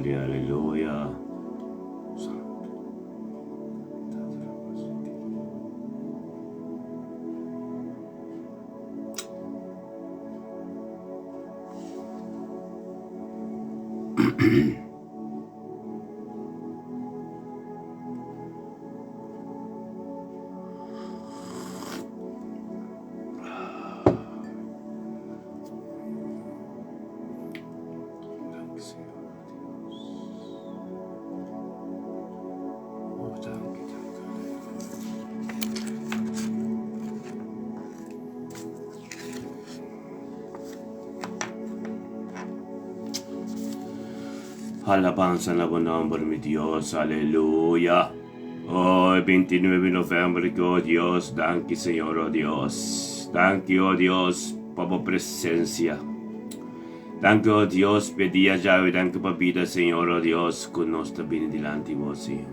gloria, aleluya. Alabanza al buen nombre, mi Dios, aleluya. Hoy, 29 de noviembre, oh Dios, danke, Señor, oh Dios. Danke, oh Dios, por tu presencia. Danke, oh Dios, per dia llave, danke per vida, Señor, oh Dios, con nos bene delante di voi, Señor.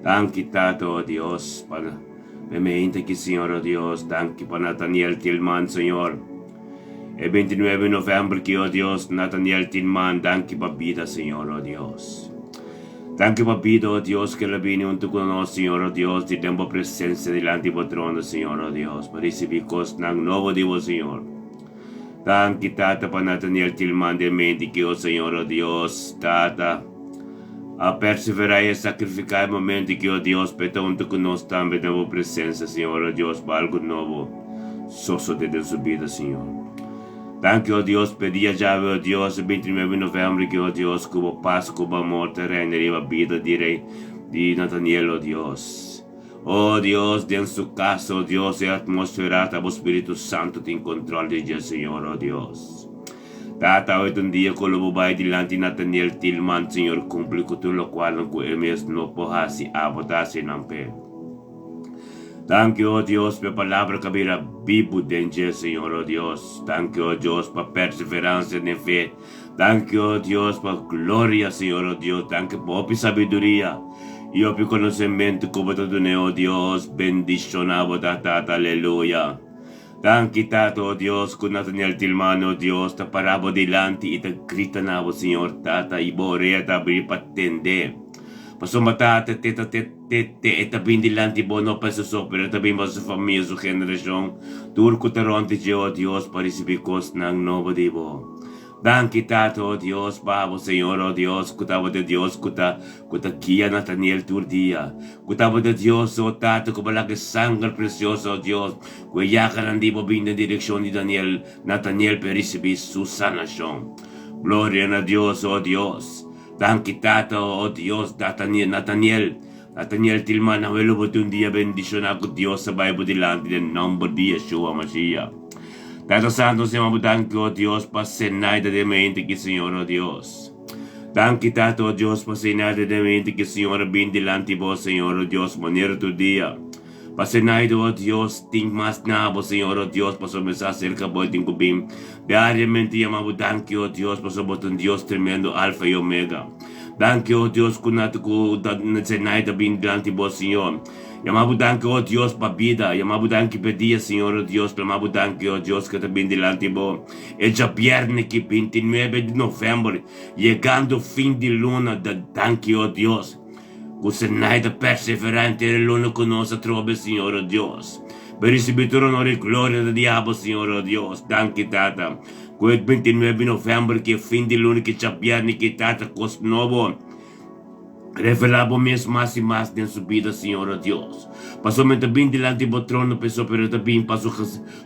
Danke, Tato, oh Dios, per mente che, Señor, oh Dios, danke per Nathaniel Tillman, Señor. El 29 de noviembre, que, oh Dios, Nathaniel Tillman, danke per vida, Señor, oh Dios. Danke per vida, oh Dios, que la viene junto con nosotros, Señor, oh Dios, di tempo presencia delante del trono, Señor, oh Dios, per recibir cosas nuovo di voi, Señor. Danke, Tata, per Nathaniel Tillman, de mente che, oh Señor, oh Dios, Tata, a perseverare e sacrificare i momenti che, oh Dios, per junto con noi, también de tua presencia, Señor, oh Dios, per algo nuovo, soso de su vida, Señor. Danke, oh Dios, per dia llave, oh Dios, 29 de noviembre, que, oh Dios, cubo paz, cubo morte, rendería vida, direi, di Nathaniel, oh Dios. Oh Dios, en su casa, oh Dios, e atmosferata, o Espíritu Santo te control de Dios, Señor, oh Dios. Tata, hoy un día, con lo vai delante Nathaniel Tillman, Señor, cumpli con todo lo cual no mes no pohasi abotase nampe. Danke, oh Dios, per palabra que vira vivo dentro, Señor, oh Dios. Danke, oh Dios, per perseverancia en fe. Danke, oh Dios, per gloria, Señor, oh Dios. Danke por sabiduría. Y por conocimiento como todo, oh Dios. Bendición, Tata, aleluya. Danke, Tata, oh Dios, con Nathaniel Tillman, oh Dios. Te parabo delante y te gritan, Señor, Tata, y borea te abrir para atender. Pasomata te bem delante bono para sopra também para sua família, sua geração. Turco taronte de oh Deus para receber coisas nang novo de bo. Danke Tato, oh Deus, Babo, Senhor, oh Deus, cutava de Deus, cuta kia Nathaniel turdia. Cutava de Deus, oh Tato, com balaga sangue precioso, oh Deus. Cuiaca nandibo bem na direção de Nathaniel para receber sua sanação. Glória a Deus, oh Deus. Danke Tato, oh Dios, Nathaniel Tillman, abuelo por un día bendicionado Dios, sabay por delante del nombre de Yeshua Mashiach. Tato Santo, se me danke, oh Dios, para cenar de mente que Señor, oh Dios. Danke Tato, oh Dios, para cenar de mente que Señor, bien delante de vos, Señor, oh Dios, manera tu día. Para cenar, oh Dios, ting más nabo, Señor, oh Dios, para comenzar cerca de ti, cubim. Diariamente llamamos danke, oh Dios, para somos un Dios tremendo, alfa y omega. Danke, oh Dios, cunato ku cenar de bien delante de vos, Señor. Llamamos danke, oh Dios, para vida. Llamamos danke per dia, Señor, oh Dios. Llamamos danke, oh Dios, que también delante de vos. El ya viernes que 29 de noviembre, llegando fin de luna, danke, oh Dios. Cusenaida perseverante è l'uno con noi trova, Signore Dios. Per ricevere onore e gloria del diavolo, Signore Dios. Danke, Tata. Quel 29 novembre che è fin di luna che ci abbiamo che Tata cos nuovo. Revelamos más y más en su vida, Señor Dios. Pasó también delante del trono, pero también pasó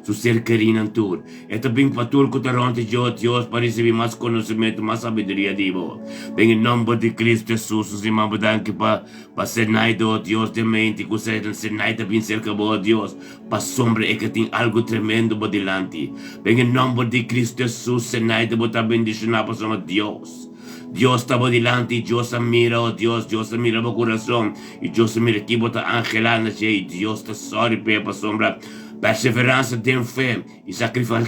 su ser querido en tur. Y también para tur que te yo, Dios, para recibir más conocimiento, más sabiduría de vos. En el nombre de Cristo Jesús, nos llamamos danke para ser naído, Dios, de mente, que usted ser naído bien cerca de Dios. Para sombra y que tiene algo tremendo por delante. En el nombre de Cristo Jesús, ser naído, para bendicionar, para Dios. Dios estaba delante y Dios mira, oh Dios mira mi corazón y Dios mira aquí bota angelana y Dios te sorry para sombra perseverancia de fe y sacrificar.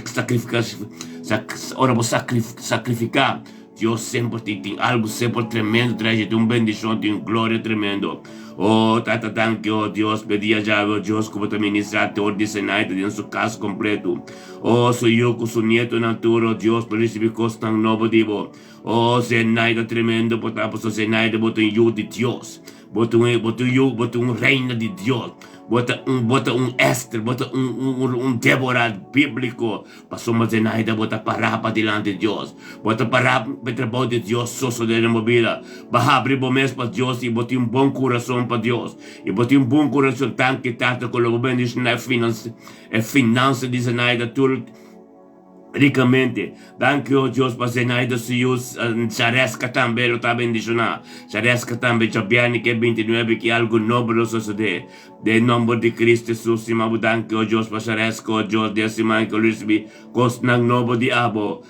Dios sempre tem algo sempre tremendo, traz de bendição, tem glória tremendo. Oh, Tata, thank you, oh Dios, pedia já, oh Deus, como tu ministrar todo esse night dentro do caso completo. Oh, sou eu com o nieto natura, oh Deus, por isso me custa um novo divo. Oh, se night tremendo, botar por se night, bota um de Deus. Bota um reino de Deus. Bota um Esther, bota um Débora bíblico. Passou uma zenaida, bota parar para diante de Deus. Bota parar para trabalho de Deus, só de mobila. Baha abrir bom mês para Deus e bota um bom coração para Deus. E bota um bom coração, tanto que com o bem diz na finança de zenaida, tudo ricamente. Danke, oh Deus, para zenaida se os charesca também, lo está bendicionar. Charesca também, chabiani que 29, que algo nobre sucede. De nome de Cristo Jesus, imabu danke, oh Deus, para charesca, oh Deus, decima que Luisbi, costnang nobo diabo,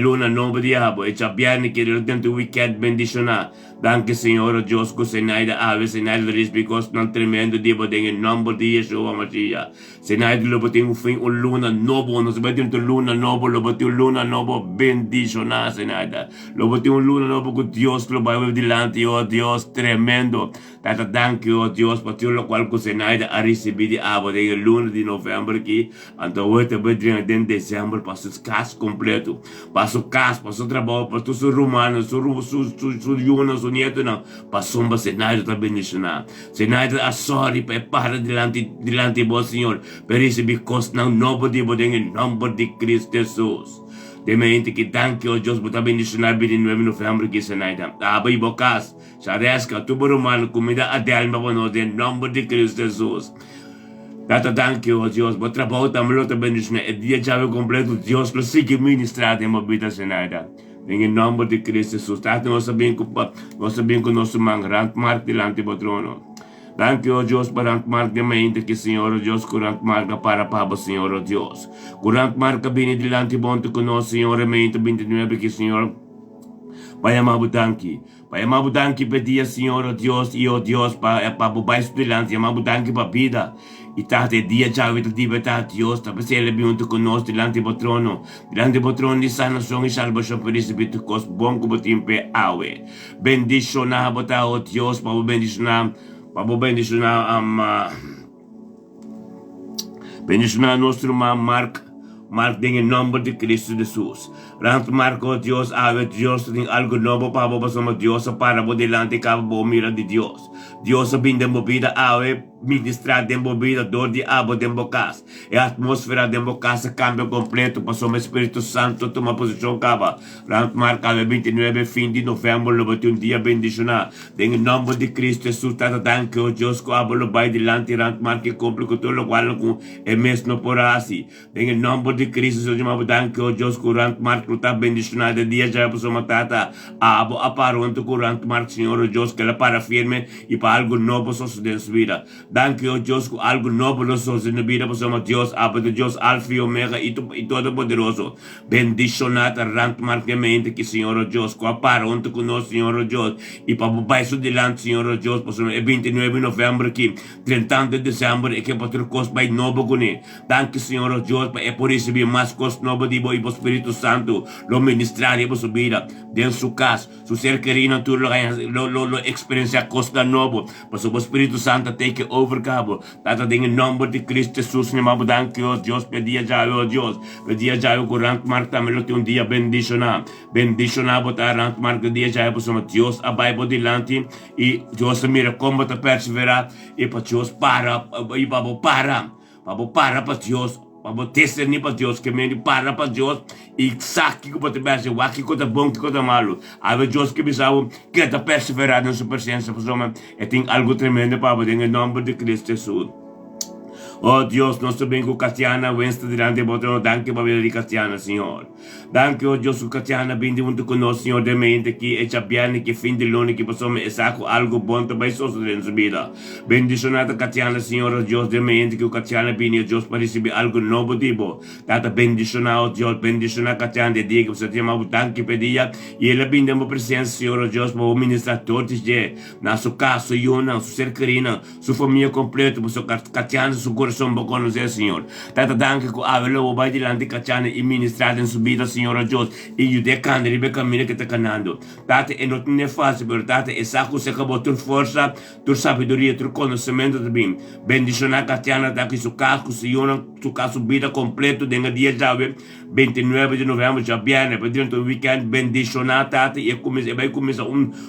luna nobo diabo, e chabiani que dentro weekend bendicionar. Danke, Senhor, oh Deus, que zenaida ave, zenaida risbi, costnang tremendo diabo, em nome de Yeshua Mashiach. Zenaida lo boting fim, luna nobo, nos boting luna nobo, lo boting luna nobo, bendicionar, zenaida. Lo boting luna nobo, que Deus lo vai delante, oh Deus, tremendo. Tata, danke, oh Deus, para tudo o qual que zenaida a receber de abo, de luna de novembro aqui, então hoje também de dezembro, para o caso completo, para o caso, para o trabalho, para os romanos, su yuna, su nieto, não, para somba zenaida também bendicionar. Zenaida a sorry, para delante de vós, Senhor, per receber costa não novo de bodem em nome de Cristo Jesus. Demente que danke, oh Deus, para bendicionar bem em novembro que zenaida. Aba e bocas, charesca, tubo romano, comida adelma para nós, em nome de Cristo Jesus. Tata, danke, oh Deus, para trabalho também lo bendicionar. E dia chave completo, Deus, lo sigue ministrar em uma vida zenaida. Em nome de Cristo Jesus. Tata, nós sabemos que nosso mangrante marca delante do trono. Danke, oh Deus, para marca mente que Senhor, oh Deus, curante marca para o Senhor, oh Deus. Curante marca bem delante bonto com nós, Senhor, mente 29 que Senhor. Pai amado, danke. Pai amado, danke pedia, Senhor, oh Deus, e oh Deus, para o baixo delante, amado, danke para a vida. E tate dia já vita libertad Deus, tá para ele junto conosco delante do trono de sanação e salvação por isso bitu cos bom como timpe awe. Bendicionar bota o Deus para bendicionar nosso irmão Mark em nome de Cristo Jesus. Rant Marco Deus, ave Deus tem algo novo para vós, somos Deus para vos delante cabo mira de Deus. Deus bem movida ave ministrar de movida dor de abo de bocas. E a atmosfera de bocas cambia completo para o Espírito Santo toma posição cava. Rant Marco ave 29 fim de novembro lo bote dia bendicionar. Em nome de Cristo Jesus, tata danke o Deus que abo lo vai delante Rant Marco cumpre com tudo o qual com é mesmo por assim. Em nome de Cristo Jesus, amo danke o Deus que Rant Marco está bendicionado dia já para sua tata abo aparonto com Rant Marco Senhor o Deus que ela para firme e para algo novo suceder em sua vida. Danke, oh Deus, que algo novo nos sucede na vida, pois somos Deus, Abba de Deus, Alfa e Omega e Todo-Poderoso. Bendicionata, Rant marcamente que Senhor, oh Deus, que aparonto conosco, Senhor, oh Deus, e para o baixo delante, Senhor, oh Deus, pois é 29 de novembro aqui, 30 de dezembro, e que para ter coisa bem novo com ele. Danke, Senhor, oh Deus, é por isso que mais coisa nova de boi, o Espírito Santo, lo ministrar e a sua vida, dentro do seu caso, seu ser querido, tudo lo experienciar coisa nova, pois o Espírito Santo tem que overcabo. Tata em nome de Cristo Jesus, ne mabu danke oh Deus, pedia já oh Deus, pedia já o Rant Mark também tem dia bendicionar botar Rant Mark dia já por somos Deus a Bible delante e Deus mira como te perseverar e para Deus para Deus. Vamos discernir para Deus, que me para para Deus e saque que pode perceber, o que coisa bom, que coisa malo. Há Deus que pensava que está perseverando na sua presença, e tem algo tremendo para você, em nome de Cristo Jesus. Oh Deus, nosso bem com Catiana, Wednesday delante do trono, danke para a vida de Catiana, Senhor. Danke, oh Deus, com Catiana, bem junto conosco, Senhor, de mente que é chapiane, que fim de luna, que possamos saco algo bom também suceder em sua vida. Bendicionada Catiana, Senhor, oh Deus, de mente que o Catiana bem, oh Deus, para receber algo novo tipo. Tata bendicionar, oh Deus, bendicionar Catiana, de dia que você tem uma danke pedia, e ela bem de uma presença, Senhor, oh Deus, para ministrar todos os dias, na sua casa, sua yuna, sua ser querida, sua família completa, para sua Catiana, sua coração para conhecer, Senhor. Tata, danke que a velo vai dilante cachana e ministrar em subida, Senhor Deus. E o decano, ribe caminho que está canando. Tata, e não é fácil, mas Tata, e saco se acabou tua força, tua sabedoria, tua conhecimento também. Bendição a cachana, tá que su casco, Senhor, su caso vida completo, denga dia já, 29 de novembro, já viene, para dentro do weekend, bendição a Tata, e vai começar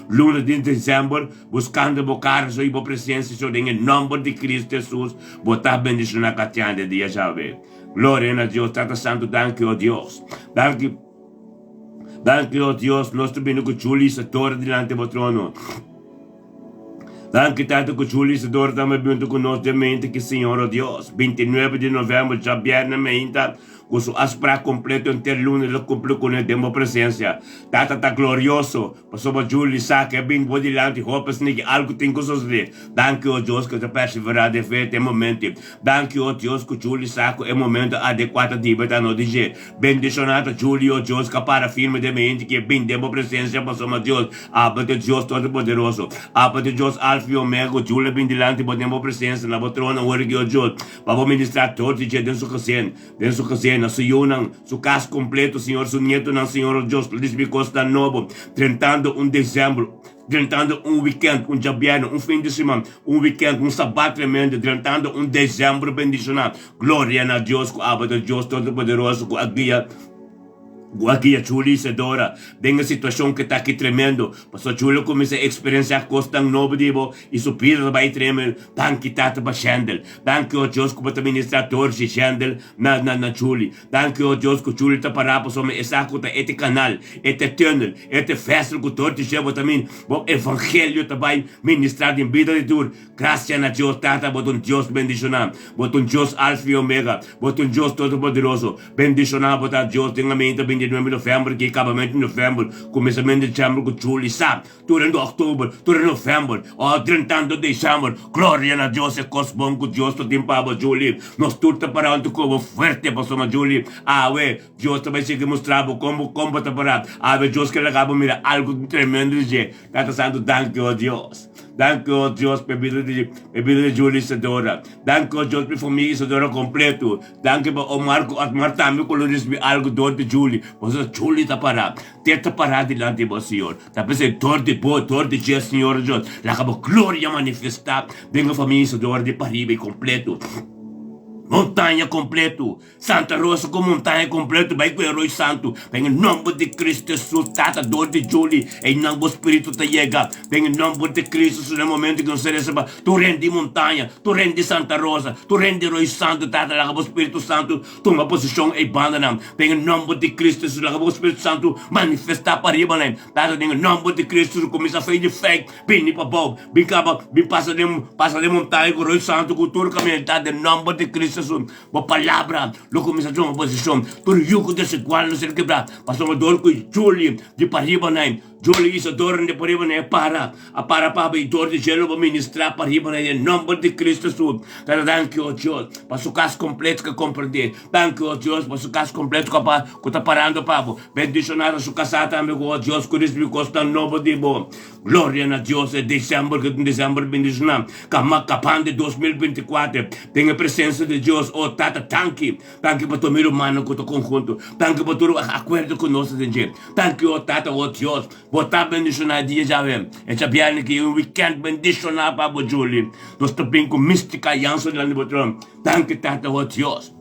lunes de dezembro, buscando bocar sua presença, Senhor, em nome de Cristo Jesus, botar bendição na cachana de dia já, glória a Deus, Tata Santo, danke, ó Deus, danke, ó Deus, nós também com Julie, se torna diante do trono. Danke, Tata, que Julie se torna também junto com nós, de mente que, Senhor, ó Deus, 29 de novembro, já viene, mente, com sua aspra completo interlune, lo cumpre com a demo presença. Tata tá glorioso, passou para Julie, sabe, é bem bom dilante, roupas, que algo tem que suceder. Danke, ó Deus, que te perseverar de fé, tem momento. Danke, ó Deus, que Julie sabe, é momento adequado de ir no DJ. Bendicionado, Julie, ó Deus, que para firme de mente, que é bem demo presença, passou para Deus. Abra de Deus Todo-Poderoso. Abra de Deus, Alfa e Omega, Julie, bem dilante, por demo presença, na patrona, o ó Deus. Para ministrar todo dia dentro do seu casinho, na sua não, seu caso completo, Senhor, seu neto, não, Senhor, Deus, Lisbi Costa Novo, tentando dezembro, tentando weekend, jabiano, fim de semana, weekend, sabato tremendo, tentando dezembro bendicionado. Glória a Deus, com a aba de Deus Todo-Poderoso, com a guia. Aqui a Julie se dora, tem a situação que está aqui tremendo, mas a Julie começa a experienciar coisas tão novas, e subir vai tremer, danke Tata para Chandel, danke a Deus que para ministrador de Chandel na Julie, danke a Deus que Julie está para sobre essa coisa, este canal, este túnel, este festival que todo dia também, o evangelho também ministrado em vida de tur, graças a Deus Tata, por Deus bendicionado, por Deus Alfa e Omega, por Deus Todo-Poderoso, bendicionado por Deus, tem a mente 29 de novembro, que acabamento de novembro, começamento de dezembro com Julie, sabe? Durante outubro, durante novembro, 30 de dezembro, glória a Deus, é coisa bom que Deus está tempo, Julie. Nós turta para onde como forte, pastor Julie. Deus também se mostrava como está parado. Deus que acaba mira algo tremendo de jeito. Tata Santo, danke, ó Deus. Danke, ó Deus, bebida de Julie Isadora. Danke, ó Deus, por família Isadora completo. Danke, para o Marco, at Martami, colores algo do de Julie. Mas a Julie está parada. Está parada diante do Senhor. Está pensando, dor de dia, Senhor Deus. La acaba glória manifestar. Venga a família Isadora de Paribe completo. Montanha completo, Santa Rosa com montanha completo, vai com o herói santo, em nome de Cristo Jesus, Tata dor de Julie, em nome do Espírito te chega, em nome de Cristo, no momento que você receba, tu rende montanha, tu rende Santa Rosa, tu rende herói santo, Tata, lá o Espírito Santo, toma posição e banda, em nome de Cristo Jesus, lá o Espírito Santo, manifestar para riba, Tata, em nome de Cristo, começa a fazer de fé, bem para Bob, bem passa de montanha com o herói santo, cultura caminhada, em nome de Cristo. Uma palavra, lo começa a uma posição, todo yugo desse qual não ser quebrado, passou a dor com Julie de Pariba, Julie Isadora de Pariba, para a dor de gelo para ministrar Pariba, em nome de Cristo Jesus. Danke, ó Deus, para o caso completo que compreender. Danke, ó Deus, para o caso completo que está parando, Pabo. Bendicionar a sua casa também, ó Deus, que eles me costam novo de bom. Glória a Deus, é dezembro, que dezembro bendicionar. Capan de 2024, tem a presença de Deus, oh Tata, danke para tu meu humano com o conjunto, danke para tu acordo conosco, danke, oh Tata, oh Deus, botar bendicionar dia já vem, é sabiando que um weekend bendicionar para o Julie, nós também com mística e anso de lá no botão, danke Tata, oh Deus.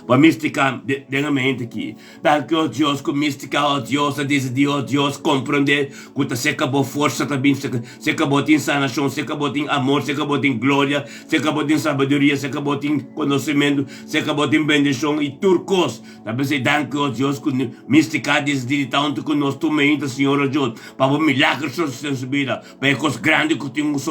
Para mística da mente aqui. Danke, ó Deus, com mística, ó Deus, a dizer, ó Deus, compreender que se acabou força também, se acabou em sanação, se acabou em amor, se acabou em glória, se acabou em sabedoria, se acabou em conhecimento, se acabou em bendição e turcos. Também se danke, ó Deus, com mística, dizer, tanto que nós tomamos, Senhor, ó Deus, para o milagre sobre a subida, para as coisas grandes que temos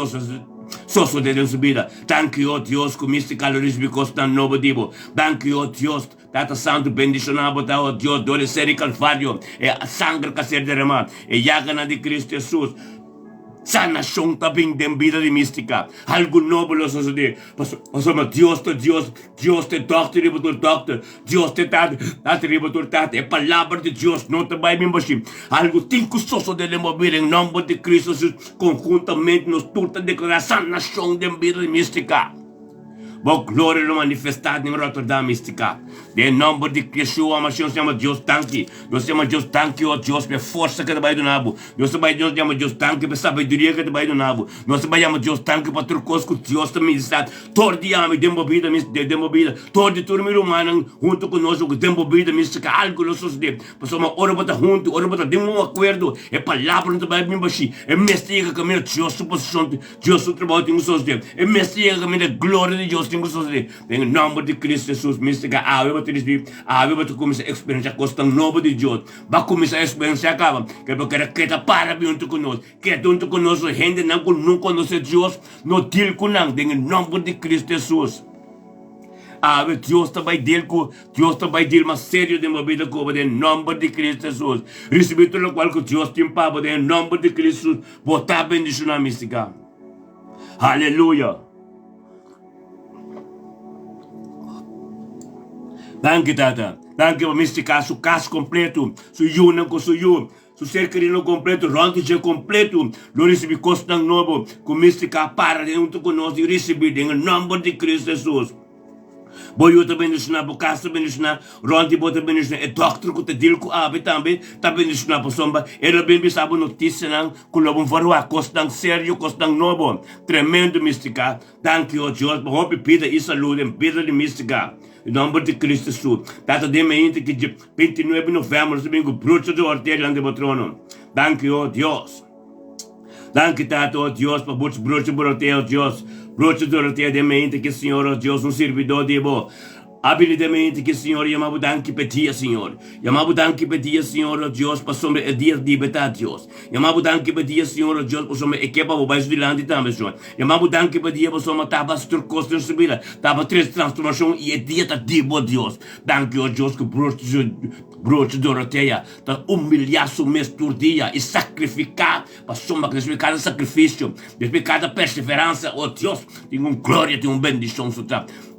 Soso de Deus subida. Danke, ó Deus, com mística, me costa novo divo. Danke, ó Deus, Tata Santo, bendicionado, ó Deus, dole ser calvário, é a sangue que ser derramado, é a de Cristo Jesus. Sanação também de vida de mística. Algo novo lo sucede. Mas Deus te doctor, Deus te tata, é palavra de Deus, não te vai me baixar. Algo tem que suceder mover em nome de Cristo, conjuntamente nos turta declarar sanação de vida de mística. Vou glória manifestada em Rotterdam mística. De nome de Yeshua, mas Deus chama Deus tanque. Deus chama Deus tanque, ó Deus, para força que vai do nabo. Deus chama Deus tanque para sabedoria que vai do nabo. Deus chama Deus tanque para trocos com Deus também está. Todo dia me demovida, todo turno humano junto conosco, demovida mística, algo nos sucede. Passamos ora para junto, ora para ter acordo. É palavra não vai me baixar. É mestre que caminha Deus suposição, Deus o trabalho tem suceder. É mestre que caminha glória de Deus tem suceder. Em nome de Cristo Jesus, mística, vai começar a experiência costa nova de Deus. Vai começar a experiência acaba. Que porque que tá para junto conosco. Que junto conosco, gente não conhece Deus, não deal com não. Em nome de Cristo Jesus. Deus também dele, mas sério de uma vida como em nome de Cristo Jesus. Receber tudo o qual que Deus tem para em nome de Cristo Jesus. Botar bendição na mística. Aleluia. Danke, Tata. Danke, mística, su caso completo. Su não com su su ser querido completo, ronque já completo. Lo recebi costa novo. Com mística para junto conosco e receber em nome de Cristo Jesus. Boyo também bendicionar, Bocasso bendicionar, Ronti bota bendicionar, é doctor que te dil com abe também, tá bendicionar por somba, ela bem bisabo notícia não, com lobo varua, costang sério, costang novo, tremendo mística, thank you, Deus, por rompe pida e saúde, pida de mística, em nome de Cristo Jesus, tata de mente que de 29 de novembro, domingo, bruto de ortelha ante o trono, thank you, Deus. Danke, Tato, oh Deus, para bruto de ortelha, Deus. Broche Dorotea de mente que Senhor, oh Deus, um servidor de bo. Habilidamente que Senhor, chamamos danke pedia, Senhor. Chamamos danke pedia, Senhor, oh Deus, para sobre o dia de liberdade, Deus. Chamamos danke pedia, Senhor, oh Deus, para sobre equipa o baixo de lande também, Senhor. Chamamos danke pedia, para sobre tava turcos de subida, tava três transformação e o dia da dibo, Deus. Danke, oh Deus, que broche Dorotea, para humilhar seu mês por dia e sacrificar, para sobre cada sacrifício, desde cada perseverança, oh Deus, tem glória, tem bendição,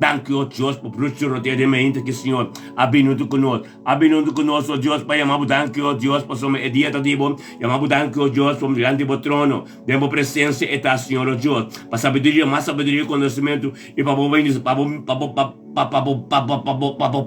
danke, oh Deus, para broche Dorotea de mente que Senhor, abinuto conosco, oh Deus, para chamar danke, oh Deus, para sobre o dia da dibo, chamamos danke, oh Deus, para diante do trono, demos presença e tá, Senhor, oh Deus, para sabedoria, mais sabedoria, conhecimento e para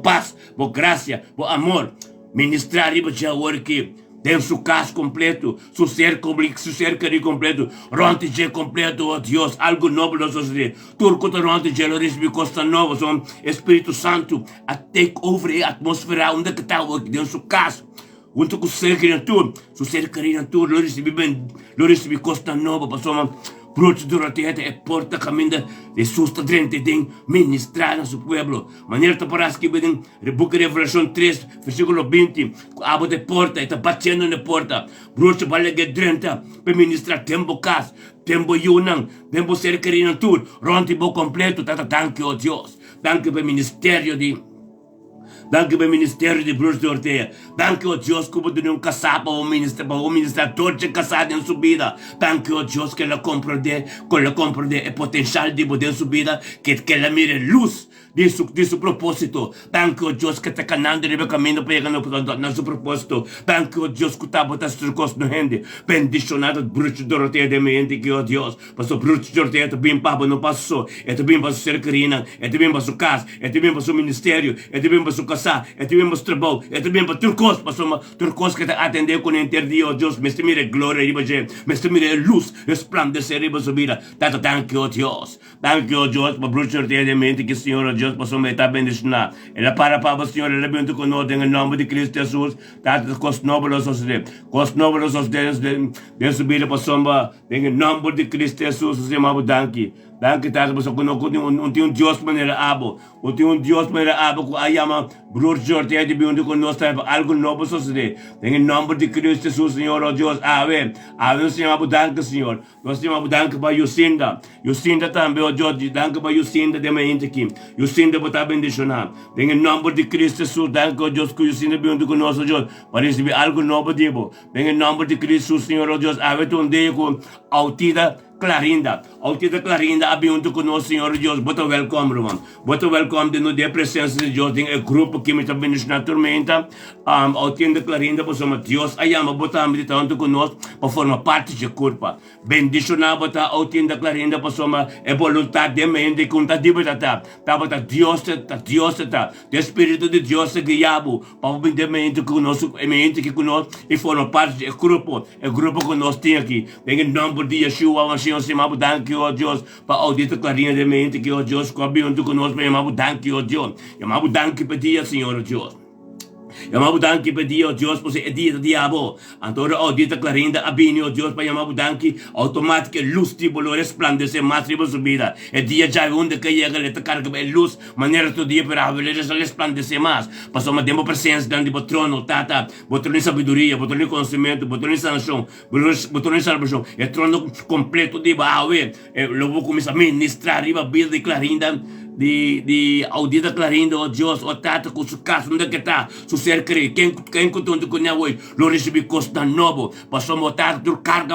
paz, para graça, para amor, ministrar e para o que tem seu caso completo, seu ser querido completo, ronte de completo, oh Deus, algo novo nos sucede. Turco de ronte de recebi costa nova, som Espírito Santo, a take over a atmosfera onde que está, tem seu caso. Junto com o ser querido, seu ser querido, lo recebi costa nova, passou Broche Dorotea é porta caminda de susta drente de ministrar a seu pueblo. Maneira que parece que vem Book Revelação 3, versículo 20, abre de porta, está batendo na porta. Broche vale que drente para ministrar tempo cas, tempo yunang, tempo ser querido tudo, ronti bo completo, tata danke, oh Deus. Danke para o ministério de Danke para o ministério de Broche Dorotea. Danke, oh Deus, como de não casar para o ministrar todo casado em subida. Danke, oh Deus, que ela compreende o potencial de poder subida, que ela mire luz de seu propósito. Danke, oh Deus, que está canando o caminho para chegar no seu propósito. Danke, oh Deus, que está botando as coisas no rende. Bendicionado Broche Dorotea de mente que, oh Deus, passou Broche Dorotea, também para não passou, é também para ser querida, é também para sua casa, é também para seu ministério, é também para sua casa. É também para o trabalho, é também para turcos, turcos que atender com o interdio, oh Deus, mas mire glória, mas mire luz, resplandecer riba subida. Tata, danke, oh Deus, para bruxar de mente que Senhor, oh Deus, passou me está bendicionar. Ela para o Senhor, ela bem conosco em nome de Cristo Jesus. Tata, cost nobre os dedos de subida, passou em nome de Cristo Jesus, chamamos danke. Danke, Tata, passou conosco, tem Deus maneira abo, tem Deus maneira abo, que ayama bruxar de mente conosco, algo novo suceder. Em nome de Cristo Jesus, Senhor, oh Deus, ave, chamamos danke, Senhor. Nós chamamos danke para Yucinda também, oh Deus, danke para Yucinda de mente aqui. Yucinda botar bendicionar. Em nome de Cristo Jesus, danke, oh Deus, que Yucinda mente conosco, oh Deus, para receber algo novo, dibo. Em nome de Cristo, Senhor, oh Deus, ave tu um dia com autida, Clarinda. Autita Clarinda, abiunto conosco, Senhor Deus. Bota welcome, irmão. Bota welcome de no dia presença de Deus. Tem um grupo que me está vendo na tormenta. Autita Clarinda, por somos Deus. Ayama, bota me tanto conosco para formar parte de culpa. Bendicionar, bota autita Clarinda, por somos é vontade de mente, conta de bota tá. Tá bota Deus, tá. O Espírito de Deus é guiado para o mente conosco, mente que conosco e forma parte do grupo. O grupo que nós temos aqui. Tem o nome de Yeshua, o Senhor se chama Danke, ó Deus, para audita Clarinda de mente que ó Deus, cobre junto conosco, para chamar Danke, ó Deus. Chamar Danke para dia, Senhor Deus. Chamar Danke para dia, ó Deus, por ser dia do diabo. Então, audita Clarinda, abini, ó Deus, para chamar Danke, automática luz de bolo resplandecer mais riba subida. É dia já onde que chega, ele te carga a luz, maneira todo dia para ele resplandecer mais. Passou uma tempo presença dentro do trono, tata, botou em sabedoria, botou em conhecimento, botou em sanação, botou em salvação. É trono completo de Bahawe. Eu vou começar a ministrar riba vida de Clarinda. De audita Clarinda, ó Deus, ó Tata, com o caso, onde que está, se ser crê, quem contunde com a hoje, lo recebi costa novo, passou o Tata,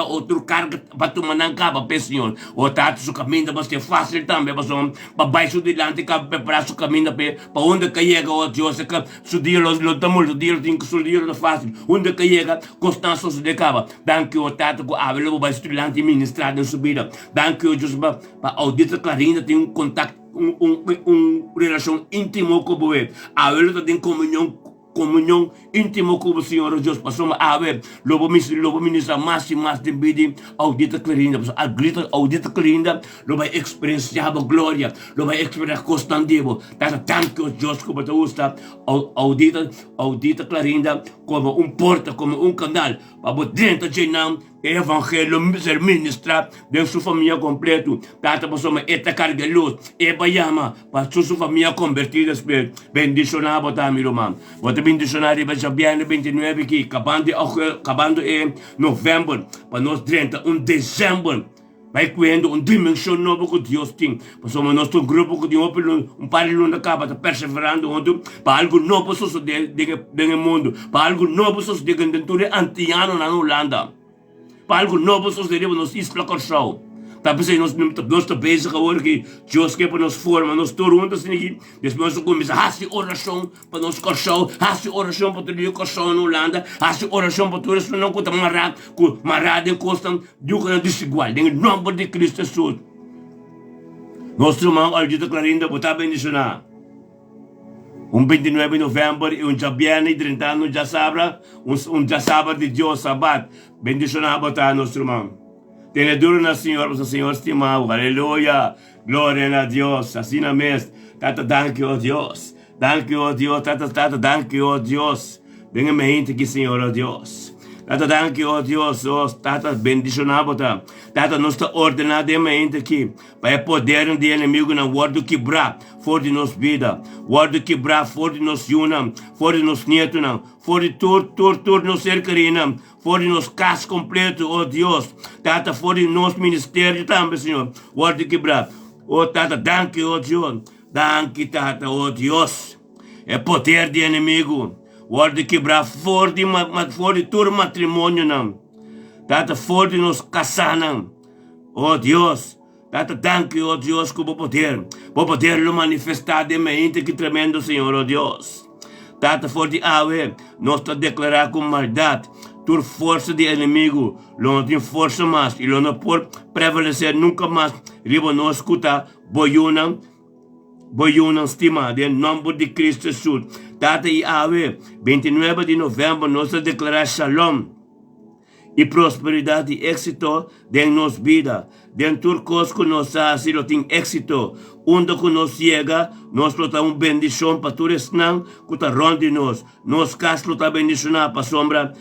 outro carga, para tu manangaba, pé Senhor, o Tata, su caminho, mas é fácil também, passou, para baixo de lante, para su caminho, para onde que chega, ó Deus, su dia, lo tamul, tem que su dia, não fácil, onde que chega, constância, su decaba, danke, ó Tata, com a avelo, para estudante, ministrado em subida, danke, ó Deus, para audita Clarinda, tem contato, relação íntima com o Senhor. A ela tem comunhão íntima com o Senhor Deus. Passou a ver, lobo ministra mais e mais de vida, audita Clarinda. A grita audita Clarinda, lobo vai experienciar a glória, lobo vai experienciar constantivo. Tanto Deus como te gusta, audita Clarinda como porta, como canal, para dentro de nós. Evangelho ser ministrado de sua família completa. Tata passou esta carga de luz. Bayama para sua família convertida. Bendicionar botar meu irmão. Bota bendicionar para Jabiane 29 aqui. Acabando em novembro. Para nós 31 dezembro. Vai criando dimensão nova que Deus tem. Passamos nosso grupo que tem par de luna acaba perseverando para algo novo suceder no mundo. Para algo novo suceder dentro de antiano na Holanda. Para algo novo suceder nos Isla Corsau. Tapos nós estamos bezig agora que Deus quer para nos forma, nos toruntas aqui. Depois nós começamos a oração para nos Corsau, a oração para o Corsau na Holanda, a oração para todos não conta marado em constante, de desigual, em nome de Cristo Jesus. Nosso irmão Aldita Clarinda, botar bendicionar. 29 de novembro e Jabiane 30 anos já sabra, já sabra de Deus sabat. Bendicionar botar nosso irmão. Tenedor na Senhor, o Senhor estimado, aleluia, glória a Deus, assim na mesa. Tata, danke, ó Deus, danke, ó Deus, tata, danke, ó Deus. Venha me gente aqui, Senhor, ó Deus. Tata, danke, ó Deus, ó, tata, bendicionar botar. Tata, nós está ordenado de mente aqui, para poder de inimigo na word quebrar, for de nos vida, word quebrar, for de nos yuna, for de nos neto, for de tur nos cercarina, for de nos casa completo, ó Deus. Tata, for de nos ministério também, Senhor, word quebrar. Ó Tata, danke, ó Deus, danke, Tata, ó Deus. É poder de inimigo. Word quebrar fora de todo matrimônio, não. Tata, fora de nos casar, não. Oh Deus, Tata, danke, oh Deus, que vou poder lo manifestar de mente que tremendo, Senhor, oh Deus. Tata, fora de ave, nós está declarar com maldade, por força de inimigo, não tem força mais, e não pode prevalecer nunca mais, riba nós escutar, boiuna, estimado, em nome de Cristo Jesus. Tata e ave, 29 de novembro, nós declarar shalom e prosperidade e êxito em nossa vida. Dentro coisas que nós fazemos, tem êxito. Onde que nós chega, nós temos bendição para todos não que está ronde nós. Nós casamos está bendicionar para a sombra.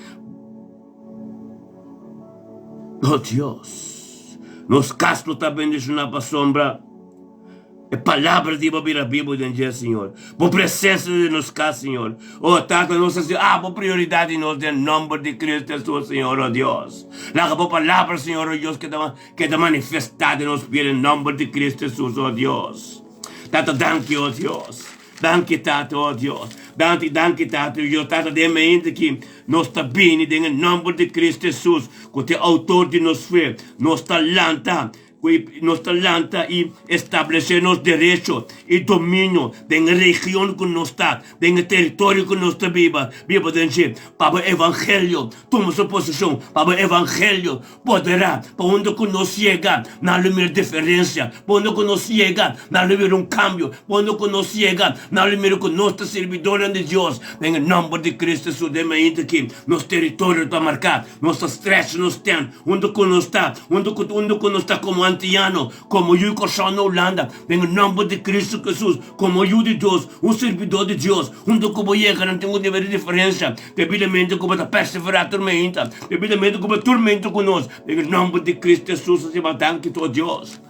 Oh Deus, nós casamos está bendicionar para a sombra. É palavra de babir a Bíblia de Senhor. Por presença de nos cá, Senhor. Oh, Tata, nós assim, por prioridade em nós, em nome de Cristo Jesus, Senhor, oh Deus. Lá por palavra, Senhor, oh Deus, que está manifestada em nós, em nome de Cristo Jesus, oh Deus. Tata, danke, oh Deus. Danke, Tata, oh Deus. Danke, Tata. Eu, Tata, de mente que nós está bem, em nome de Cristo Jesus, que é autor de nos fé, nós está lanta. Nos talanta e estabelecer nos direitos e domínio da região que nós está, do território que nós está viva dentro, para o evangelho, toma sua posição, para o evangelho poderá, para onde que nós chega, não haver diferença, para onde que nós chega, não haver cambio, para onde que nós chega, não haver que nós está servidores de Deus, em nome de Cristo Jesus, de mente que nosso território está marcado, nosso stress nós tem, onde que nós está, onde que nós está como antiano, como eu que sou na Holanda, em nome de Cristo Jesus, como eu de Deus, servidor de Deus, onde que eu chego, não tenho de ver diferença, devidamente como está perseverar a tormenta, devidamente como tormenta conosco, em nome de Cristo Jesus, se danke a Deus.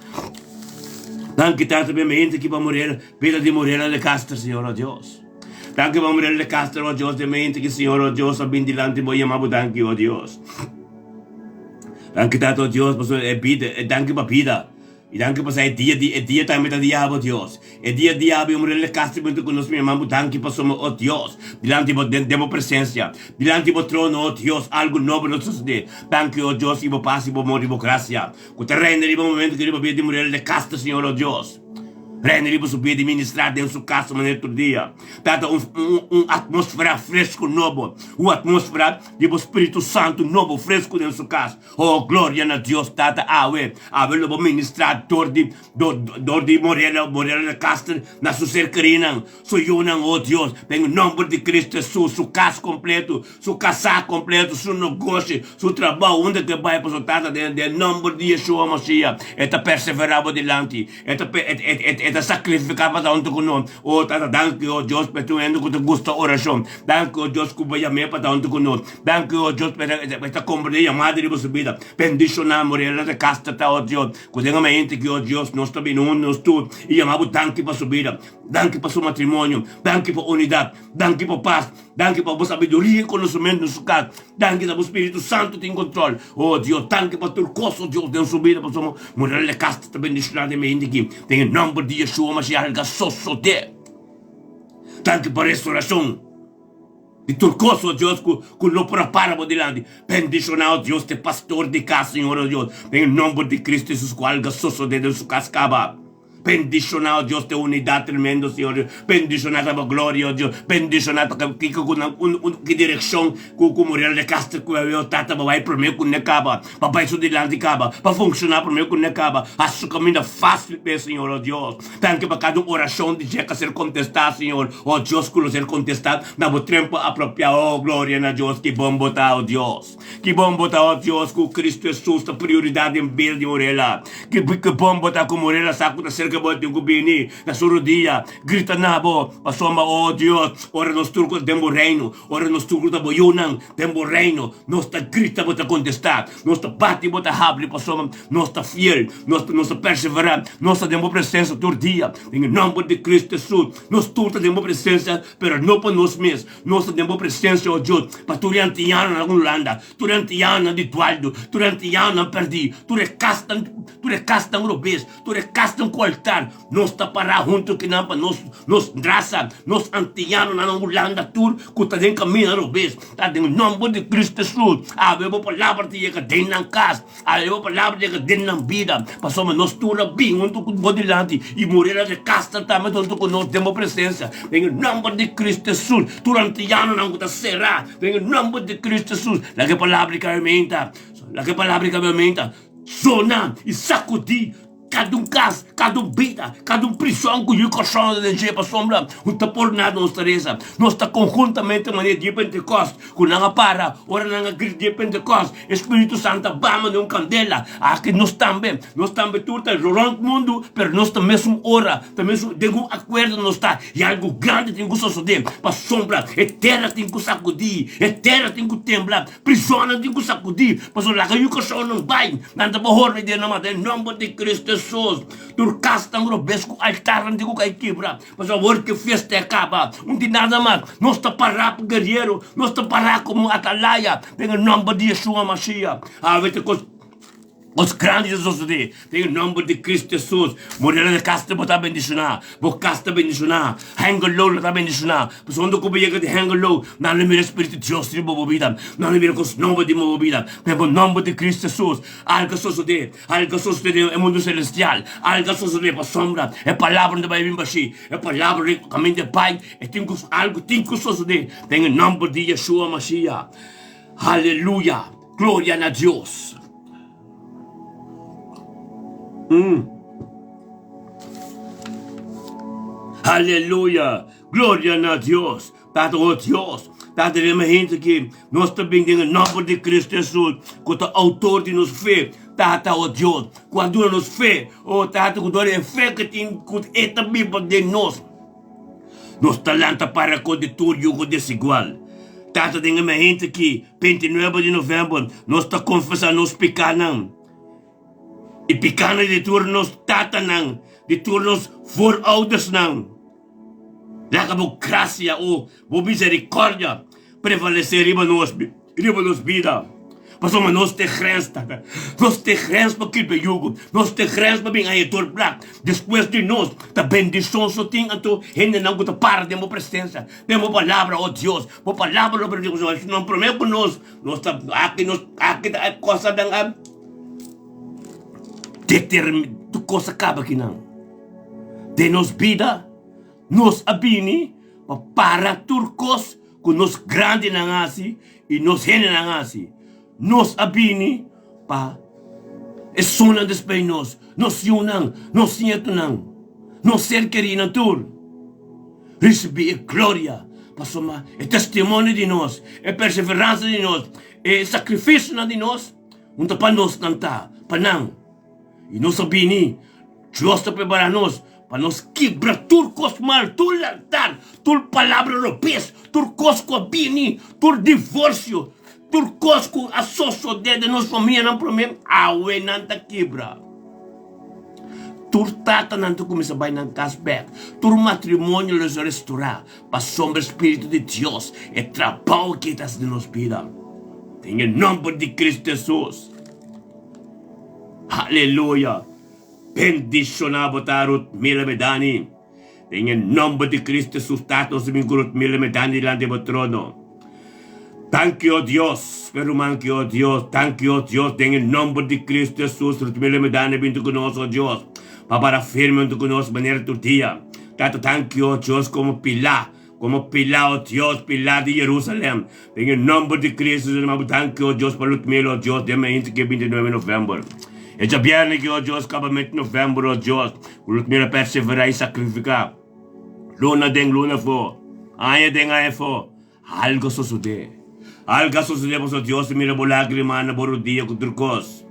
Danke, Tata, mente que vai morrer, pela de morrer de Castro, Senhor, oh Deus. Danke para morrer de Castro, oh Deus, de mente que, Senhor, oh Deus, a bindilante, vou chamar, danke, oh Deus. Danke, Tata, oh Deus, por sua vida, danke para a vida. E danke por esse dia também da diabo, Deus. É dia diabo, eu morrer de Castro, muito conosco, minha mãe, danke para sua, oh Deus. Dilante de presença, dilante do trono, oh Deus, algo novo nos sucede. Danke, oh Deus, e vou paz, e vou morrer, e vou graça. Que te rende, e vou momento que eu vou ver de morrer de Castro, Senhor, oh Deus. Rende para subir de ministrar dentro do casa maneira todo dia. Tata atmosfera fresco novo. Uma atmosfera de Espírito Santo novo, fresco dentro do casa. Oh, glória a Deus, Tata. Ave lo ministrar dor de Morela de Castro na sua cercarina. Sou eu não, oh Deus. Em nome de Cristo Jesus, seu casa completo, seu casaco completo, seu negócio, seu trabalho, onde que vai para o Tata, em nome de Yeshua Mashiach. Eta perseverava delante. Eta sacrificava tanto com nós. Oh, Tata, danke, oh Deus, para tu endo que tu gosta da oração. Danke, oh Deus, que vai chamar para tanto com nós. Danke, oh Deus, para esta compreensão chamada de vossa vida. Bendicionar a morena de casta, oh Deus. Que tenha mente que, oh Deus, nós estamos bem nós tudo. E chamamos danke para sua vida. Danke para seu matrimônio. Danke para unidade. Danke para paz. Danke para a sabedoria e conhecimento no seu caso. Danke para o Espírito Santo tem controle. Oh Deus, danke para o curso, Deus, dentro da sua vida. Para sua morena de casta, também bendicionar de mente aqui. Tem em nome de Yeshua Mashiach, de. Danke por restauração. De turcoso, Deus, que não prepara por delante. Bendicionar, Deus, de pastor de casa, Senhor, Deus. Em nome de Cristo Jesus, que algo sosso de Deus, cascaba. Bendicionar, Deus, de unidade tremenda, Senhor. Bendicionar a glória, Deus. Bendicionar que direção que o Morel de Castro, que eu tata, vai para mim com necaba. Papai, isso de lá de caba. Para funcionar para mim com necaba. A sua caminho fácil, Senhor, Deus. Tanto para cada oração de Jeca ser contestada, Senhor. Oh, Deus, que ser contestado, dá o tempo apropriado. Oh, glória a Deus. Que bom botar, oh Deus. Que bom botar, oh Deus, que o Cristo Jesus, a prioridade em vez de Morela. Que bom botar com Morela, saco da cerca. Bote o bini na sua dia grita na bo pasoma oh Deus ora nos turcos tempo reino ora nos turcos da boyunan tempo reino nós tá grita bota contestar nós tá bate bota hable pasoma nós tá fiel nós tá perseverar nós tá tempo presença todo dia em nome de Cristo Jesus nós turta tempo presença pero não para nós mesmos nós tá tempo presença oh Deus para durante ano na Holanda durante ano de Tualdo durante ano perdi tu recastam robês tu recastam qualquer nós está para junto que não para nós raça nós antianos na Holanda tur que está em caminho no vez está em nome de Cristo Jesus a ver a palavra de que tem na casa a ver a palavra de que tem na vida passamos nós tur bem junto com o delante e morrer de casta também junto com nós temos presença em nome de Cristo Jesus tur antiano não está será em nome de Cristo Jesus la que palavra que aumenta zona e sacudir cada caso, cada vida, cada prisão que eu coração de gente para sombra, não está por nada nossa teresa, nós está conjuntamente maneira de Pentecostes, que não para, ora não acredita de Pentecostes, Espírito Santo bama de candela, aqui nós também tudo rolando o mundo, mas nós também mesmo ora, também de um acordo nós está, e algo grande tem que suceder, para sombra, a terra tem que sacudir, a terra tem que temblar, prisão tem que sacudir, para sombra, que o coração não vai, não está por ordem de nome de Cristo Jesus, turcastam robesco altar antigo que quebra, mas a hora que festa acaba, de nada mais, nós está parar para guerreiro, nós está parar como atalaia, em nome de Yeshua Mashiach, a ver Os grandes Jesus de, tem o nome de Cristo Jesus. Mulher de casta bota bendicionar, bo casta bendicionar, hangol low ta bendicionar. Posondo ko biya de hangol low, na lumira Espírito de Deus de bobida, na lumira com os nome de bobida. Pelo nome de Cristo Jesus, algo de é mundo celestial, algo de para sombra, é palavra de Bíblia baixi, é palavra de caminho de Pai, é algo tem de, tem o nome de Yeshua Mashiach. Aleluia, glória a Deus. Aleluia, glória a Deus. Tato o Deus, tato de gente que nós também temos o nome de Cristo Jesus, que é o autor de nos fé. Tato o Deus, quando nos fé, ou tato que é fé que tem que também de nós. Nos talenta para com de tudo e o desigual. Tato de gente que 29 de novembro nós está confessando nos pecados. E pecados de turnos tatanang, de turnos voorouders nang. Laga mo gracia o misericórdia prevalecer riba nos vida. Pasoma nos te grens para kilpe yugo, nos te grens para bem aitor black. Depois de nós, ta bendição só tem anto, ainda não guta para de mo presença, de mo palavra, oh Deus, mo palavra lo perdigo, não prometo nós ta aqui a coisa da tu coisa acaba aqui não. De nos vida, nos abini, para turcos, com nos grande nangasi, e nos hene nangasi. Nos abini, pa, e sona despei nos yunang, nos sinyeto nang, nos serqueri na tur. Recebi e glória, pasoma, e testemunho de nós, e perseverança de nós, e sacrifício na de nós, unta pa nos nanta, panang. E nós abini, Deus está preparando nós, para nos quebrar turcos mal, tu altar, tu palavra no pés, turcos com abini, tu divórcio, turcos com associo de nós família, não prometo, awe nanta quebra. Tur tata nanto começa a bainar casback, tur matrimônio nos restaurar, para sombra Espírito de Deus, e trabalho que está de nos vida. Tem o nome de Cristo Jesus. Aleluia. Bendicionado tarot mila medani. Em nome de Cristo sustato se mingurut mila medani lá de trono. Thank you, Deus. Pero manque, oh Deus. Thank you, Deus. Em nome de Cristo Jesus, rut mila medani bintu conosco, Deus. Para firme tu conosco maneira tu dia. Tato thank you, Deus, como pilar, oh Deus, pilar de Jerusalém. Em nome de Cristo, thank you, Deus, para lut mila, oh Deus, de mente que 29 de novembro. E già bene che, oh Deus, acabamento de novembro, oh Deus, lut mila perseverar e sacrificar. Luna den luna fo, aia den aia fo, algo sucede. Algo sucede, oh Deus, mira bo lágrima na borodia com turcos.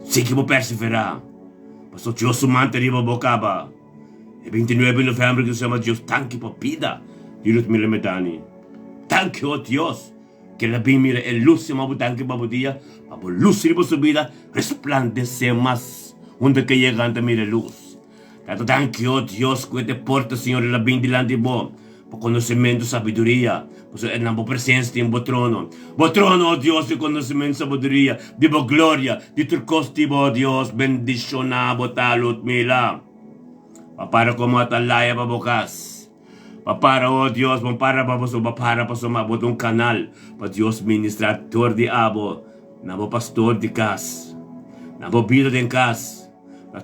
Sim que vou perseverar. Mas o Deus sumante riba bocaba. E 29 de novembro que se chama Deus, tanque pa vida. De lut mila medani. Tanque, oh Deus, que la bem mira e luz se mabu tanque pa dia, pa luz riba subida, resplandece mais. Onde que lleganta mira luz. Tato tanque, oh Deus, que te porta, Senhor, la bem dilante bo, pa conhecimento, sabedoria, pa é na bo presença em bo trono. Bo trono, oh Deus, de conhecimento, sabedoria, de bo glória, de turcosti, oh Deus, bendicionar, bo talot mila. Pa para como atalaya pa bukas. Pa para, oh Deus, para pa so mabot un canal, pa Deus ministrador de abo, na bo pastor de kas, na bo vida de kas.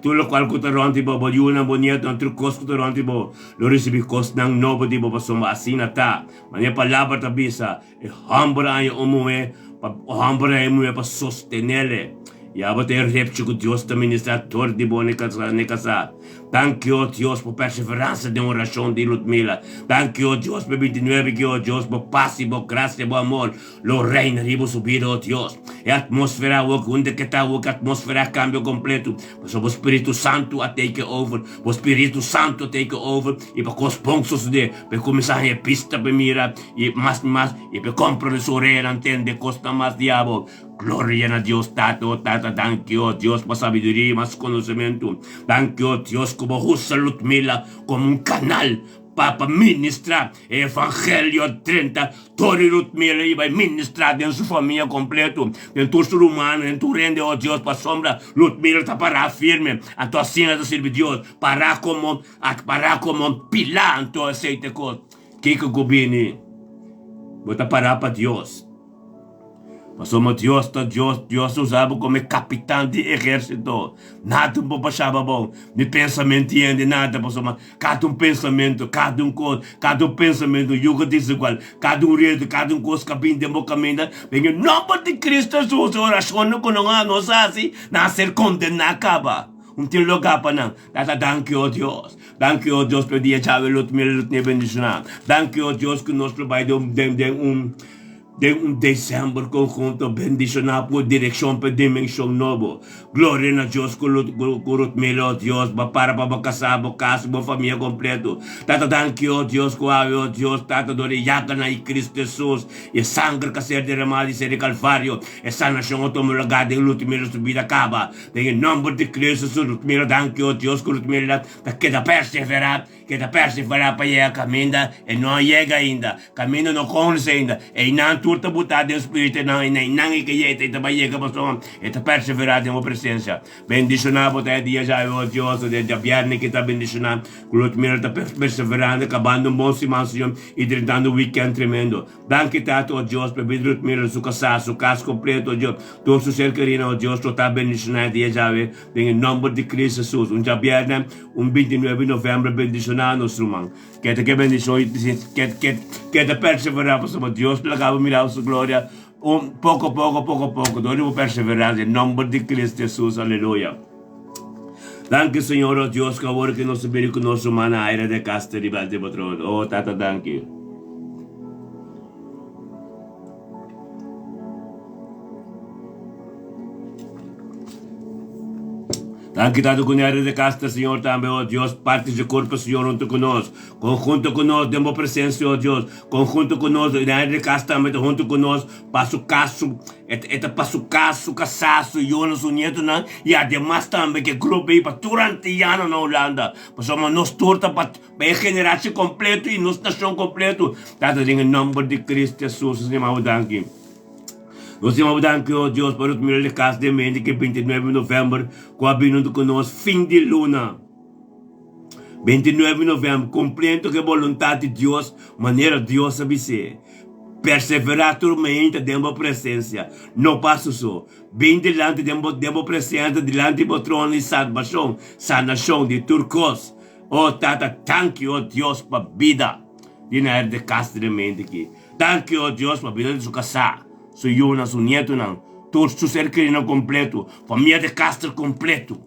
Tulo qual kutaron tibo, bolyuna bonito ang trukos kutaron tibo, lo recibi kos ng nobo tibo, pasoma asina ta, manya palabra tabisa, e hambra ayo umuwe, hambra ayo umuwe pa sostenele. Yabo te repte com Deus te ministrador de boa necasa. Thank you, Deus, por perseverança de oração de Ludmila. Thank you, Deus, por 29, que oh Deus, por paz e por graça e por amor. Lo reina ribo subido, oh Deus. E a atmosfera, onde que está, a atmosfera cambio completo. Mas o Espírito Santo a take over. O Espírito Santo take over. E para os pontos de, para começar a pista, para mirar, e mais, e para comprar a sua orelha, entende, costa mais diabo. Glória a Deus, Tato, thank you, Deus, por sabedoria, mais conhecimento. Thank you, Deus, como usa Ludmila como canal para ministrar o Evangelho 30, Tori Lutmila e vai ministrar dentro da sua família completo, dentro do ser humano, dentro do reino de Deus, para a sombra, Lutmila está parar firme, a tua cena de servir Deus, parar como pilar, então aceita coisa, que gobine, bota parar para Deus. Somos Deus usava como capitão de exército. Nada não passava bom. De pensamento entende nada. Cada pensamento, cada pensamento, yuga desigual. Cada redo, cada coisa que vem de boca minha. Em nome de Cristo Jesus, oração não nos assim, nascer condenado acaba. Tem lugar para não. Thank you, Deus. Thank you, Deus, por dia chave lut bendicionar. Thank you, Deus, que nós trabalhamos de dezembro conjunto bendicionado por direção para dimensão nova. Glória a Deus, curut melhor Deus, para casar, casa, família completa. Tata thank you, Deus, Deus, tata dori yaga na Cristo Jesus, e sangue que ser derramado e ser calvário, e sanação automologada em luto melhor subida acaba. Em nome de Cristo Jesus, luto melhor, thank you, Deus, curut melhor, que da perseverar para ir a caminho, e não chega ainda, caminho não conhece ainda, e não turta botar de Espírito, não que também chega para e perseverar em uma presença. Bendicionado até dia já, Deus, de viernes que está bendicionado, glória a Deus, está perseverando, acabando um bom semana e tentando um weekend tremendo. Danke tato, Deus, para pedir o sua casa completo, Deus, todo o ser querido, Deus, está bendicionado dia já, em nome de Cristo Jesus. Dia viernes, 29 de novembro, bendicionado nosso irmão. Que te bendição, que te perseverar, para Deus, lagava mirar sua glória, pouco a pouco, devemos perseverar em nome de Cristo Jesus, aleluia. Danke, Senhor, Deus, que agora que nós sabemos que nós somos na área de casta de bate patrão. Oh, tata, danke. Danke, dado com a área de casta, Senhor, também, oh Deus, partes do corpo, Senhor, junto conosco. Conjunto conosco, demos presença, oh Deus. Conjunto conosco, na área de casta, também, junto conosco. Passo caso, casaço, Jonas, o neto, não. E ademais também, que grupo aí, para durante ano na Holanda. Somos nós torta para a geração completa e nossa nação completa. Dado em nome de Cristo Jesus, Senhor, danke. Nós temos danke, oh Deus, para o primeiro de casa de mente que 29 de novembro, com a vindo conosco, fim de luna. 29 de novembro, compreendo que a vontade de Deus, maneira de Deus sabe ser. Perseverar turmente dentro da presença. Não passo só. Bem delante dentro da presença, delante do trono de salvação, sanação de turcos. Oh, tata, thank you, oh Deus, para a vida. De na de casa de mente aqui. Thank you, oh Deus, para a vida de sua casa. Sou Jonas, sou neto, não. Todo o ser querido completo. Família de Castro completo.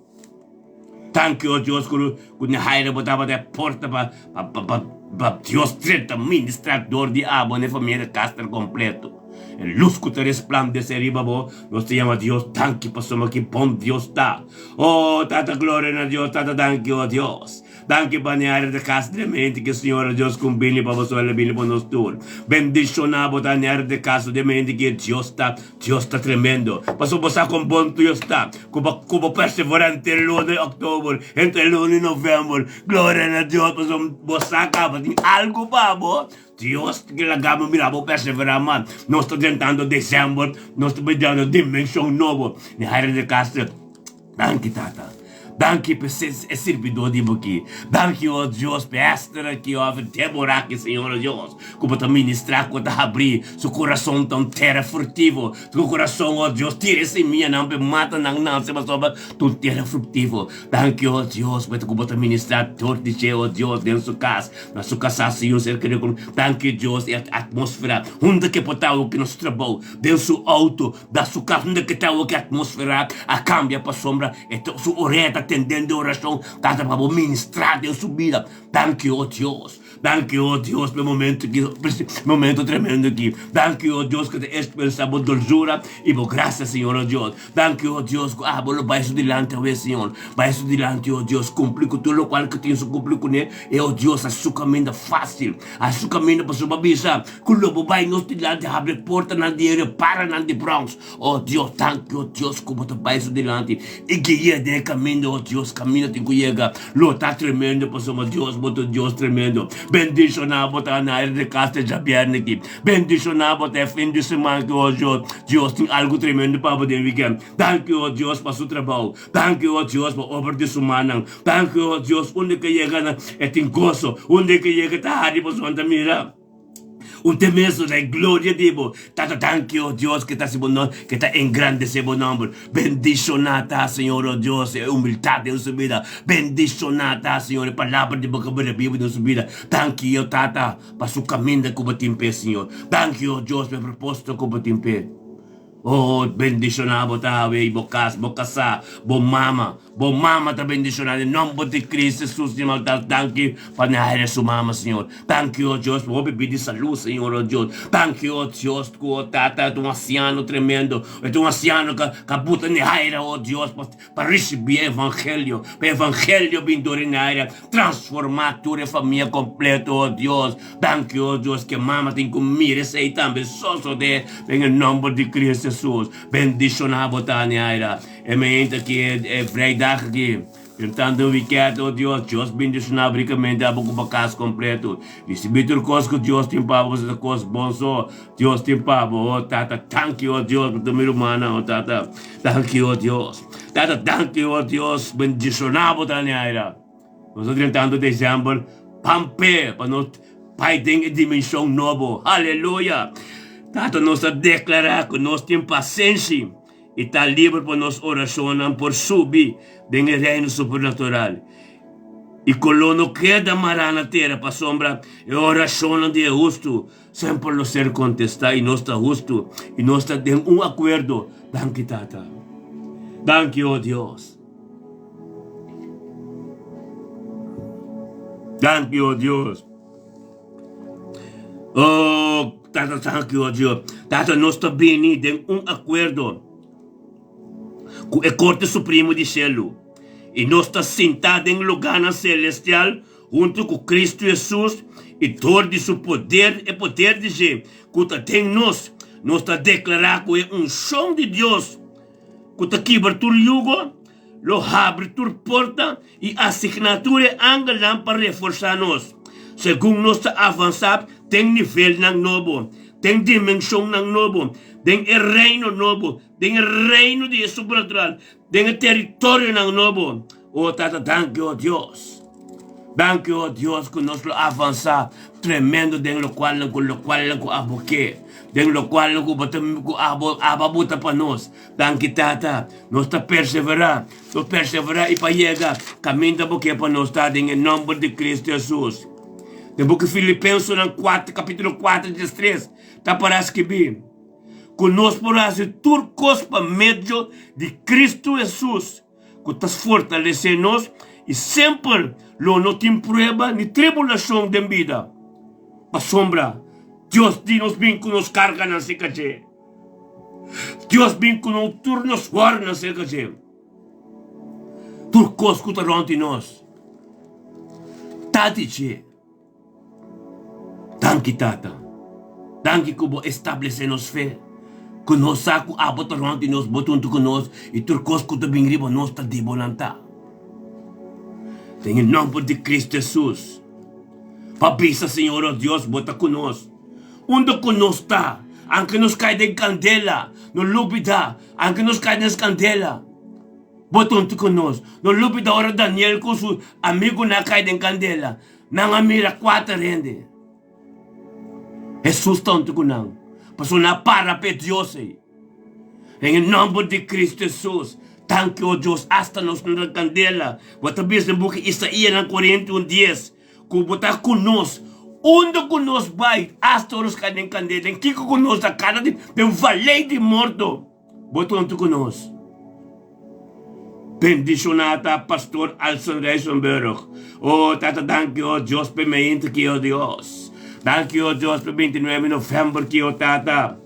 Thank you, Deus, que a raia botava da porta para Deus treta, ministrador de água na família de Castro completo. A luz que te resplandece arriba, nós te chamamos Deus, thank you, pastor, que bom Deus está. Oh, tanta glória a Deus, tanta thank you, Deus. Danke para a área de casa de mente que o Senhor Deus combine para você e bine para nós todos. Bendicionado para a área de casa de mente que Deus está tremendo. Passou você com bom Deus está. Como perseverante entre o de outubro, entre o de novembro. Glória a Deus, passou você acaba de algo para Deus que lagamos mirar perseverar, mano. Nós estamos tentando dezembro, nós estamos dando dimensão nova na área de casa. Danke, tata. Danke por ser servidor de aqui. Danke, oh Deus, por esta aqui, ó, demorar aqui, Senhor Deus. Como te ministrar, como te abrir, seu coração tão terra furtivo. Seu coração, oh Deus, tira esse minha, não me mata, não, se você tu terra furtivo. Danke, oh Deus, por como te ministrar, todo dia, oh Deus, dentro da sua casa. Na sua casa, Senhor, ser querido. Danke, Deus, e a atmosfera, onde que pode o que nos trabalha, dentro do seu auto, da sua casa, onde que está o que a atmosfera, a cambia para a sombra, e sua orelha, atendendo a oração, cada para ministrar Deus subida. Danke, oh Deus. Danke, oh Deus, pelo momento tremendo aqui. Danke, oh Deus, que te expressa por dulzura e por graça, Senhor, oh Deus. Danke, oh Deus, que abro vai delante, oh Senhor. Vai delante, oh Deus, cumprir com tudo o qual que tens cumprir com ele. E, oh Deus, a sua caminho fácil. A sua caminho para sua bisa. Que o lobo vai nos delante, abre porta na dinheiro, para na de Bronx. Oh Deus, danke, oh Deus, como te vai delante. E guia de caminho, oh Dios, camina te llega. Lo está tremendo, pasamos Dios, boto Dios tremendo. Bendicionamos a na de casa de viernes aqui. Bendicionamos até fim de semana que hoje, Deus tem algo tremendo para poder weekend. Thank you, oh Deus, para seu trabalho. Thank you, oh Deus, para obra de semana. Thank you, oh Deus, onde que chega é tem gozo. Onde que chega tá ali para sua mira. Un temeso de gloria dibo. Tata thank you, oh Dios, que está que está engrandecido nombre. Bendicionata, Señor, oh Dios, humildad en su vida. Bendicionata, Señor, palabra de boca de Biblia en su vida. Thank you, Tata, para su camino de cubatimpe, Señor. Thank you, oh Dios, para propósito cubatimpe. Oh, bendicionado ta, bocasa, bom mama ta bendicionado, em nome de Cristo Jesus, de maldade, thank you, para na sua mama, Senhor. Thank you, oh Deus, por beber de saúde, Senhor, oh Deus. Thank you, oh Deus, que o tata é um anciano tremendo, é um anciano que buta na área, oh Deus, para receber evangelho, para evangelho vindouro na área, transformar toda a família completa, oh Deus. Thank you, oh Deus, que mama tem que mirar aí também, só de, em nome de Cristo Jesus, bendicionado ta na área. É mente que é vrijdag aqui. Tentando weekend, oh Deus, Deus bendicionado ricamente, abo com casa completo. Receber tudo coisa que Deus tem para você, coisa bom só. Deus tem para oh Tata, thank you, oh Deus, por tua humana, oh Tata. Thank you, oh Deus. Tata, thank you, oh Deus, bendicionado ta na área. Nós estamos tentando dezembro, pampe, para nós, pai tem dimensão nova. Aleluia. Tata, nós declarar que nós temos paciência e está livre para nós oracionar por subir do reino supernatural. E colono queda mará na terra para sombra e oração de justo sempre lo ser contestar e nós está justo e nós está em acordo. Thank you, Tata. Thank you, oh Deus. Thank you, oh Deus. Oh, Tata, thank you, oh Deus. Tata, nós está bem em acordo com a Corte Suprema de Céu. E nós está sentado em lugar celestial, junto com Cristo Jesus, e todo seu poder e poder de Deus, que tem nós está declarar que é som de Deus, que está quebra tu jugo, lo abre tu porta, e a assinatura angelam para reforçar nós. Segundo nós está avançado, tem nível nang novo, tem dimensão nang novo, tem reino novo, tem reino de sobrenatural, tem território nang novo. Oh Tata, thank you, oh Deus. Thank you, oh Deus, que nós lo avançar tremendo dentro do qual que aboque, dentro do qual que ababuta para nós. Thank you, Tata. Nós está perseverar e para chegar caminho da boque para nós, tá? Em nome de Cristo Jesus. No book Filipenses, capítulo 4, 3, está para escrever. Conosco por fazer tudo coisa para meio de Cristo Jesus, que está fortalecendo nós e sempre não tem prova nem tribulação de vida. Para sombra, Deus diz-nos bem que nos carga na cicatriz. Deus bem que nos turnos fora na cicatriz. Tudo coisa que está ronde nós. Tati, thank you, Tata. Thank you que estabelecer nos fé. Que nós saco a botar ronde nós, botam tu conosco e tudo coisa que está bem riba nós está de bonanta. Em nome de Cristo Jesus. Pabisa, Senhor, oh Deus, bota conosco. Onde conosco está? Anche nos cai de candela. Não lupita. Anche nos cai de candela. Bota onde conosco. Não lupita a hora Daniel com seu amigo na cai de candela. Não mira 4 rende. Jesus está onde conosco. Passou na para para Deus. Em nome de Cristo Jesus. Thank you, Deus, hasta nos na candela. Bota bis no book Isaías na 41:10. Que botar conosco. Onde conosco vai, hasta os caem em candela. Em que conosco a cara de valer de morto. Bota onde conosco. Bendicionata, pastor Alson Reisenberg. Oh, Tata, thank you, Deus, por me que oh Deus. Thank you, Deus, por 29 de novembro que oh Tata.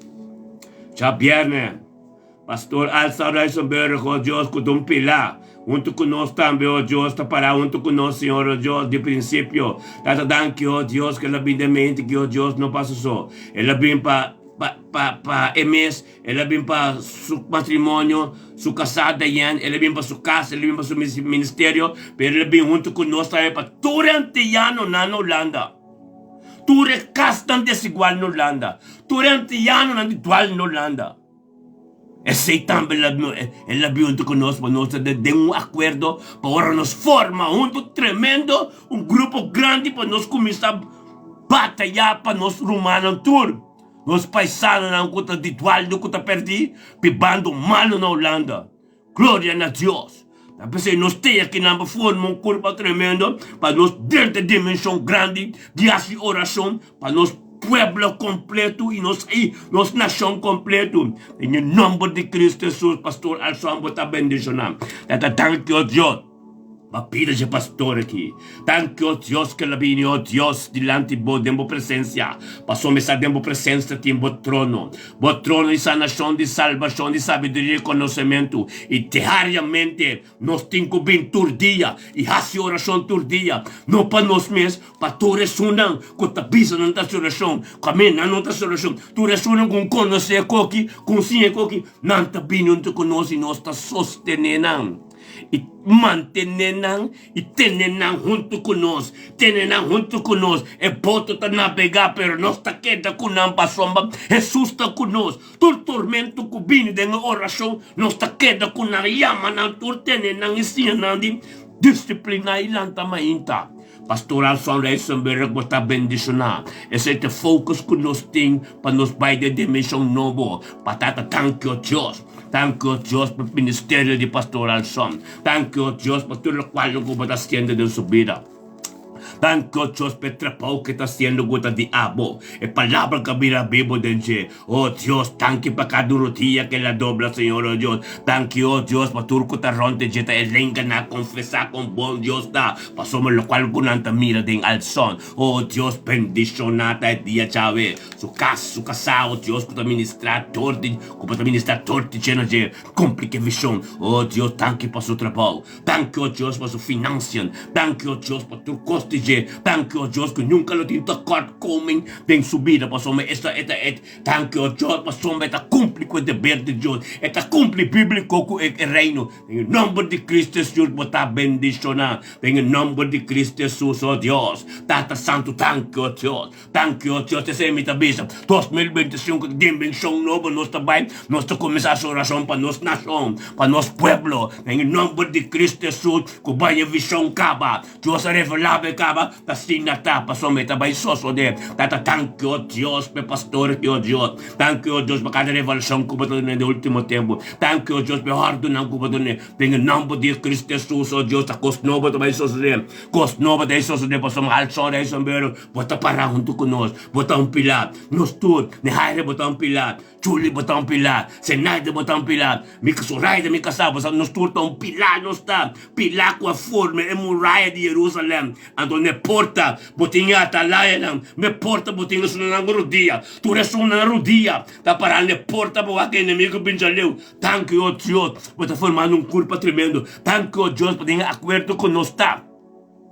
Já viernes. Pastor Alson Reisenberg, oh Deus, que tu pila. Junto conosco também, oh Deus, está para junto conosco, Senhor, oh Deus, de princípio. Tata, thank you, oh Deus, que ela vem de mente, que oh Deus não passa só. Ela vem para pa MS, ela vem para su matrimônio, su casada yan, ela vem para su casa, ela vem para su ministério, pero ela vem junto conosco também para durante ano na Holanda. Ture castan desigual na Holanda. Durante ano na igual na Holanda. E Satan ela vem junto conosco para nós ter um acordo para nos formar junto tremendo, grupo grande para nós começar a batalhar para nós rumar no tour. Nos paisanos não conta de igual do que perdi, pibando mal na Holanda. Glória a Deus. Talvez nós temos aqui na forma corpo tremendo para nós ter de dimensão grande de oração para nós pueblo completo e nós nação completo. Em nome de Cristo Jesus, pastor Alson, bota bendicionar. Thank you, Deus. Papida de pastor aqui. Thank you, Deus, que la vini, oh Deus, dilante bo dembo presença. Passou me sa dembo presença aqui em bo trono. Bo trono de sanação, de salvação, de sabedoria e conhecimento. E diariamente, nós temos que vir todo dia. E fazer oração todo dia. Não para nós mesmos, para tu ressonar com a bisa não está oração. Caminha não está oração. Tu ressonar com conhecer coque, com sim coque. Não está vindo conosco e nós está sostenendo. E mantenendo e tendo junto conosco, é boto tá navegar, pero nós tá queda com não passomba, Jesus tá conosco, todo tormento que vem de oração, nós tá queda com na yama, não tur tendo ensinando, disciplina e lanta mainta. Pastoral São Reisenberg está bendicionar. Esse é o foco que nós temos para nos vai de dimensão nova. Patata, thank you, Deus. Thank you, Deus, para o ministério de Pastoral São. Thank you, Deus, para tudo o qual eu vou estar sendo de sua vida. Thank you, Deus, para o trabalho que está sendo gota de abo. É palavra que vira Bíblia dentro. Oh, Deus, thank you para cada dia que ela dobra, Senhor, oh Deus. Thank you, oh Deus, para tudo que está ronde de te elenca na confessar com bom Deus da. Passamos o qual gunanta mira den alson. Oh, Deus, bendicionata dia chave. Su casa, oh Deus, para ministrar torte, para ministrar torte llena de complicação. Oh, Deus, thank you para seu trabalho. Thank you, oh Deus, para sua financiação. Thank you, oh Deus, para tu coste. Thank you, Deus, que nunca lo tinha tocado comem tem subida, passou esta thank you, Deus, passou esta cumpre com o dever de Deus, esta cumpre bíblico com o reino. Em nome de Cristo Jesus, botar bendicionar. Em nome de Cristo Jesus, oh Deus, Tata Santo, thank you, Deus, essa é a minha bisa. 2025, dimensão nova, nós também, nós começar a oração para nossa nação, para nosso pueblo. Em nome de Cristo Jesus, que vai a visão caba, Deus revelável caba, assim na tapa, somente vai só de Tata, thank you, Deus, para pastor, que oh Deus, thank you, Deus, para cada revelação que vai ter no último tempo, thank you, Deus, para ordem que vai ter, em nome de Cristo Jesus, oh Deus, a coisa nova também só de, coisa nova daí só de, passamos alçar daí sombero, bota parar junto conosco, botar pilar, nós tudo, ne haire botar pilar, Julie botar pilar, Senaide botar pilar, Mika Soraida, Mika Saba, nós tudo pilar, nós está, pilar com a forma, é muralha de Jerusalém, ando ne porta, botinha atalaia, me porta, botinha na rodia, tu resuna na rodia, tá parando ne porta, para o inimigo binjaleu, thank you, Deus, bota formando curva tremendo, thank you, Deus, botinha acordo conosco, tá?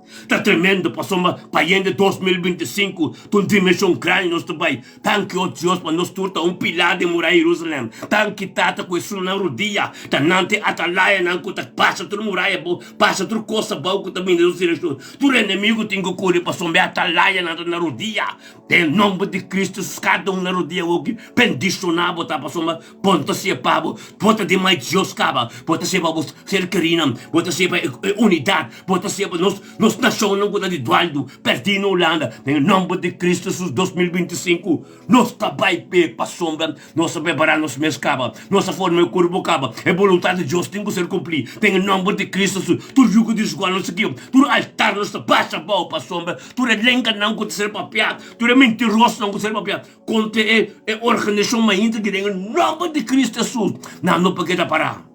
Está tremendo, passamos para em 2025, tu dimensão grande nós também. Thank you, Deus, para nós turta pilar de morar em Jerusalém. Thank you, tata, com isso na rodia. Tá nante atalaia, não que passa tudo muralha, passa tudo coisa boa que também Deus se restou. Tu inimigo tem que correr para sombra atalaia na rodia. Em nome de Cristo, cada na rodia, hoje, bendicionar, botar para sombra, ponta se pavo, bota de mais Deus caba, bota se para ser querida, bota se para unidade, bota se para nós nação não gosta de Eduardo, perdi na Holanda. Em nome de Cristo Jesus 2025, nós trabalhamos para a sombra, nós preparamos nos meus cabos, nossa forma de corpo caba, é vontade de Deus tem que ser cumprida. Em nome de Cristo Jesus, tu jugo de escola, não sei o que, tu altar, não se baixa para a sombra, tu elenca não pode ser papiado, tu é mentiroso, não pode ser papiado. Conte é organização mais íntegra, em nome de Cristo Jesus, não pode parar.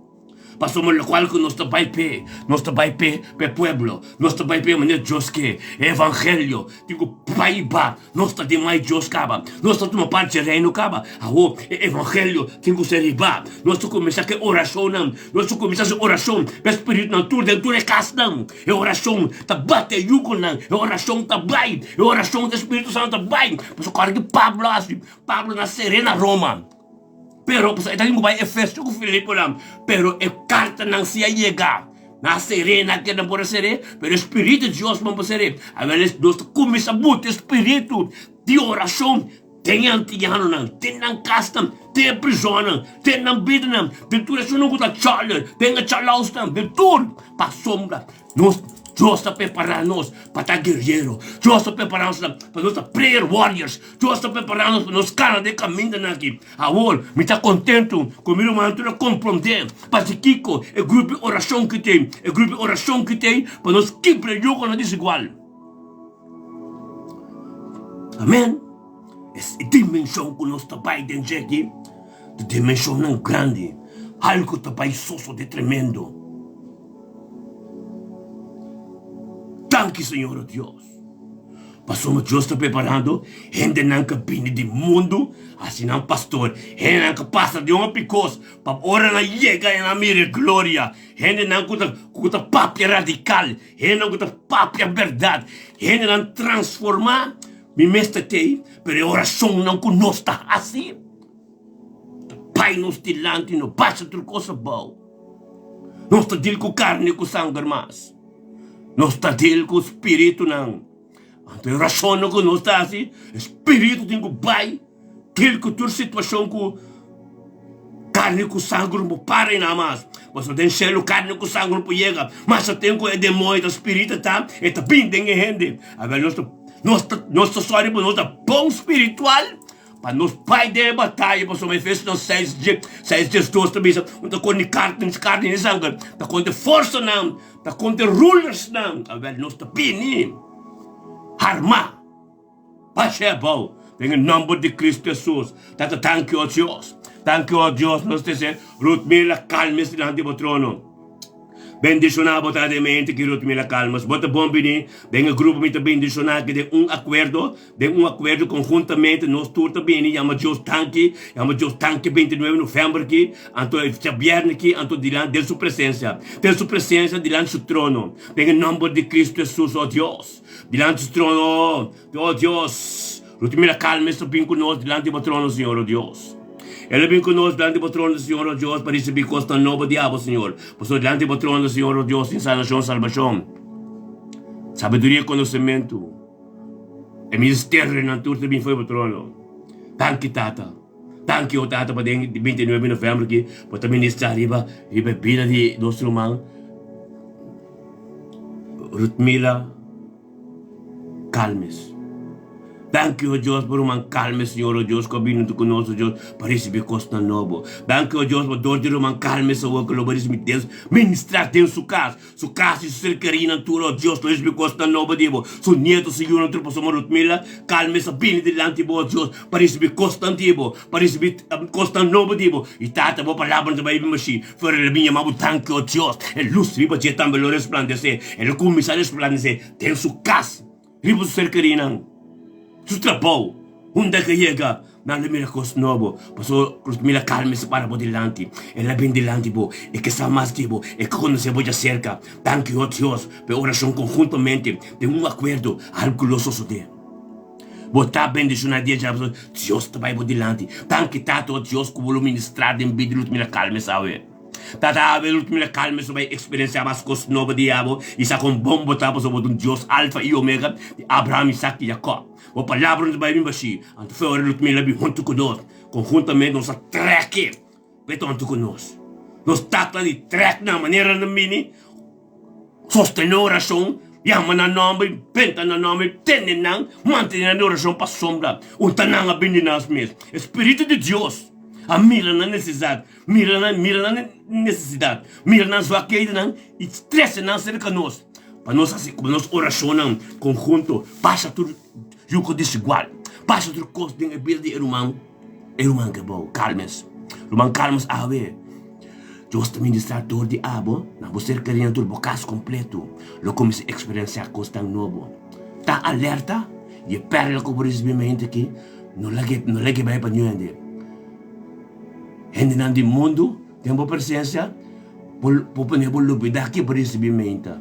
Pasamos lo cual con nuestro Pai pe pueblo, nuestro Pai pe maneira Dios que evangelho, digo Pai ba, nuestra demais Dios caba, nuestra toma parte reino caba, evangelho, digo ser ba, nuestro começar que oração, nuestro começar que oração, o Espírito não tudo dentro de casa não, é oração, tá bate yugo não, é oração tá vai, é oração do Espírito Santo tá vai, mas o cara que Pablo na Serena Roma. Pero, pues, ito yung Efesio ko Filipo lang. Pero, carta nang siya llega. Na serena que não pode ser, pero Espírito de Deus não pode ser. A vezes, nós começamos Espírito de oração. Tem antiano não, tem não casta, tem prisão não, tem não vida não, tem tudo isso não gusta charla, tem a charlaus não, tem tudo. Para sombra, nós Deus está preparando-nos para estar guerreiro. Deus está preparando-nos para nós prayer warriors. Deus está preparando-nos para nós caras de caminho aqui. Agora, me está contente com a minha altura compreender. Para que Kiko, é grupo de oração que tem. É grupo de oração que tem para nós quebrar o na desigual. Amém? Essa dimensão que nós estamos dentro aqui, de dimensão não grande. Algo que está soso de tremendo. Tanque, Senhor Deus. Passamos Deus está preparando, gente não que vem do mundo, assim não pastor, gente não que passa de uma picos, para hora não chega na minha glória, gente não que papia radical, gente não que papia verdade, gente não transformar, me mestre tem, pero oração não conosco assim. Pai nos dilante, não passa outra coisa boa. Não está dele com carne e com sangue mais. Não está dele com o espírito não. Então oração não que não está assim. Espírito tem que vai. Dele com toda situação com carne com sangue não para nada mais. Mas não tem céu carne com sangue não chega. Mas só tem que demônio do espírito tá. E tá bem tem gente. Agora nós só nós bom espiritual. Para nós pai de batalha, para somos Efésios 6 dias 12 também, não com carne e sangue, não com força não, não com rulers não, a ver nós tá bem, arma, passe é bom, em nome de Cristo Jesus, thank you Deus, nós dizemos, Ruth Mila calma-se diante do trono. Bendicionar botadamente que Ruth Mila calmas. Bota bom bem, tem um grupo muito bendicionado que tem um acordo conjuntamente nós todos também, chama Deus tanque 29 de novembro aqui, então é viernes aqui, então diante de sua presença diante do seu trono. Em nome de Cristo Jesus, ó Deus, diante do trono, ó Deus, Ruth Mila calma-se bem conosco diante do trono, Senhor, ó Deus. Ele vem conosco diante do trono do Senhor, oh Deus, para receber costa nova diabo, Senhor. Pois diante do trono do Senhor, oh Deus, em salvação. Sabedoria e conhecimento. E ministério redentor também foi para o trono. Tanque, Tata. Tanque, oh Tata, para 29 de novembro aqui, para ministrar a vida de nosso irmão. Ruth Mila, calmes. Thank you, Deus, por uma calma, Senhor, oh Deus, que vindo conosco, Deus, para receber costa nova. Thank you, Deus, por dor de uma calma, Senhor, que louvores me Deus, ministrar dentro sua casa e ser querida, oh Deus, para receber costa nova, Deus. Seu neto, Senhor, não trouxe uma Ruth Mila, calma, essa bem delante, oh Deus, para receber costa antigo, para receber costa nova, Deus. E tata, boa palavra, não vai vir machine, fora a minha mão, thank you, Deus, luz, riba, que também lo resplandecer, começar a resplandecer, dentro sua casa, riba, ser querida. Su trabalho, onde que chega, na mira coisa nova, passou Ruth Mila calma-se para por delante, ela bem delante, e que sabe mais, tipo, e que quando se vai cerca, thank you, Deus, por oração conjuntamente, de um acordo, algo lo suceder. Botar bendicionar dia já, Deus está vai por delante, thank you, Tato, Deus, que vou ministrar em vida, Ruth Mila calma-se, Tata, Ruth Mila calma-se, vai experienciar mais coisas novas, diabo, e sa com bom botar para um Deus alfa e omega, de Abraham, Isaac e Jacob. O palavra não vai vir baixo. Anto foi hora de me junto conosco. Conjuntamente nós treque. Junto conosco. Nós tata de treque na maneira de mini. Sostener oração. Yama na nome, penta na nome, tende não. Mantenha a oração para sombra. Tanang a bem nas mesmas. Espírito de Deus. A mira na necessidade. Mira na necessidade. Mira na sua queda não. E estresse não ser conosco. Para nós assim, como nós oração conjunto. Passa tudo. Juco desigual. Passa outro coisa dentro da vida de irmão. Irmão que é bom. Calmes. Irmão calmes a ver. Deus está ministrador de abo, na você querendo turbo caso completo, lo comece a experienciar coisa novo. Tá alerta e perla com o recebimento aqui, não lege bem para ninguém. Hindi nan di mundo, tempo presença, por poner por lupida aqui por recebimento.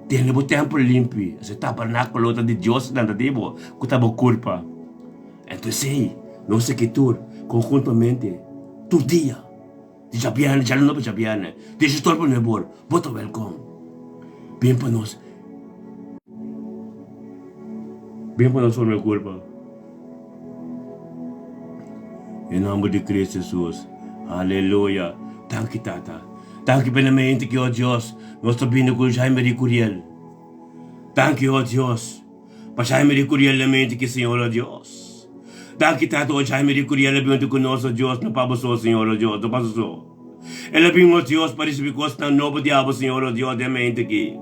Tem o tempo limpo, se tabernáculo de Deus nanda tipo, que tá bo culpa. Então sei, não sei que tu conjuntamente, tu dia, já piano, já não já piano, deixa todo por nebor, bota welcome. Bem para nós por minha culpa. Em nome de Cristo Jesus, aleluia. Thank you, Tata. Thank you plenamente que, oh Deus, nós estamos vindo com Jaime de Curiel. Thank you, oh Deus, para Jaime de Curiel na mente que, Senhor, oh Deus. Thank you, Tata, oh Jaime de Curiel, ele vindo conosco, oh Deus, não passa só, Senhor, oh Deus, não passa só. Ele vindo, oh Deus, para receber coisa novo diabo, Senhor, oh Deus, na mente aqui.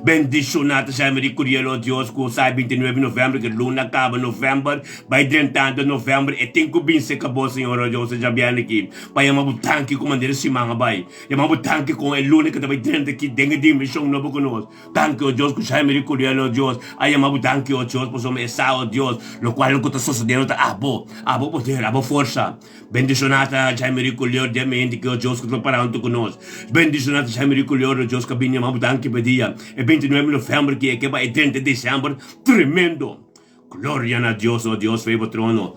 Bendicionado Jaime de Curiel, oh Deus, que sai 29 de novembro, que luna acaba novembro, vai 30 de novembro, e tem que vir se acabou, Senhor, oh Deus, já bem aqui. Pai, eu vou tanque com maneira se manga, pai. Eu vou tanque com a luna que vai 30 aqui, dengue de missão novo conosco. Tanque, oh Deus, que Jaime de Curiel, oh Deus, aí eu vou tanque, oh Deus, por somos essa, oh Deus, lo qual eu estou sucedendo, abo poder, abo força. Bendicionado Jaime de Curiel, de mente que, oh Deus, que estou parando conosco. Bendicionado Jaime de Curiel, oh Deus, que vinha, eu vou tanque pedia. 29 de novembro, que vai 30 de dezembro, tremendo. Glória a Deus, oh Deus, foi o trono.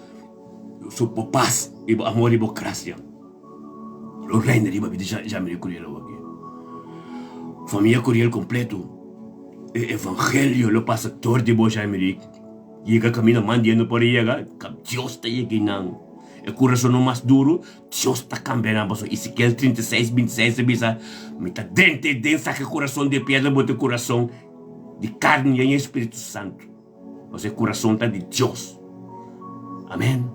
Su paz, e amor e graça. O reino de Babi já me Curiel aqui. Família Curiel completo. Evangelho, o pastor de Boja Americ. E que camina mandando por aí, Deus está aqui não. O coração mais duro, Deus está cambiando. Ezequiel 36, 26, bisa, mita dente, densa que coração de pedra, bota coração de carne e Espírito Santo. Você coração está de Deus. Amém.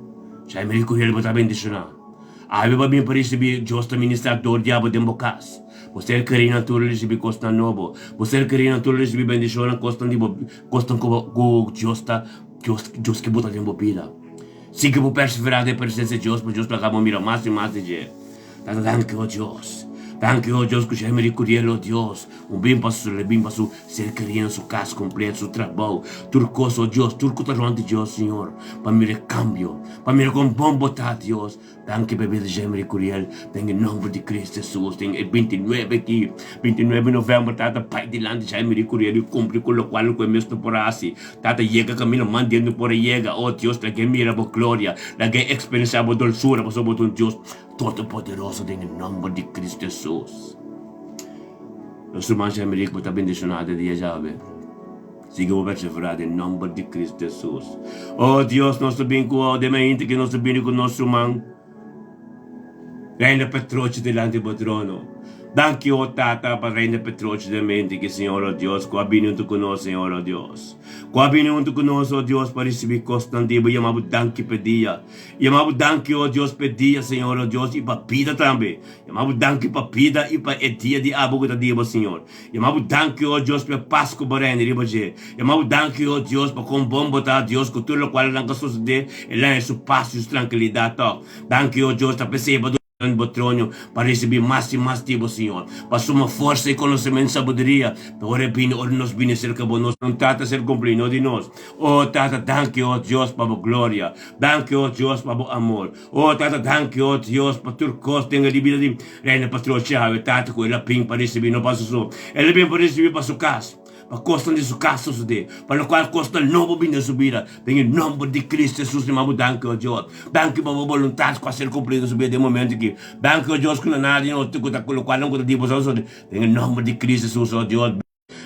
Já é meio que ele vai bendicionar. Aí vai bem para receber Deus está ministrador diabo de bocas. Você quer na tua receber costa novo. Você quer na tua receber bendição costa de costa com Deus está Deus que bota de bobida. Sim que vou perseverar de presença de Deus, para Deus para cá mirar mais e mais de dia. Thank you, Deus. Thank you, Deus, que já me recolheu, oh Deus. Bem passo, ser criança, su casa completa, su trabalho. Turco, oh Deus, turco tá longe de Deus, Senhor. Para me recambio, para me com bom botar, Deus. Thank you, bebê, já me recolheu. Tem em nome de Cristo Jesus. Tem 29 aqui, 29 de novembro, tata, pai de land, já me recolheu e cumpre com o qual eu começo por assim. Tata, chega caminho, mandando por chega, oh Deus, la que mira por glória, la que experiencia por dulzura, por sobre um Deus todo-poderoso, em nome de Cristo Jesus. Nosso irmão Américo está bendicionado dia já, velho. Siga o perseverar em nome de Cristo Jesus. Oh Deus, nós estamos com o demente que nós estamos com o nosso irmão. Reina Petroci delante do trono. Thank you, Tata, para Reina Petroci de mente que, Senhor, oh Deus, com a vinunto conosco, Senhor, oh Deus. Com a vinunto conosco, oh Deus, para receber constantivo, chamamos danke pedia. Chamamos danke, oh Deus, pedia, Senhor, oh Deus, e para pida também. Chamamos danke para pida e para dia de abo que diabo, Senhor. Chamamos danke, oh Deus, para Páscoa, para Reina, ribaje. Chamamos danke, oh Deus, para com bom botar, Deus, com tudo o qual não vai suceder, e lá é su paz e su tranquilidade. Danke, oh Deus, para perceber do trono para receber mais e mais tipo, Senhor. Para sua força e conhecimento e sabedoria. Para nos bem cerca de nós. Não trata ser cumprido de nós. Oh, Tata, thank you, oh Deus, para a glória. Thank you, oh Deus, para o amor. Oh, Tata, thank you, oh Deus, para tu costa tenha de vida de Reina Patrocial. Tata, com ela ping para receber, não passa só. Ela vem para receber para sua casa. Para costa de sua casa, para o qual costa novo bem de subida. Em nome de Cristo Jesus, irmão, danke, oh Deus. Danke para a vontade para ser cumprida subida de momento aqui. Danke, oh Deus, que não há nada, não te cuida com o qual não cuida de você. Em nome de Cristo Jesus, oh Deus.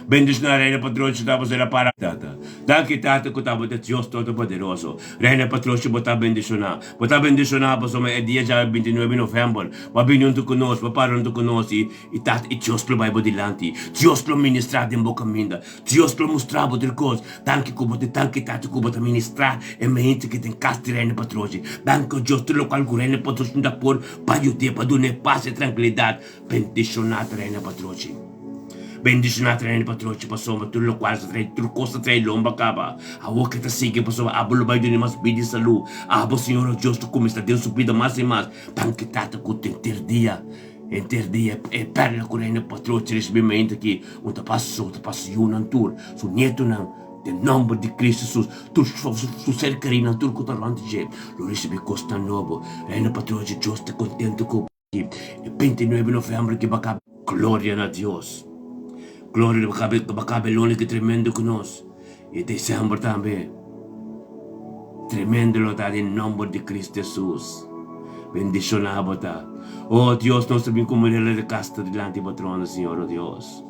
Bendicionar a Reina Patrocial, estava sendo para Tata. Danke, Tata, que estava de Deus Todo-Poderoso. Reina Patrocial, botar bendicionar. Botar bendicionar, para somos dia já 29 de novembro. Para vir conosco, para parar conosco. E Tata, e Deus lo vai delante. Deus lo ministrar de boca minda. Deus lo mostrar por coisa. Danke, danke, Tata, que botar ministrar. E mente que tem casa de Reina Patrocial. Danke, Deus, tudo o qual Reina Patrocial dá por, para ajudar, para dar paz e tranquilidade. Bendicionar a Reina Patrocial. Bendicionado Reina Patrocial, passou tudo o qual tudo costa trai lomba caba. A boca está sigue, passou a bolo vai de mais bem de saúde. A bo Senhor Deus, tu como está Deus subida mais e mais. Tanque Tata, que tem ter dia. Interdia e perla con una patroccia recibimento che un passo yun ang tour. Su nieto ng the number di Cristo su cercare in tour ko tarante je. Lo recibe costa nuovo. E una patroccia giusta contento ko. E 29 novembre che baka gloria a Dios. Gloria baka belone che tremendo con nos. E December también. Tremendo lo da in nombre di Cristo Jesus. Bendicionado ta. Oh Dios, nós sabemos como ele é casta delante do trono, Senhor, oh Deus.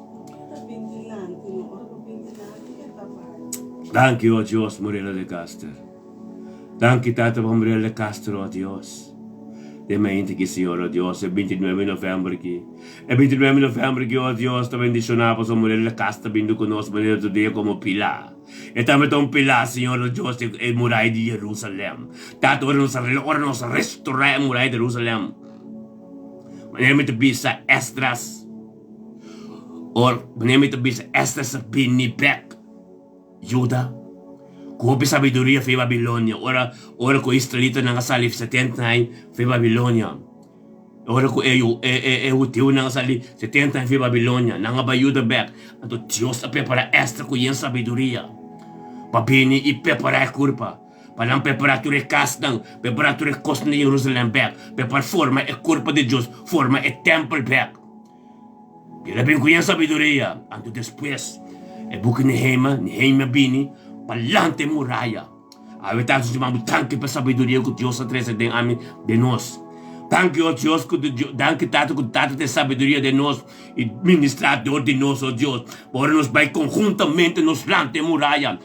Thank you, oh Dios, Morela de Caster. Thank you, Tata, por Morela de Caster, oh Dios. De mente que, Senhor, oh Deus, é 29 de novembro aqui. É 29 de novembro que, oh Deus, está bendicionado, por Morela de Caster, vindo conosco, Morela do dia como pilar. E também tão pilar, Senhor, oh Deus, é muralha de Jerusalém. Tata, ora nos restaurar a muralha de Jerusalém. Wanneer met de bisa Estras, or wanneer met de bisa Estras binibek, Juda, kupi sabiduria fi Babilonia, ora ko Israelita nang asali 70 fi Babilonia, ora ko tiu nang asali 70 fi Babilonia, nang abayuda bek, anto Dios ape para Estra ko yen sabiduria, papini ipe para kurpa. Palang preparature castan, preparature cost na Jerusalem back, prepar forma e corpo de Deus, forma e temple back. Pila bem com a sabedoria, anto depois, e buque Nehema bini, palante muralha. Ave tanto de mamu tanque para sabedoria que Deus atrasa de nós. Tanque o Deus que tanque tato de sabedoria de nós e ministrador de nós, oh Deus. Por nos vai conjuntamente nos lante muralha,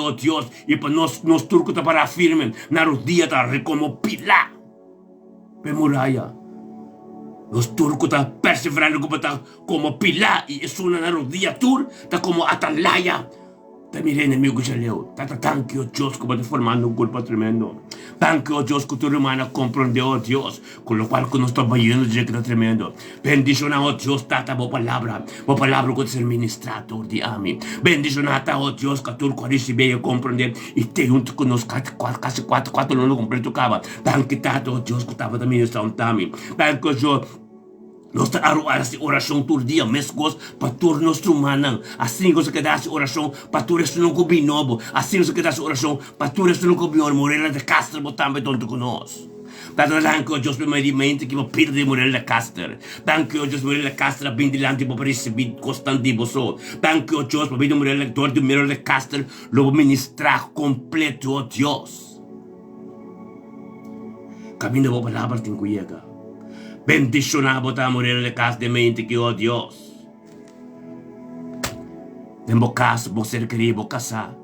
oh Deus, e para nós turco para firme na rodilha tá como pilar. Pe muralha. Nos turco tá perseverando como pilar e isso na rodilha tur tá como atalaya. Tá mi inimigo já leu. Thank you, Deus, que vai formando um corpo tremendo. Thank you, Deus, que tu humana compreendeu, oh Deus, com o qual que nós estamos vendo de que tá tremendo. Bendiciona, oh Deus, tata, boa palavra que ser ministrador de ami. Bendiciona, oh Deus, que tu receber e compreender e ter junto conosco quase quatro anos completo cava. Thank you, tata, oh Deus, que estava da ministração também. Thank you, Deus. Nós temos oração todo dia, mas para tur nosso humano. Assim que você dá oração para tur isso não combina novo. Assim que você dá oração para tur isso não combina Morela de Caster botando tanto conosco. Danke a Deus pelo mente que vai pedir de Morela de Caster. Danke a Deus Morela de Caster bem delante para receber constante você. Danke a Deus para pedir Morela de Caster lo ministrar completo a Deus. Caminho da palavra tem cuiega. Bendicionado a Morela de Caster de mente que oh Deus. Tempo casa, você querer casar.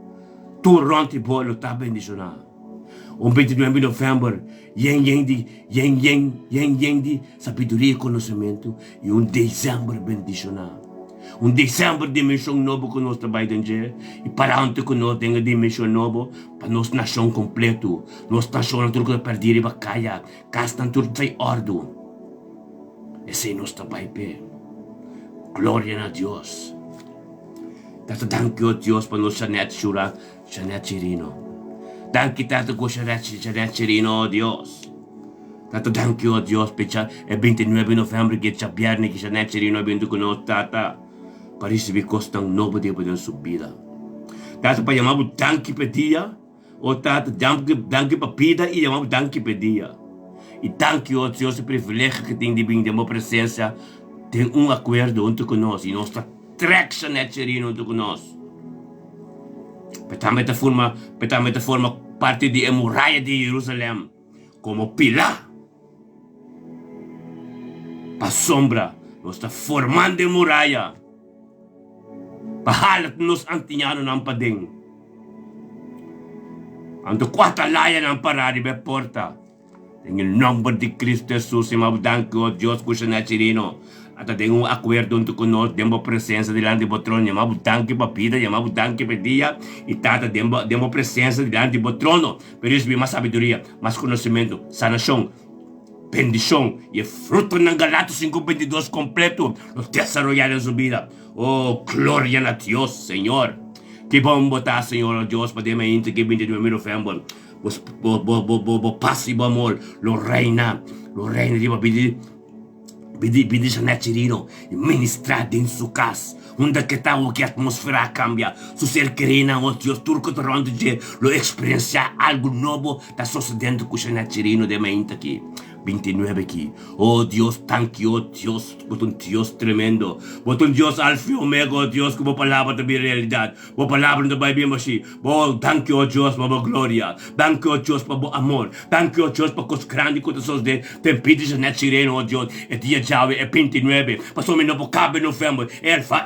Tu ronte bolo tá bendicionado. 29 de novembro, yen di sabedoria e conhecimento e dezembro bendicionado. Dezembro dimensão nova que nós trabalhamos e para onde que nós temos dimensão nova para nossa nação completo. Nossa nação tudo que perder e bacaia, castan tudo sem ordem. Esse é nosso trabalho. Glória a Deus. Tato thank you Deus para nós Janet Chirino. Thank you Tato ko Janet Chirino, oh Deus. Tato thank you Deus pecha é 29 de novembro que chabiarne que Janet Chirino vindo com nós tata para receber costa novo de poder subida. Tato para chamar o thank you pedia, o tato thank you papida e chamar o thank you pedia. E thank you Deus o privilégio que tem de vir de uma presença, tem acordo junto conosco e nós trek Janet Chirino junto conosco. Petamente forma parte de muralha de Jerusalém como pilar. Para sombra, nós está formando muralha. Para halat nos antinhano ng pading. Anto quatro laia ng parari be porta. Em nome de Cristo Jesus, e mabudang ko Deus ko siya na Chirino. At tengo un acuerdo junto con nosotros, demos presencia delante del trono, llamamos tanque para vida, llamamos tanque para día, y tata demos presencia delante del trono, pero recibir más sabiduría, más conocimiento, sanación, bendición, y el fruto de Galatas 5:22 completo, los desarrollar en su vida. Oh, gloria a Dios, Señor. Que vamos botar, Señor, Dios, para que 29 de novembro, paz y amor, lo reina de pedir Bidi sa Nachirino, ministrado em sua casa, onde que está o que a atmosfera cambia. Su ser querendo, oh Deus, turco torrando de lo experienciar algo novo está sucedendo com o Nachirino de mente aqui. 29 aqui. Oh Deus, thank you, oh Deus, por Deus tremendo. Por Deus alfa e omega, oh Deus, como palavra da minha realidade. Por palavra da Bíblia, mas oh, thank you, oh Deus, por glória. Thank you, oh Deus, por amor. Thank you, oh Deus, por coisas grandes que nós de tempides a Nachirino, oh Deus. É dia Jave, é 29. Passou-me no cabe novembro.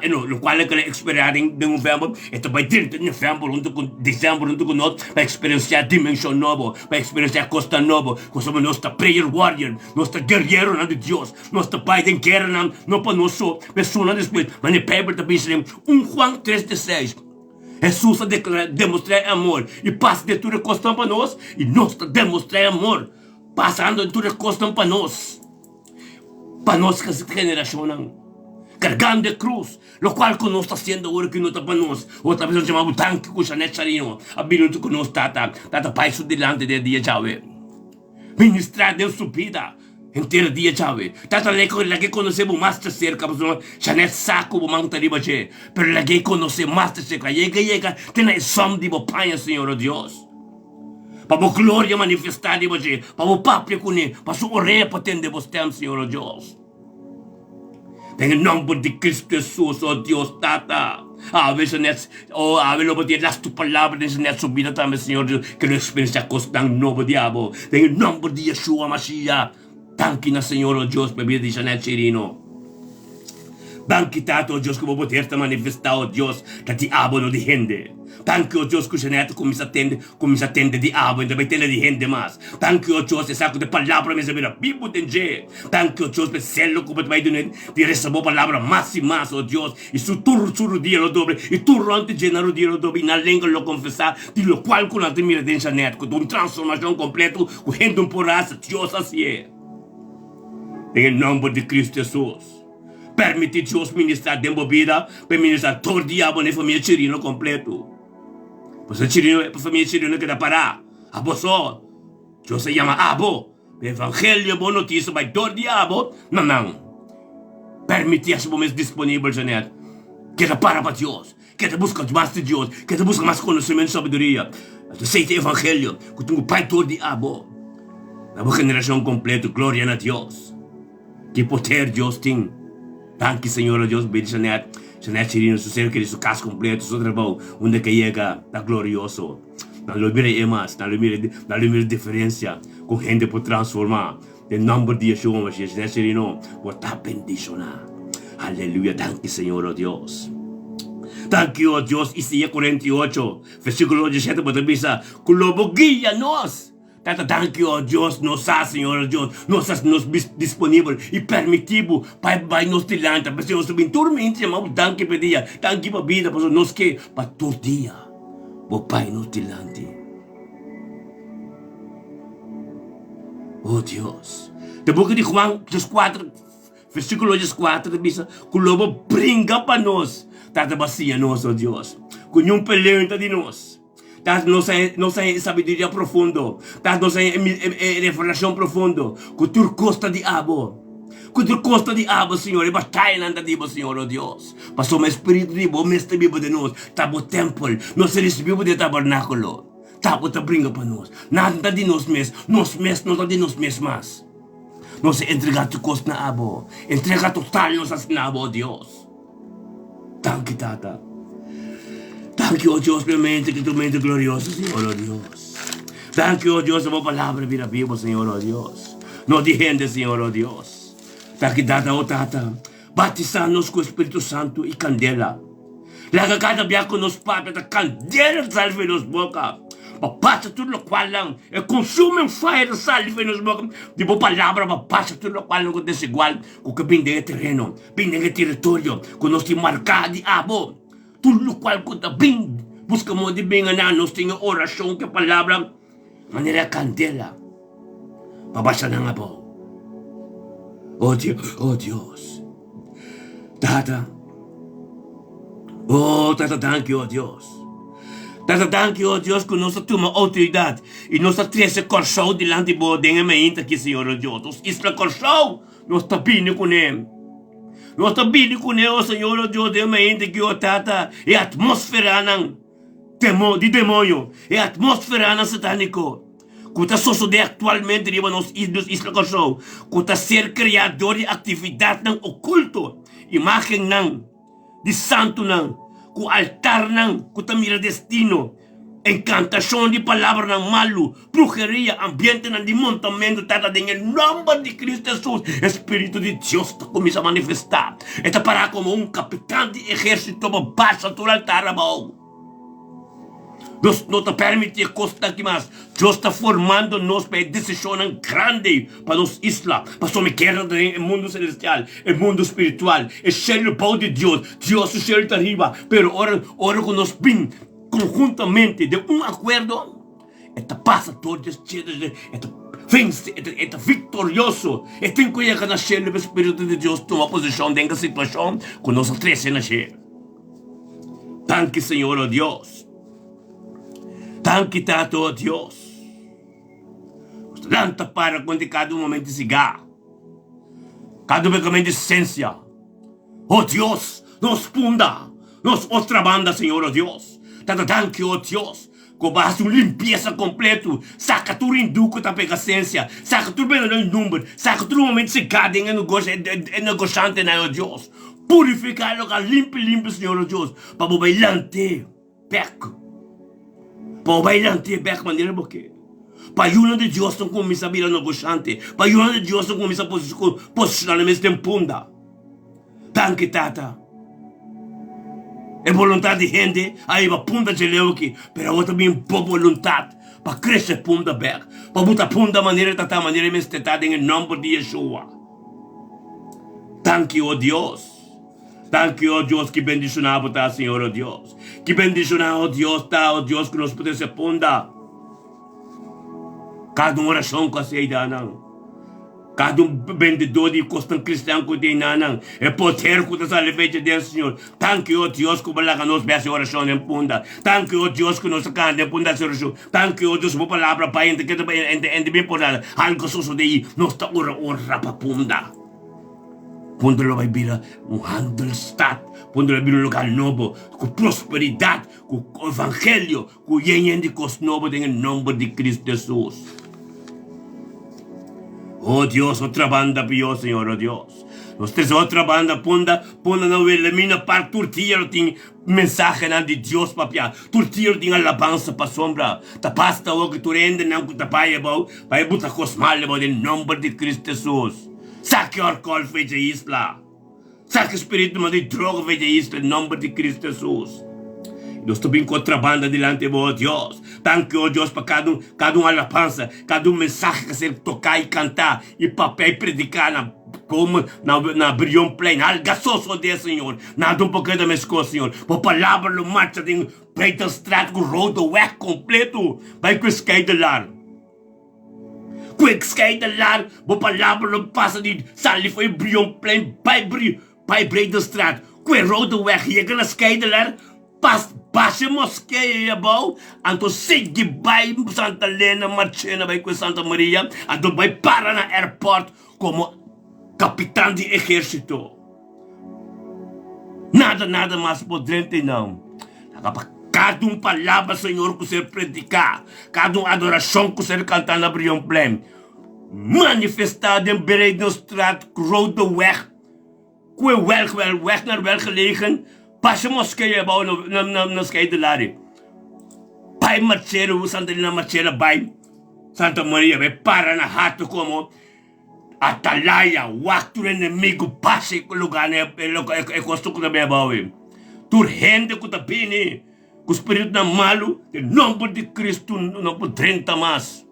No qual é que ele experienciar em novembro. É também 30 de novembro, junto com dezembro, junto com nós, para experienciar dimensão nova, para experienciar costa nova. Como nossa prayer warrior, nosso guerreiro de Deus, nosso pai de guerra, não para nós só, pessoa depois. Mas na Bíblia também diz, 1 João 3:16. Jesus demonstrar amor e passa de tudo que para nós, e nós demonstrar amor, passando de tudo que para nós que essa geração, carregando a cruz, o qual que nós está sendo agora que não está para nós. Outra vez chamamos tanque com o Nachirino, a minuto que nós está pai delante de dia Jave. Ministrar Deus sua vida inteira dia Jave. Tata lagi conhecemos mais de cerca, Janet saco o manto de baixo, pero lagi conhecemos mais de cerca. Chega, tem a som de pai, Senhor Deus. Para a glória manifestada de baixo, para o papo com ele, para sua orelha para atender você, Senhor Deus. Em nome de Cristo Jesus, oh Deus, Tata. A veces lo poder las tu palabra en su vida también, Señor, que no experiencia cosas tan nuevas, diablo. En el nombre de Yeshua Mashiach, tanquina, Señor, oh Dios, me vida de Nachirino. Tanque tato, oh Deus, que vou poder te manifestar, oh Deus, que te abo no de gente. Tanque, oh Deus, que o Janeto começa a atender de abo, ainda vai ter de gente mais. Tanque, oh Deus, saco de palavra, mas a Bíblia tem je. Tanque, oh Deus, que celo que vai de receber palavra mais e mais, oh Deus, e su turro dia o dobre, e turro antes de o dia o dobre, e na língua lo confessar, de lo qual com a mira de Janeto, com uma transformação completa, com gente por raça, Deus assim é. Em nome de Cristo Jesus. Permite Deus ministrar de vida, para ministrar todo diabo na família Chirino completo. Pois a Chirino é para a família Chirino que dá para. Abo só. Deus se chama Abo. O evangelho, boa notícia, vai todo diabo. Não. Permite esse momento disponível, Janet. Que dá para Deus. Que dá busca mais de Deus. Que dá busca mais conhecimento e sabedoria. Aceita o evangelho. Que tem o pai todo diabo. A boa geração completa, glória a Deus. Que poder Deus tem. Tanque, Senhor Deus, bem Janet Chirino, su ser que su caso completo, su trabalho, onde que chega, está glorioso. Não lo mire mais, não lo mire diferença, com gente por transformar. Em nome de Yeshua, mas Janet Chirino, vou estar bendicionar. Aleluia, tanque, Senhor Deus. Tanque, oh Deus, Isaías 48, versículo 17, para dizer, que lobo guia nós. Tata, tanque, oh Deus, nos hace, Senhor Deus, nos hace disponível e permitivo para nos delante, para nós também turmente, chamamos tanque para dia, tanque para vida, para nós que, para todo dia, o Pai nos delante. Oh Deus, da boca de João 4, versículo 4, diz, que o lobo brinca para nós, tata, bacia nós, oh Deus, com um pelenta de nós. Das nossa sabedoria profunda, das nossa revelação profunda, que tu costa de abo, que tu costa de abo, Senhor, e batalha nanda de Senhor, oh Deus, passou o Espírito de Deus, mestre vivo de nós, tabo templo, nós recebemos de tabernáculo, tabo te brinca para nós, nada de nós mesmos, nós de nós mesmos, nós entregar tu costa na abo, entregar total nós na abo, oh Deus, tanque tata. Thank you, oh Deus, plenamente, que tu mente glorioso, Senhor, oh Deus. Thank you, oh Deus, a palavra vira viva, Senhor, oh Deus. Não de gente, Senhor, oh Deus. Thank you, tata, oh tata. Batizar-nos com o Espírito Santo e candela. Laga cada dia com nos papos, a candela salve nos boca. Passa tudo o qual é consume um fire salve nos boca. Tipo palavra, passa tudo o qual não acontece igual. Com que vem de terreno, vem de território, com nós te marcar de abo. Tudo qual conta bem, buscamos de bem na nós temos oração que a palavra maneira candela. Babasa na nga po. Oh Deus. Tata. Oh, Tata, thank you, oh Deus. Tata, thank you, oh Deus, que nossa toma autoridade e nossa 13 corção delante de boa denga meinta aqui, Senhor, oh Deus. Isla corção, Nós está bem com ele. Nós está bem com ele, oh Senhor, oh Deus, de mente que o tata, é a atmosfera de demônio, é a atmosfera satânico. Que está sucedendo atualmente nos Isla Corsou, que está ser criador de atividade não oculto, imagem não, de santo não, que altar não, que está mira destino, encantação de palavra não malo, bruxeria, ambiente não de montamento, está em nome de Cristo Jesus, Espírito de Deus está começa a manifestar, está para como capitão de exército, baixa do altar a mão. Deus não te permite costa que mais. Deus está formando nos para decisão grande para nos isla, para somos querer no mundo celestial, no mundo espiritual, é cheio de Deus. Deus é cheio de arriba, pero ora que nós bem conjuntamente de acordo, esta passa todos os dias, esta vence, esta vitorioso, e tem que ir nascer no Espírito de Deus toma posição dentro da situação que nós três nascer. Tanque Senhor, oh Deus. Tanque tato, oh Deus. Lanta para quando cada momento de cigarro. Cada momento de essência. Oh Deus, nos funda, nos outra banda, Senhor, oh Deus. Tanto tanque, oh Deus. Com base uma limpeza completa. Saca tudo em duco da essência. Saca tudo bem no número. Saca tudo momento de cigarro em negociante, oh Deus. Purificar lugar limpo, Senhor, oh Deus. Para o bailante, peco. Para bailante back maneira porque para a de Deus não começa a virar negociante, para a de Deus não começa a posicionar na mesma tempunda. Tanque tata. É vontade de gente, aí vai punta de leu aqui, pero eu também boa vontade para crescer punta back, para botar punta maneira tata maneira mesmo tata em nome de Yeshua. Tanque oh Deus. Tanque, oh Deus, que bendicionado está, Senhor, oh Deus. Que bendicionado, oh Deus, está, oh Deus, que nós podemos ser ponda. Cada oração que aceita, não. Cada vendedor de costa cristão que tem, não. É poder que está salvando de Deus, Senhor. Tanque, oh Deus, que vai nos ver essa oração em ponda. Tanque, oh Deus, que nos canta em ponda essa oração. Tanque, oh Deus, uma palavra para entender bem por nada. Algo sucede, nós está ora para ponda. Quando ela vai virar handelsstad, quando ela vira lugar novo, com prosperidade, com evangelho, com gente coisa nova em nome de Cristo Jesus. Oh Deus, outra banda pior, Senhor, oh Deus. Nós temos outra banda, ponda não elimina para tortilha, tem mensagem de Deus para piar. Tortilha tem alabança para sombra. Ta pasta o que tu rende, não que ta paia, vai botar cosmal, em nome de Cristo Jesus. Saque o álcool feito de isla. Saque o espírito de droga feito de isla em nome de Cristo Jesus. Nós estamos em contrabanda diante de oh Deus. Tanque, oh Deus, para cada um alabança, cada um mensagem que você tocar e cantar, e papel e predicar como na Brion Plain. Algaçoso de Senhor. Nada um pouquinho da mesma Senhor. Por palavra, no marcha de Peter Strat, com o rodo whack completo. Vai com o skate lá. Quick skate lá, boa palavra não passa de sali foi Brion Plain, pai Breida Strat, que road weg hier kan skate lá, baixa mosqueia bom, então segue vai Santa Helena, Marchena vai com Santa Maria, então vai para na airport como capitão de exército. Nada mais podrente não. Cada palavra, Senhor, que você predicar, cada adoração que você cantar na Brion Plain, manifestado em Breida Strat, road weg, que weg naar wel gelegen, pas je moskeeën bouwen na scheidelaar. Pai Marcelo, Santa Helena Marcela, bai Santa Maria, vai para na rato como Atalaya, waktu inimigo, passe com lugar, é costume da minha baui. Tur gente que tá bem, com o espírito na malo, em nome de Cristo, não pode mais.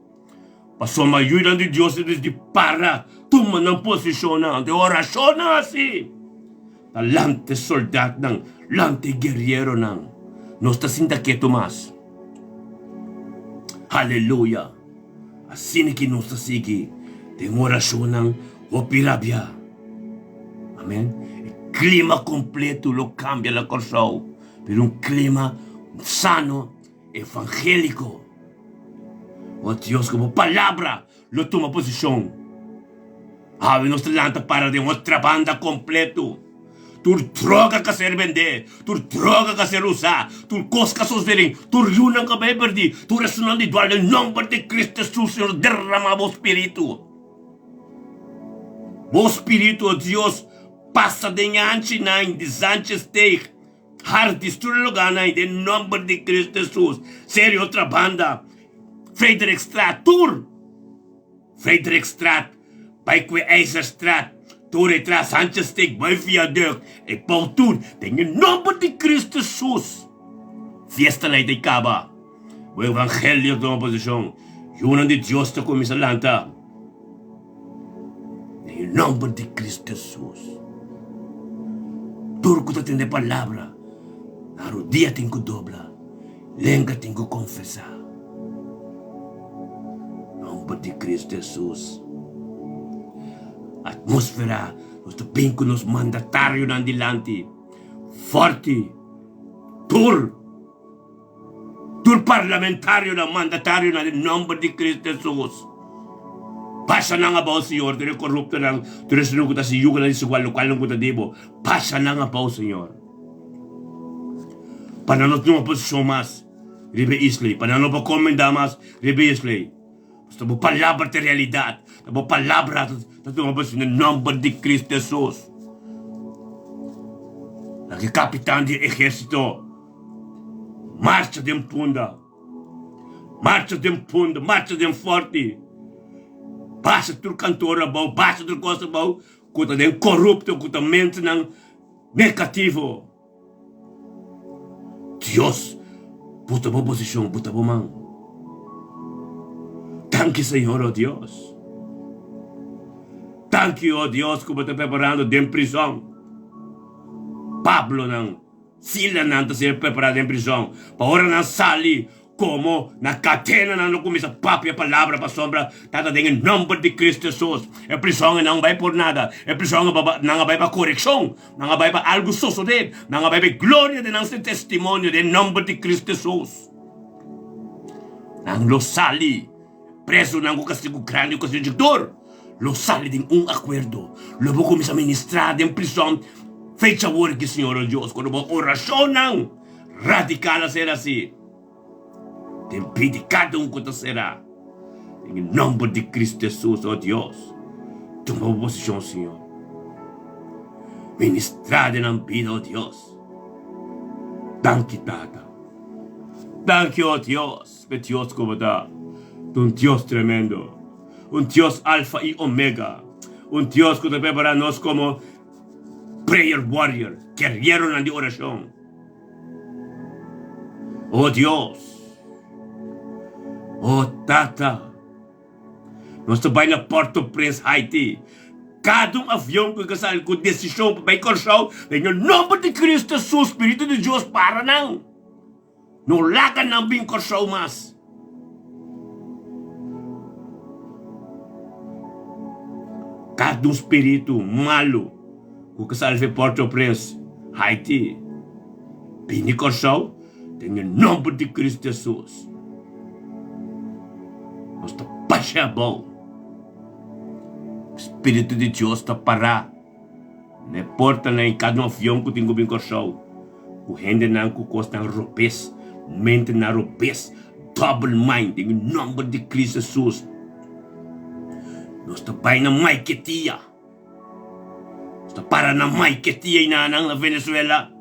Passou uma ajuda de Deus desde para, toma na posição, de oração assim. Lante soldado não, lante guerreiro não. Nós está sinta quieto mais. Aleluia. Assim que nós está seguindo, tem oração não, o pirabia. Amém. Clima completo lo cambia la corsão, por clima sano, evangélico. Oh Deus, como palavra, lo toma posição. Awe nos talanta para de outra banda completo. Tur droga ka ser vender, tur droga ka ser usar, tur cos ka sos verem, tur yunang ka vai perdi, tur racional de dual, em nome de Cristo Jesus, Senhor, derrama o Espírito. O Espírito, Deus, passa de antes nain, desantes teik, hard destruir lugar nain, em nome de Cristo Jesus. Sério, outra banda, Frederikstraat, tur, Frederikstraat, bij kwe IJzerstraat, Tur etra Sanchez Steak, bij viaduct, ik bouw toen, denk je nome de Cristo Jesus. Fiesta na itikaba, o evangelho da oposição, junan de Deus te comisa lanta. Em nome de Cristo Jesus. Turco te tem palavra, aro dia tenho dobla, lenga tenho confessar. Nome de Cristo Jesus. Atmosfera, nosso pinco nos mandatário nan dilante, forte, tur parlamentário na mandatário na nome de Cristo Jesus. Passa na nga ba, Senhor, dire corrupto nang, dire sinugo ta si yuga na isuwal, lokal nang kuta dibo, passa na nga ba, Senhor. Pananot nyo posisyon mas, ribe Islay, pananot pa komenda mas, ribe Islay. Basta mo palabra de realidad, mo palabra, tatungabas na nome de Cristo Jesus. Naging kapitan de ejército, marcha de punda, marcha de forte, basta tur cantora bau, basta tur costa bau, kuta de corrupto, kuta mente ng negativo. Dios, puta mo posisyon, puta mo mang. Thank you, Senhor, oh Deus. Thank you, oh Deus, como está preparando de prisão. Pablo não, Sila não está sendo preparado em prisão. Para ora não sali, como na catena não começa a papo e a palavra para sombra. Tata em nome de Cristo Jesus. A prisão não vai por nada. A prisão não vai para correção. Não vai para algo suceder. Não vai para glória de nosso testemunho. Em nome de Cristo Jesus. Não lo sali. Preso ng castigo crânio com o dor. Lo sali de acordo. Lo vou começar a ministrar em prisão. Fecha work, Senhor Deus. Quando vou oração não. Radical a ser assim. Tem pedi cada que será. Em nome de Cristo Jesus, oh Deus. Toma posição, Senhor. Ministrar na vida, oh Deus. Thank you, Tata. Thank you, oh Deus. Que Deus como está. Un Dios tremendo, un Dios alfa y omega, un Dios que te prepara nos como prayer warrior, guerrero en la oración. Oh Dios, oh Tata, nuestro baile Port-au-Prince, Haiti, cada avião que sale com decisão para ir correr, em nome de Cristo, o Espírito de Deus para não larga não vir correr mais. Cada espírito malo que salve Port-au-Prince, Haiti, Pini Corção, tem o nome de Cristo Jesus. Nós está bom. O Espírito de Deus está parado. Não importa em cada avião que tem que vir Corção. O rende não que custa roupes, mente na roupes, double mind, em nome de Cristo Jesus. Nós está bem na Maiquetia. Nós está para na Maiquetia e na Venezuela.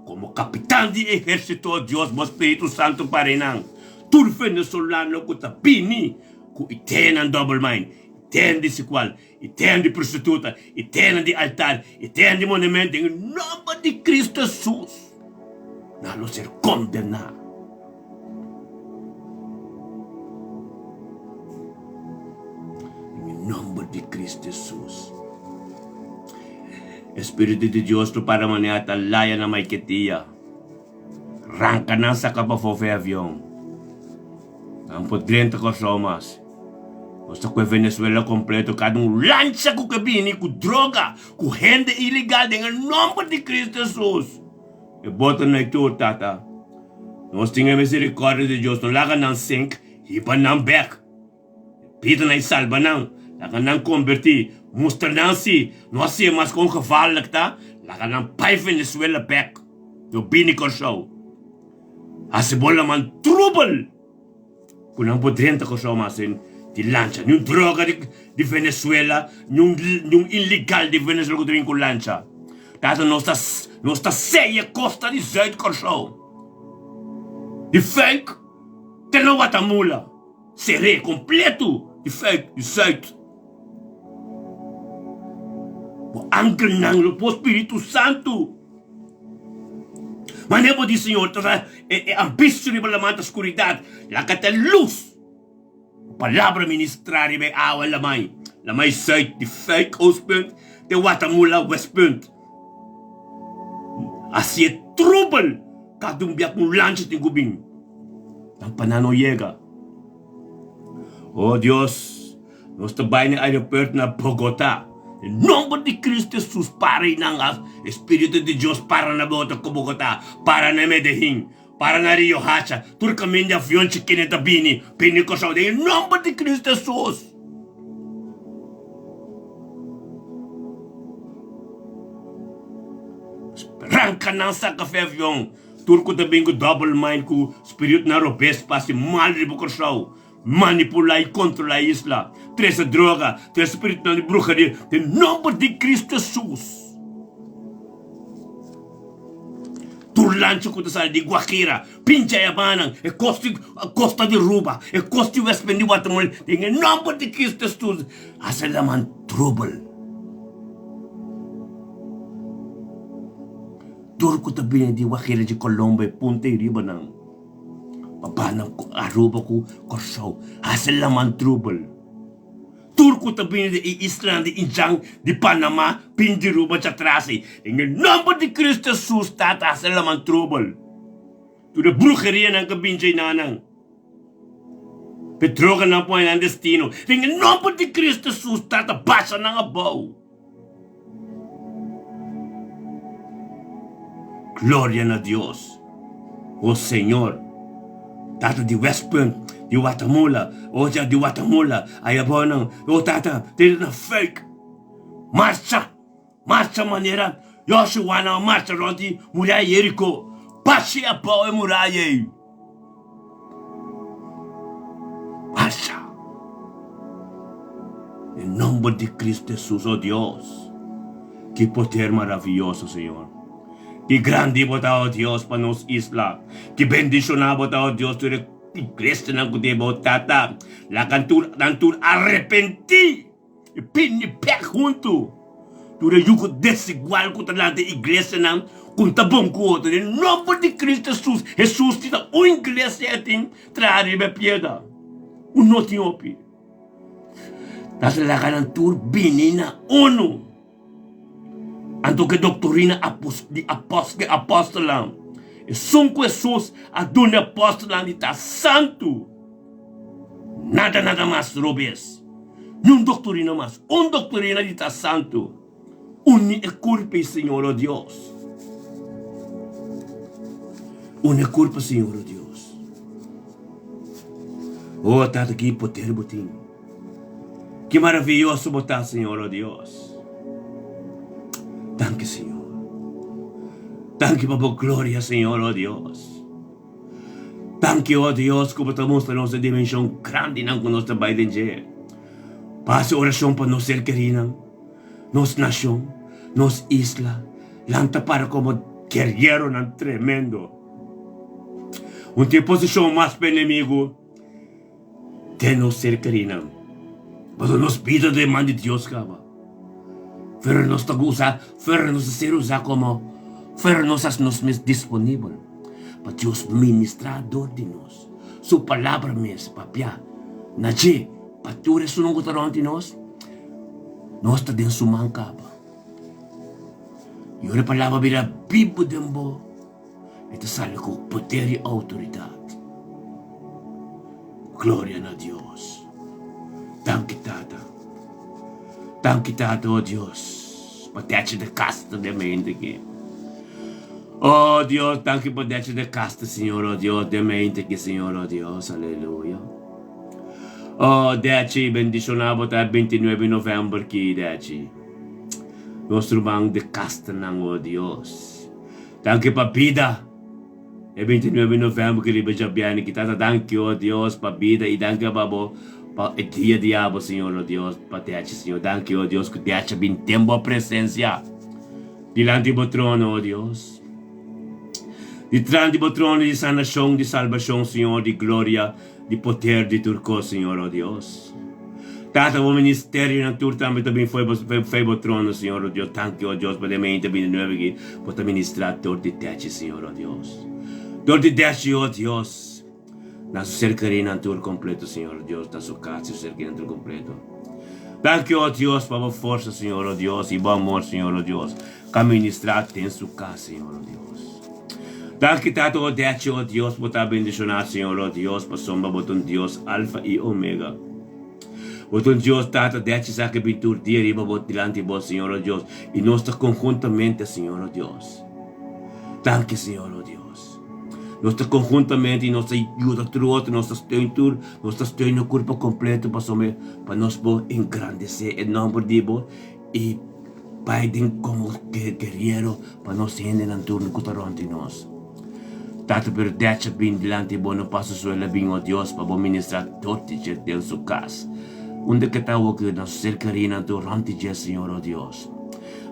Como capitão de exército, Deus, o Espírito Santo para não. Todo venezolano que está pini, que tem double mind, tem desigual, tem de prostituta, tem de altar, tem de monumento, em nome de Cristo Jesus. Não ser condenado. Em nome de Cristo Jesus. Espírito de Deus tu para maniata laya na Maiquetia. Ranca na sa kapafofe avião. Ang podrenta ko somas. Basta ko Venezuela completo cada lancha ko kabini ko droga, ko renda ilegal em nome de Cristo Jesus. E bota na ito, Tata. Nós tínhamos misericórdia de Deus, não laga não sink, iba não back. Pita na salva não, laga não convertir, Moest er nou zien, nog zie je maar ongevaarlijk ta. Laga dan 5 Venezuela back. No binikor show. Als je bolle man troebel. Kunang po 30 ko show mas in die lancha. Yung droga di Venezuela, yung illegal di Venezuela ko din ko lancha. Tato no sta seie costa di Zuid-Korsou. Die fake, te no Guatemala. Seré completo, die fake, die Zuid. O angel nang po Espiritu Santo. Manebo di Senhor, ambisyo ni balamanta oscuridad, lakata luz. Palabra ministrar may awa lamay. Lamay Zuid, die fake Oostpunt, de Guatemala Westpunt. Así é trubel, kadumbiak mo lancha ting gubing. Ang pananoyega. Oh Dios, nos tabay ng aeropuerto na Bogotá. Em nome de Cristo Jesus, para ng Espírito de Deus para na Bogotá, Bogotá, para na Medellín, para na Rio Hacha, turcamin de avião chiquineta bini, pinico sa em nome de Cristo Jesus. Ranka ng sa cafe avião, turco também com double mind com espírito na robes para se mal de bucorsaw, manipular e controlar a isla, três droga, três espírito na bruxaria, em nome de Cristo Jesus. Turlancho ko sa di Guajira, pincha yabanang, costa de Ruba, costa West Pendi Guatemala, em nome de Cristo Jesus, asa laman trouble. Turco tabi di Guajira de Colombo e Punta Iriba ng papanang Aruba ko Korsou, asa laman trouble. Turco tabi di Isla di Injang di Panama, Pindiruba sa Trasi, en el nombre de Cristo Jesus, tata asa laman trouble. Tu de brujeria ng kabinjay nanang. Petroga na po ang destino, en el nombre de Cristo Jesus, tata basa ng abaw. Gloria a Dios, oh Señor. Tata di Westpunt, di Guatemala, o di Guatemala, ay abonang, o tata, di na fake. Marcha manera, Joshua na marcha ronti, muraya Jericho, pasi abaw e muraya. Marcha. En nombre de Cristo Jesús, oh Dios, que poder maravilloso, Señor. Que grande bota, oh Dios, para nos isla. Que bendicionado bota, oh Dios, tu iglesia ng kudebo, tata. La cantur arrepenti. E pinipek junto. Tu yuko desigual contra la de iglesia ng kuntabong ko. En nombre de Cristo Jesus, Jesus tita o iglesia ating traribe pieda. Uno tiopi. Tasa la cantur binina uno. Anto que doctrina di apostolam. E son Jesus a dune apostolam di ta santo. Nada mais robes. Num doctrina mais. Doctrina di ta santo. Uni e culpa, Senhor, oh Deus. Uni e culpa, Senhor, oh Deus. Oh, tata que poder botim. Que maravilhoso botar, Senhor, oh Deus. Thank you, Señor. Thank you, Papa, gloria, Señor, oh Dios. Thank you, oh Dios, como estamos en nuestra dimensión grande ng nuestra Biden J. Pasa oración para nos ser queridos, nos nación, nos isla, lanta para como guerrero ng tremendo. Un posición más para enemigo de nos ser queridos. Pero nos pide de man de Dios, caba. Pero nos tagusa, pero nos ser usa como, pero nos disponible. Para Dios ministrador de nos. Su palabra mes, papia. Naje, pature sunong utaron de nos. Nos ta din sumangkaba. Yore palabra bila bibo dembo. Ito sali ko poder e autoridad. Gloria a Dios. Thank you, Tata. Thank you, Tata, oh Dios. Protection de casta de mente aqui. Oh Dios, thank you, protection de casta, Senhor, oh Dios, de mente aqui, Senhor, oh Dios, aleluia. Oh, Daci, bendicionado tayo 29 November ki, Daci. Nostro mang de casta ng o Diyos. Thank you, Papida. 29 November que liba jabiani kita thank you, oh Dios, papida y thank you, babo, pa dia diabo, Señor, oh Dios, pateache, Señor, thank you, oh Dios, que te hacha bien tiempo presencia. Dilante bo trono, oh Dios. Dilante bo trono di sanación, di salvación, Señor, di gloria, di poder, di turco, Señor, oh Dios. Tata o ministerio ng turta também também foi bo trono, Señor, oh Dios, thank you, oh Dios, para mente 29 que pode ministrar todo de teache, Señor, oh Dios. Donde desce, oh Dios, na su cercaria en tour completo, Señor Dios, na su casa, su cercaria en tour completo. Thank you, oh Dios, para fuerza, Señor, oh Dios, y buen amor, Señor, oh Dios, que ministrate en su casa, Señor, oh Dios. Thank you, tato, oh desce, oh Dios, por ta bendicionar, Señor, oh Dios, para sombra, botón Dios, alfa y omega. Botón Dios, tato, desce, saque pintur, día, riba, bot, delante, vos, Señor, oh Dios, y nosotros conjuntamente, Señor, oh Dios. Thank you, Señor, oh Dios. Nós conjuntamente, nós ajuda outro, nós estamos no corpo completo para nós engrandecer o nome de Deus e Pai como guerreiro para nós render na turno que nós. Tato per deixa bem delante de no passo suela bem o Deus para ministrar todo dia dentro sua casa. Onde que está o que nós cercaria na durante dia, Senhor, oh Deus.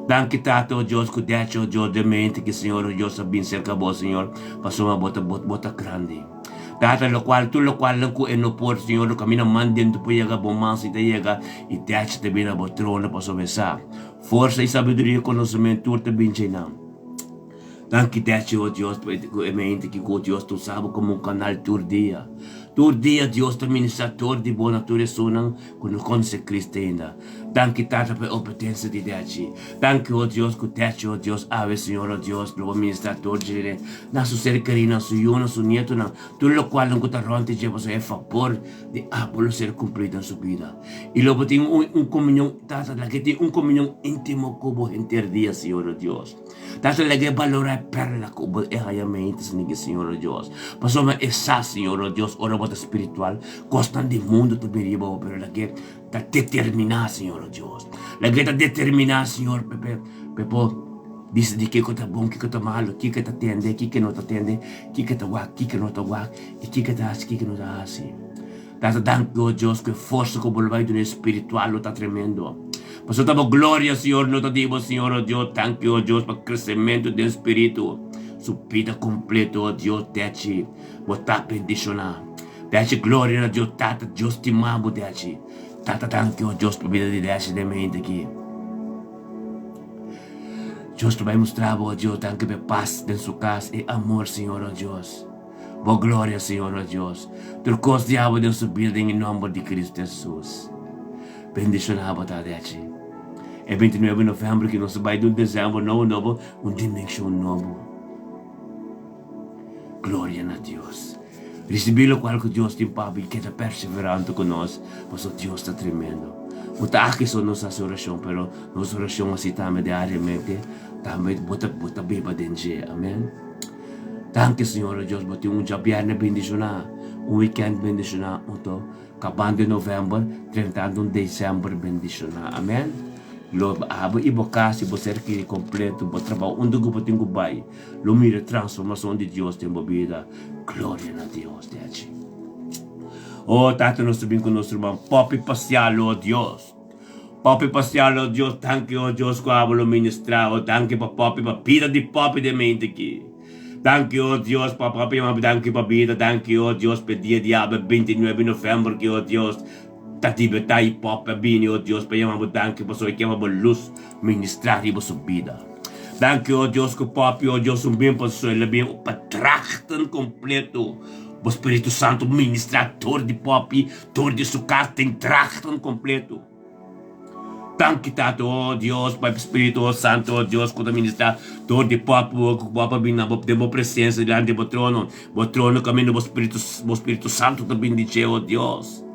Thank you, Tato, Dios, que deixa, Dios, de mente que, Senhor, Dios, sabin cerca vos, Senhor, passou uma bota grande. Tato, lo qual lang ko enopor, Senhor, lo kami naman din to po yaga, bomang sita yaga, e deixa te bina bo trono, passou besa. Força e sabedoria, conhecimento, turta bem chinam. Thank you, deixa, oh Dios, que mente que, oh Dios, tu sabe como canal tur dia. Tur dia, Dios, tu ministrador de boa natureza, quando conhece Cristo ainda. Thank you, Tata, por obediência de Deus. Thank you, oh Deus, que te oh Deus, ave, Senhor, oh Deus, pelo ministrador de na sua cercaria, na sua na sua nieto, na tudo o qual não está ronte, de você é favor de Apolo ser cumprido em sua vida. E logo tem comunhão, Tata, que tem comunhão íntimo com o interdia, Senhor, oh Deus. Tata, que valorar perla com o erraiamente, Senhor, oh Deus. Passou uma essa, Senhor, oh Deus, ora bota espiritual, costan de mundo também, pero la que está determinada, Senhor, oh Deus. La que está determinada, Senhor, Pepo, dice de que está bom, que está malo, que está atende, que não atende, que está guac, que não está guac, e que está assim, que não está assim. Tata, danke, oh Deus, que força que o vai do espiritual está tremendo. Mas eu damos glória, Senhor, não te digo, Senhor, oh Deus, thank you, oh Deus, para o crescimento do espírito. Sua vida completa, oh Deus, te botar bendicionar. Deci gloria a Deus, Tata, Deus te amo, Deci. Tata, thank you, Deus, por vida de Deci, de mente aqui. Deus vai mostrar, oh Deus, thank you, paz em sua casa e amor, Senhor, oh Deus. Boa glória, Senhor, oh Deus. Turcos diabo de sua vida em nome de Cristo Jesus. Bendicionado, Tata, Deci. É 29 de novembro que nós vai de dezembro novo, dimensão novo. Glória a Deus. Recibilo qual que Deus tem para que está perseverando conosco, mas o Deus está tremendo. Muita aqui são nossas orações, pero nossa oração assim também diariamente, também bota beba dentro, amém? Thank you, Senhor Deus, boti dia biyernes bendicionar, weekend bendicionar, acabando de novembro, 30 de dezembro bendicionar, amém? Lo abo ibocas e ser que completo o trabalho onde eu tenho que vai lo mira transformação de Deus tem vida glória a Deus Deus oh Tata nós subimos com nosso irmão Popi Pacial oh Deus Popi Pacial oh Deus thank you oh Deus que abo lo ministrar oh thank you para Popi para vida de Popi de mente aqui thank you oh Deus para Popi thank you para vida thank you oh Deus para dia diabo 29 de novembro que oh Deus Tatiba tayo pop bini o Diyos pa yung thank you po so ikema mo luz ministrari mo sa vida. Thank you o Diyos ko papi o Diyos umbim po so ilabing patraktan kompleto. O Espiritu Santo ministrador de papi, tor de sukating traktan kompleto. Thank you tato o Diyos pa Espiritu Santo o Diyos ko na ministrador de papi o papa binabop de mo presença diante mo trono. Mo trono kami no Espiritu Santo na bendice o Diyos.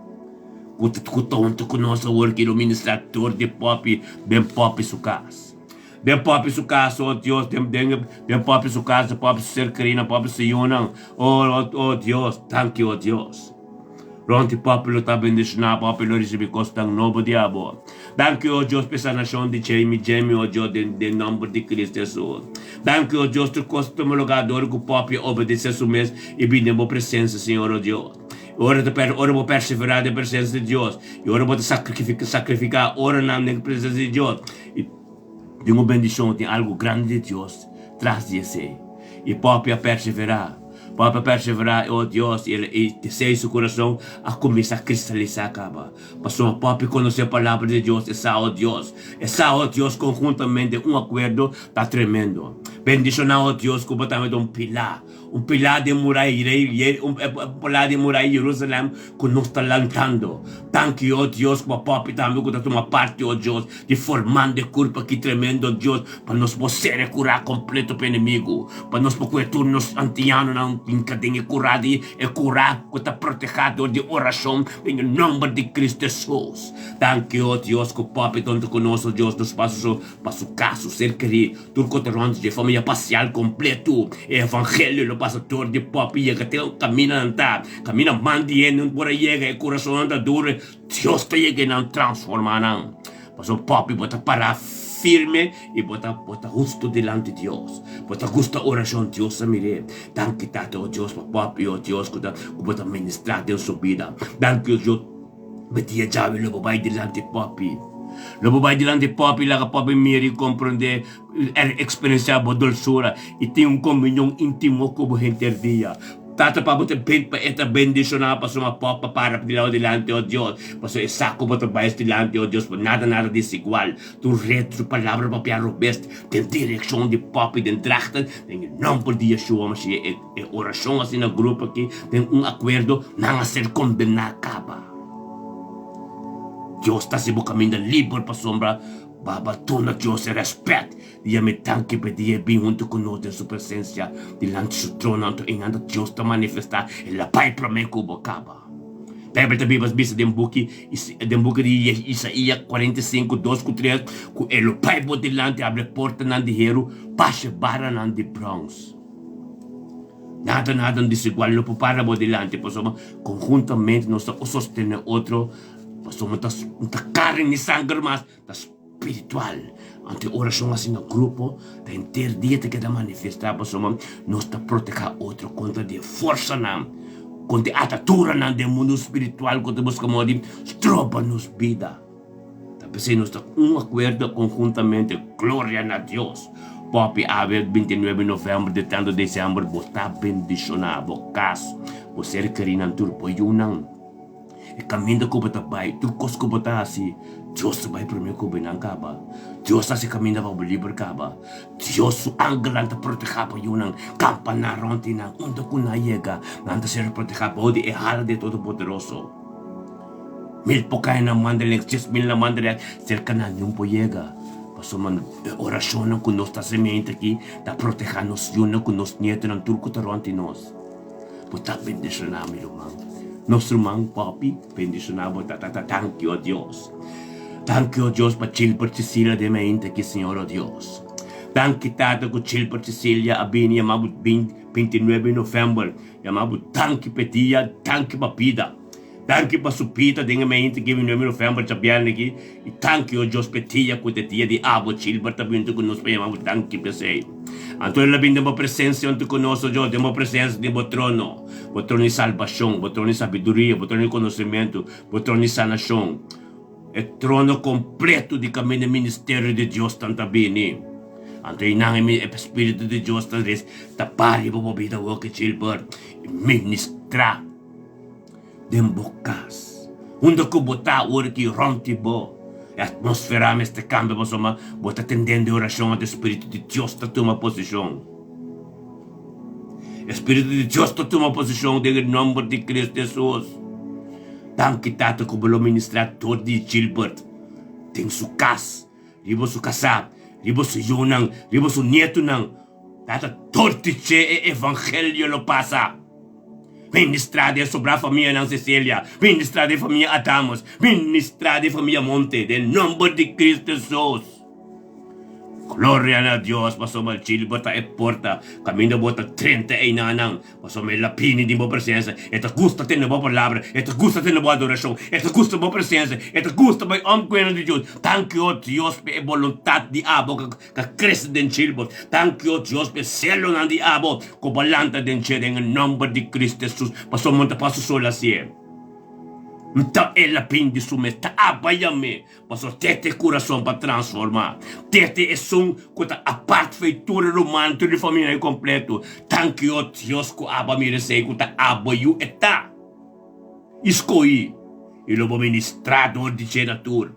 Kutonto ko nossa work no ministrador de pop, bem pop sukas. Bem pop sukas, oh Deus, bem pop sukas, pop ser carina, pop se yunang. Oh Deus, thank you, oh Deus. Ronti popolo ta bendiciona, popolo recebi costa un novo diabo. Danke, oh Deus, pela nação de Jamie, oh Deus, de nome de Cristo Jesus. Danke, oh Deus, tu costa um lugar de que o popolo obedece a mês e bem a presença, Senhor, oh Deus. Ora vou perseverar na presença de Deus. E ora vou sacrificar, ora na presença de Deus. E tem uma bendição, tem algo grande de Deus traz de si. E popolo perseverar. Para perseverar, oh Deus, e deseja seu coração a começar a cristalizar, acaba. Passou a papi conhecer a palavra de Deus, essa, oh Deus, conjuntamente, acordo, está tremendo. Bendicionar, oh Deus, completamente um pilar de muralha, pilar de muralha Jerusalém, que nos está lançando. Thank you, oh Deus, que o papi também está uma parte, oh Deus, de formando culpa que tremendo, oh Deus, para nós poder curar completo o inimigo, para nós poder turnos antianos, não tem curado e curar, que está protegido de oração, em nome de Cristo Jesus. Thank you, oh Deus, que o papi tanto conosco, Deus, nos passou caso, ser querido, tudo que te de família parcial completo, evangelho, pastor de papi, que tem camina mandiendo, por aí chega, coração anda duro, Deus te chega a transformar, não. Pastor papi, bota parar firme e bota justo delante de Deus. Bota justa oração, Deus a mire. Danke, tato, Deus, papi, oh Deus, que bota ministrar Deus sua vida. Danke, Deus, betia chave, lo vai delante papi. Lo vai delante papi, lá que papi mire compreender, experienciar a doçura e tem comunhão íntimo com o gente dia. Tata pa bote pa esta bendicionar pa suma papa para delante, oh Deus. Paso saco bote baes delante, oh Deus. Nada desigual. Tu retro palavra pa piaro best. Tem direção de papa e de trachten. Tem nome de Yeshua Mashiach. E oração assim na grupo aqui. Tem acordo. Não a ser condenado acaba. Deus está se caminho livre pa sombra. Baba, tu na Deus e respeito. Dia me tanque pedir bem junto conosco em sua presença. Delante do seu trono, em anda Deus está manifestar. Ele pai para mim como acaba. Bíblia também vai ver de book de Isaías 45, 2, 3. Ele pai por delante abre porta na de hero, passa barra na de bronze. Nada desigual, não para por delante, conjuntamente nós sostenemos outro. Somos carne e sangue, mas espiritual. Ante oração assim no grupo, da inteiro dia que da manifestar, nós está proteger outro contra de força não, contra a atatura não do mundo espiritual, contra buscamos de tropa nos vida. Então, nós está acordo conjuntamente, glória a Deus. Papi, abre 29 de novembro, de tanto dezembro, botar bendicionar, caso, você querer não turbo, não. E caminho que bota bai, tu cos que bota assim, Deus vai para mim que benang kaba, Deus assim caminho para livre kaba, Deus anglan ta proteger para yunang campana ronti nang undo kuna yega, nanda ser proteger para odi ehal de todo poderoso. Mil pokay na mandalek, 10,000 na mandalek, cerca na yung po yega. Paso man oração na kunos ta semente aqui, ta proteger nos yun na kunos nieto ng turco ta ronti nos. Puta bendición namin lumang. Nosso irmão papi, bendicionado, thank you, oh Deus. Thank you, oh Deus, para Chilper Cecilia de mente aqui, Senhor, oh Deus. Thank you, tato, com Chilper Cecilia, abini, chamamos 29 de novembro, chamamos thank you, pedia, thank you, papida. Thank you, para supita, de mente que 29 de novembro, sabiam aqui, e thank you, oh Deus, pedia, com tetia de abo, Chilper, também, que nos chamamos thank you, pesei. Anto labing de mo presença onde conosco Deus, de mo presença de mo trono de salvação, mo trono de sabedoria, mo trono de conhecimento, mo trono de sanação. É trono completo de caminho do ministério de Deus tanto bem. Anto inang espírito de Deus tanto tapari mo vida o que Chilper ministrar de bocas. Onde ko botar o que ronti bo. A atmosfera neste cambio, bota tendendo oração ao Espírito de Deus está toma posição. Espírito de Deus está toma posição em nome de Cristo Jesus. Tanto tato que o ministrar todo de Gilbert tem sua casa, ribo sua casa, ribo sua yunang, ribo sua neto nang, tata tortiche e evangelho lo passa. Ministrade sobre a família não Cecília, ministrade a família Adamos, ministrade a família Monte, em nome de Cristo Jesus. Gloria na Diyos, paso malchilbot ta e porta, camino bota 30 e nanang, paso may lapini di mo presenza, et gusta te na mo palabra, et gusta te na mo adoración, et gusta mo presenza, et gusta mo omkweno di Diyos. Thank you, Diyos, pe e voluntad di abo, ka Cristo den chilbot. Thank you, Diyos, pe selo na di abo, ko balanta den chede, en nombre di Cristo Jesus, paso monta paso sola siye. Mta e la pindi sume ta abayame paso tete coração para transformar tete é som kota apart feitura romanto de família completo thank you Dios ko aba mi resei kota abayu eta escolhi e lo ministrador de genatur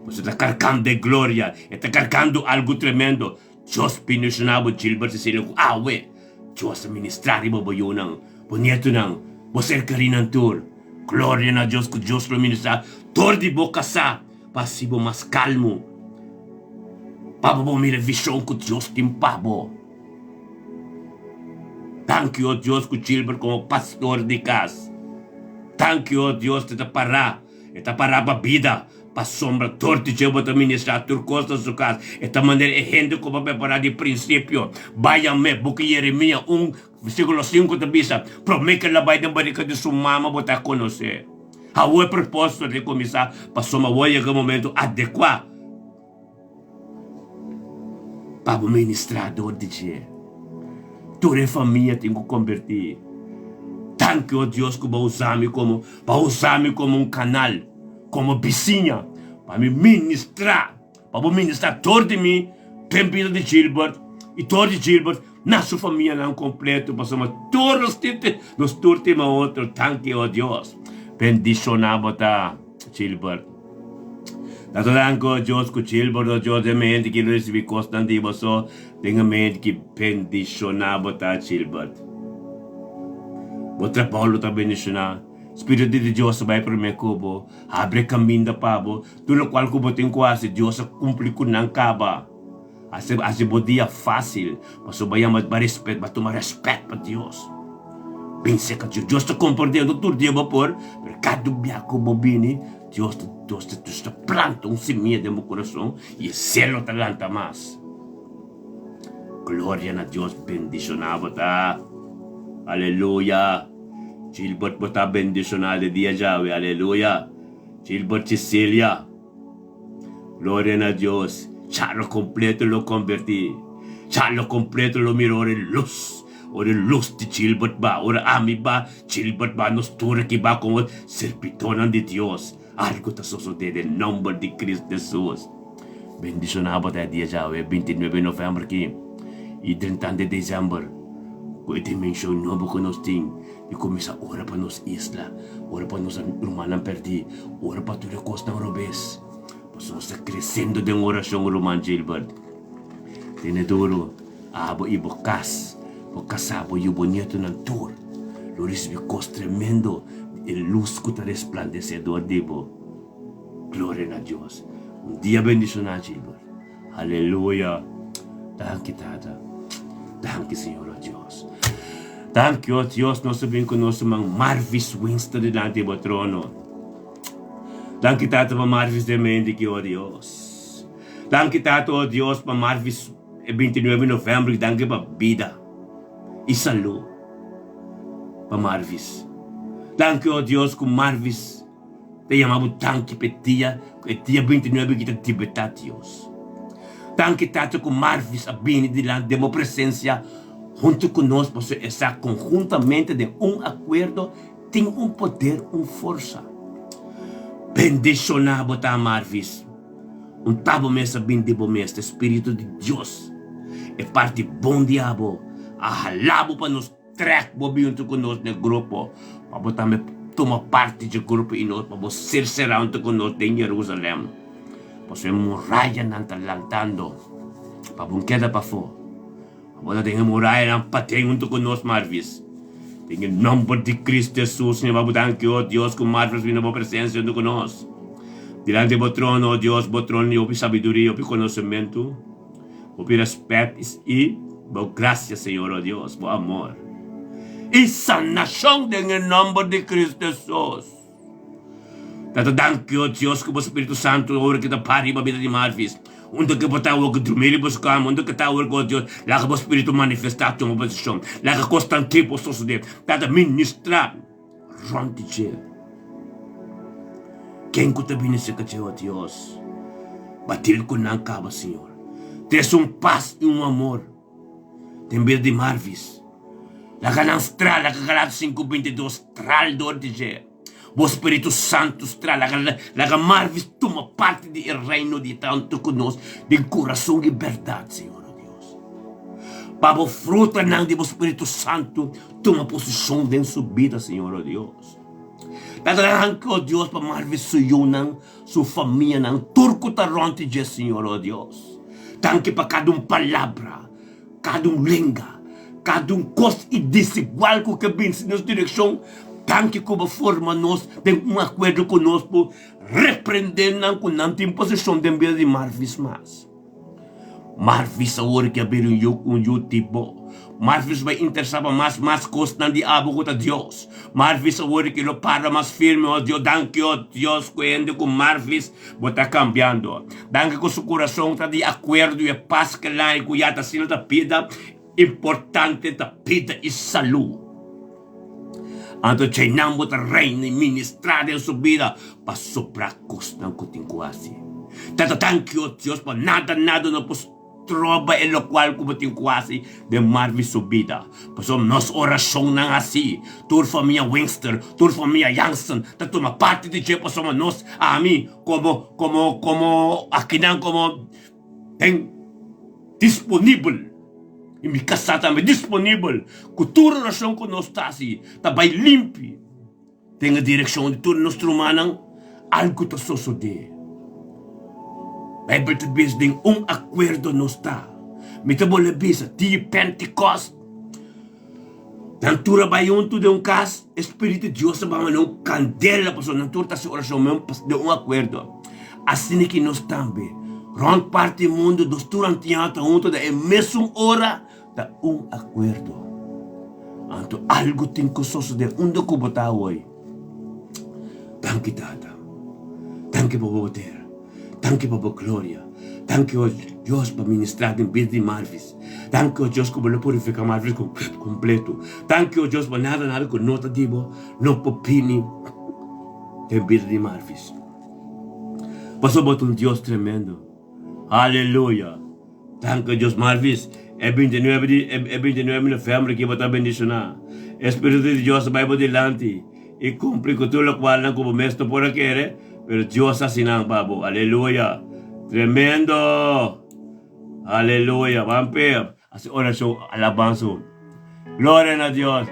você está carregando de glória está carregando algo tremendo Dios pinisionabo Gilbert se silo awe Dios ministrari mo bayunang bonito nang você karinan tur. Gloria na Diyos ko Diyos lo ministra. Tordi boca sa. Pasibo mas calmo. Pabo mo mire vision ko Diyos timpabo. Thank you, Diyos ko Gilbert como pastor de casa. Thank you, Diyos, te para. Eta para pa vida. Pa sombra torti Diyos ta ministra. Turcos na su casa. Eta manera e gente ko pa preparar de princípio. Bayame, buki Jeremia, versículo 5 te bisa, promete la vai de barrica de sua mama botar conhecer. A o propósito de começar passou uma boa em momento adequado para o ministrador de dia. Toda a família tem que convertir. Tanto o Deus que vai usar-me como um canal, como vizinha, para me ministrar todo de mim, templo de Gilbert e todo de Gilbert. Na sua família não completo, passamos todos os títulos, nos turtimos outro, thank you, Deus. Bendicionamos ta, Gilbert. Natulango, Deus, com Gilbert, Deus, é mente que recebi constantivo, só tem a mente que bendicionamos ta, Gilbert. O trabalho tá bendicionar. Espírito de Deus vai para o meu cubo, abre caminho da pabo, tudo qual cubo tem quase, Deus cumpre com não acaba. Assim podia fácil, mas o banho mas respeito, mas tomar respeito para Deus. Pense que Deus está compreendendo todo dia vapor, mas cada biaco bobini, Deus está planta semente no meu coração e celo talanta mais. Glória a Deus, bendicionado tá. Aleluia. Gilbert bota bendicionado dia já, aleluia. Gilbert Cecilia. Glória a Deus. Ya lo completo lo convertí. Ya lo completo lo miró en luz. Ora luz de Gilbert ba. Ora ami ba. Gilbert ba nos tura que ba como serpitonan de Dios. Algo está sucediendo en nombre de Cristo Jesús. Bendicionado até dia já, 29 de novembro aqui. E 30 de dezembro. Com a dimensão nova que nós temos. E começar a orar para nos isla. Orar para nos humanos perdidos. Orar para tudo que nós não roubes. Estamos crescendo de uma oração romana, Gilbert. Tiene duro, abo e bocas abo e o bonito na tur. Lo recibe cos tremendo, el luz que está resplandecedor dibo. Gloria a Dios. Un dia bendicionado, Gilbert. Aleluia. Thank you, Tata. Thank you, Senhor Deus. Thank you, Deus, nosso bem conosco, mang Marvis Winston delante do trono. Thank you, Tato, para Marvis de mente que, oh Deus. Thank you, Tato, oh Deus, para Marvis 29 de novembro, que thank you para vida e saúde. Para Marvis. Thank you, oh Deus, com Marvis. Te chamamos thank you, dia 29 que te libertar, Deus. Thank you, Tato, com Marvis, a bem de la demo presença, junto conosco, para estar conjuntamente de acordo, tem poder, força. Bendicionado tá Marvis. Tabo mesa bendibo mesa, Espírito de Deus. É parte bom diabo. Ahalabo para nos track bobi junto conosco no grupo. Para botar toma parte do grupo e nós para você ser junto conosco em Jerusalém. Para ser muralha não tá lantando. Para bunqueda para fora. Para botar tem muralha não patei junto conosco Marvis. Em nome de Cristo Jesus, Senhor, thank you, Deus, com Marvis vindo a presença junto conosco. Diante do trono, oh Deus, do trono, e sabedoria, e conhecimento, e respeito e graça, Senhor, oh Deus, o amor. E sanação em nome de Cristo Jesus. Tato, thank you, Deus, com o Espírito Santo, ora que te pari a vida de Marvis. Untuk que patawag ko drumili po sa kamo, untuk que tawag ko Diyos, laka po spirito manifestasyon mo posisyon, laka konstante po susunod, tata ministra, ronti siya. Quem ko tabi na siya katsiyo at Diyos, batil ko na ang kaba, Senhor. Tens paz e amor. Tem de Marvis. Laka ng stral, laka Galatas 5:22, stral do de siya. O Espírito Santo está lá, Marvis toma parte do reino de tanto conosco, de coração e verdade, Senhor Deus. Para o fruto do Espírito Santo, toma posição em sua vida, Senhor Deus. Dadalahan ko, Deus, para Marvis suyunan, sua família, ng turco taronte de Senhor Deus. Tanque para cada palavra, cada língua, cada coisa e desigual que vem na direção. Tanque como forma nós tem acordo conosco, repreendendo com não tem posição de vida de Marvis mais. Marvis agora que abrir tipo, Marvis vai interessar mais coisas de abo com Deus. Marvis agora que lo para mais firme, ó Deus, danke ó Deus, que com Marvis está cambiando. Danke com seu coração está de acordo e paz que lá e cuidar da sina da vida importante da vida e saúde. Anto chinang mo ta reina ministrar em sua vida para soprar costa ng kuting kuasi. Thank you, Dios, para nada na pos troba e lo cual kuting kuasi de Marvis sua vida. Paso nos oração nang asi, tur família Wingster, tur família Youngson, tatuma parte de che paso nos a mí como akinang como ten disponible. E me casata me disponível, cultura oração que nós está assim, tabay limpi. Tem a direção de tudo nosso humano, algo está suceder. Bible te diz de acordo não está. Me te boleh bisa di Pentecost. Nantura bayunto de caso, Espírito de Deus ba manong candela paso nantura ta si oração mesmo de acordo. Assim que nós também, rond parte do mundo dos turantiata junto da mesma hora da acordo. Anto algo tem que suceder onde ko bota hoy. Danke Tata. Danke por poder. Danke por glória. Danke oh Deus para ministrar em vida de Marvis. Danke oh Deus como lo purificar Marvis completo. Danke oh Deus para nada com nota dibo, no popini em vida de Marvis. Passou por Deus tremendo. Aleluia. Danke Deus Marvis. É 29 de novembro que vai estar bendicionado. Espírito de Deus vai por delante e cumpre com tudo o qual não como mestre por aqui, pero Deus assinando, babo. Aleluia. Tremendo. Aleluia. Vamos ver. Así oración, alabanza. Gloria a Dios.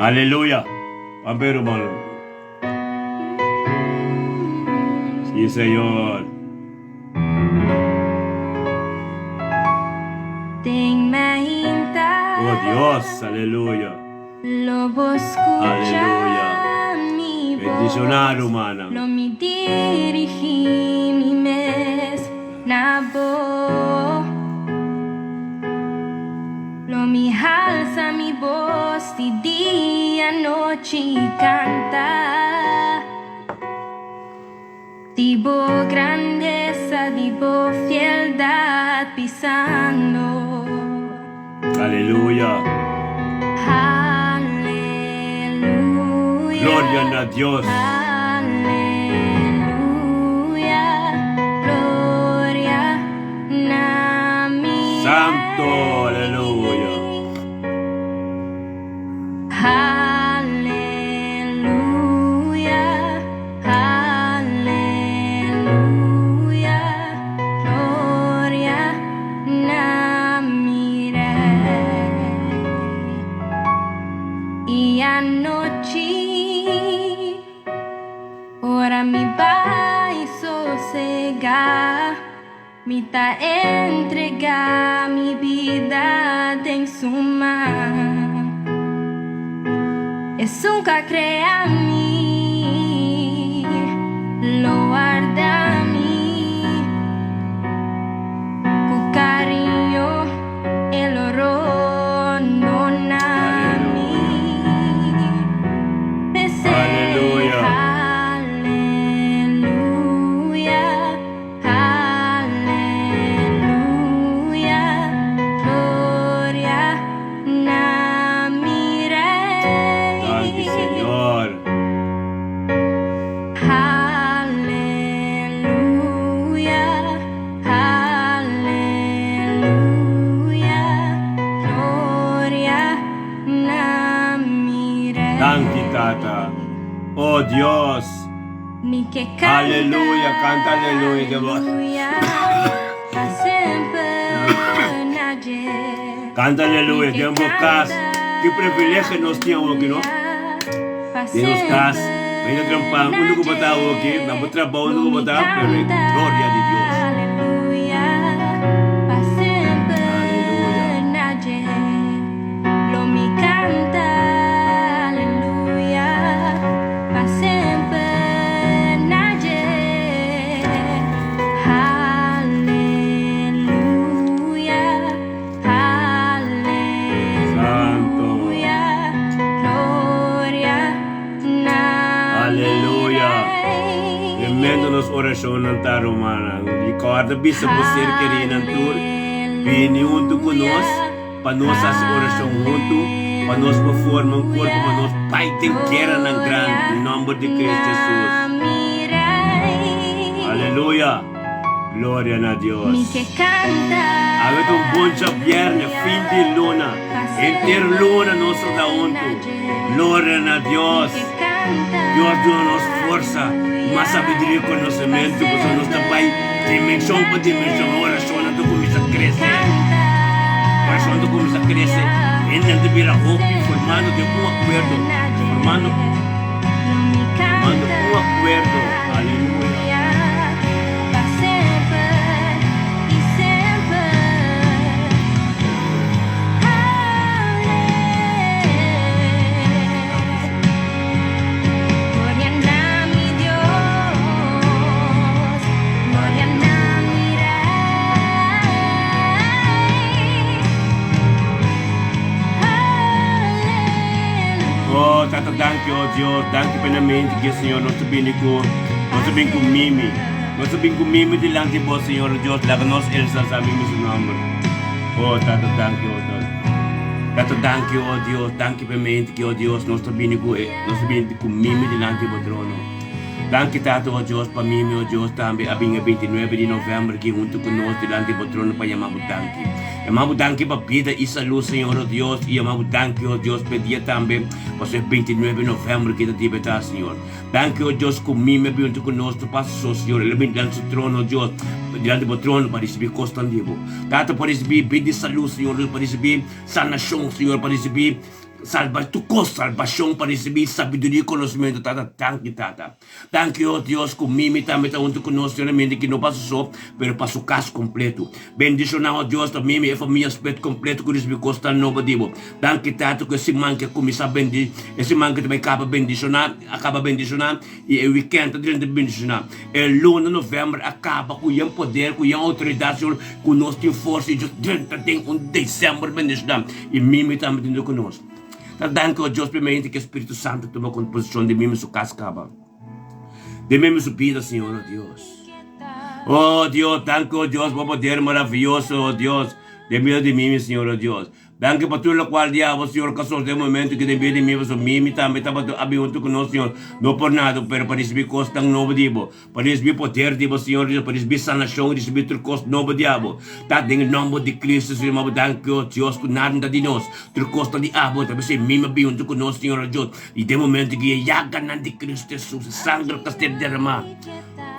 Aleluia. Vamos ver, hermano. Sí, Señor. Oh Dios, aleluya. Lobo escucha Aleluya. mi voz. Bendicionar, humana. Lo mi dirigi mi mes nabo. Lo mi alza mi voz di día noche canta. Dibo grandeza, dibo fieldad pisando. Aleluya. Aleluya. Gloria a Dios. Aleluya. Gloria a mi Santo, aleluya. Aleluya. Aleluya. Gloria a mi Rey. Y anoche ora mi vai sosegar, me ta entregar mi vida en su mano. Es un que crea a mí, lo guarda a mí, con cariño el oro no a mí. Aleluya. Aleluya. Oh Dios. Mi che canta, Alleluia, canta alleluia, Deus. alleluia, fa sempre nage. Canta alleluia, Deus cas. Que privilégio nós temos aqui, não? Deus cas. Ainda trampang, uno ko batawo aqui, na trabalho uno ko batawo, pero glória de Deus. Alleluia, fa sempre nage. Lo mi canta, alleluia, fa sempre nage. Alleluia, alleluia, gloria na. Alleluia. Tremendo nos oração ng tarumana. Ricardo, bisa po ser querido ng tour. Vini junto conosco, para nós fazer oração junto, para nós formar um corpo, para nós Pai tem queira ng grande, em nome de Cristo Jesus. Aleluia. Glória a Deus. Mi che canta, Avete un buon viernes, fin de luna. Enter luna nostro da unto. Gloria a Deus. Deus dá-nos força, mas sabedoria e conhecimento, porque nós também dimensão por dimensão, a oração não começa a crescer. A oração não começa a crescer. Ainda de vir a roupa, formando de um acordo, formando um acordo. Aleluia. Oh, Tata, danke, oh Deus, danke plenamente que o Senhor nos bem com Mimi. Nós bem com Mimi de lang de bom Senhor Deus, lá que nós Elsa sabemos o nome. Oh, Tata, danke, oh Deus. Tata, danke, oh Deus, danke plenamente que, oh Deus, nós bem com Mimi de lang de bom trono. Danke, Tata, oh Deus, para Mimi, oh Deus, também a 29 de novembro, que junto conosco de lang de bom trono, para chamar o danke. Chamamos danke para vida e saúde, Senhor, oh Deus, e chamamos danke, oh Deus, pedia também para ser 29 de novembro que te está, Senhor. Danke, oh Deus, comigo, junto conosco, passo, Senhor, ele vem diante do trono, oh Deus, diante do trono para receber constantivo. Tata, para receber vida e saúde, Senhor, para receber sanação, Senhor, para receber salvação para receber sabedoria e conhecimento, Tata. Tata. Danke, oh Deus, comigo também está junto conosco, realmente que não passa só, mas passa o caso completo. Bendicionar, oh Deus, também a família aspecto completo que receber constante novo dibo. Danke, Tata, que esse man que começa a bendicionar, esse man que também acaba bendicionar, e o weekend está de bendicionar. E luna, novembro, acaba com o poder, com a autoridade, Senhor, com o nosso força, e tem dezembro bendicionar, e mim também está conosco. Danke, oh Deus, primeiramente que o Espírito Santo toma composição de mim e sua cascaba. De mim e sua vida, Senhor, oh Deus. Oh Deus, danke, oh Deus, por poder maravilhoso, oh Deus, de vida de mim, Senhor, oh Deus. Danke por tudo o qual diabo, Senhor, que só de momento que de vida de mim, mas o mim também estava aberto conosco, Senhor. Não por nada, pero para receber costa novo diabo. Para receber poder, diabo, Senhor, para receber sanação, receber tudo costa novo diabo. Tá, em nome de Cristo, Senhor, mas danke, oh Deus, que nada de nós. Tudo costa diabo, também se mim aberto conosco, Senhor, oh Deus. E de momento que iaga de Cristo Jesus, sangue que está derramado.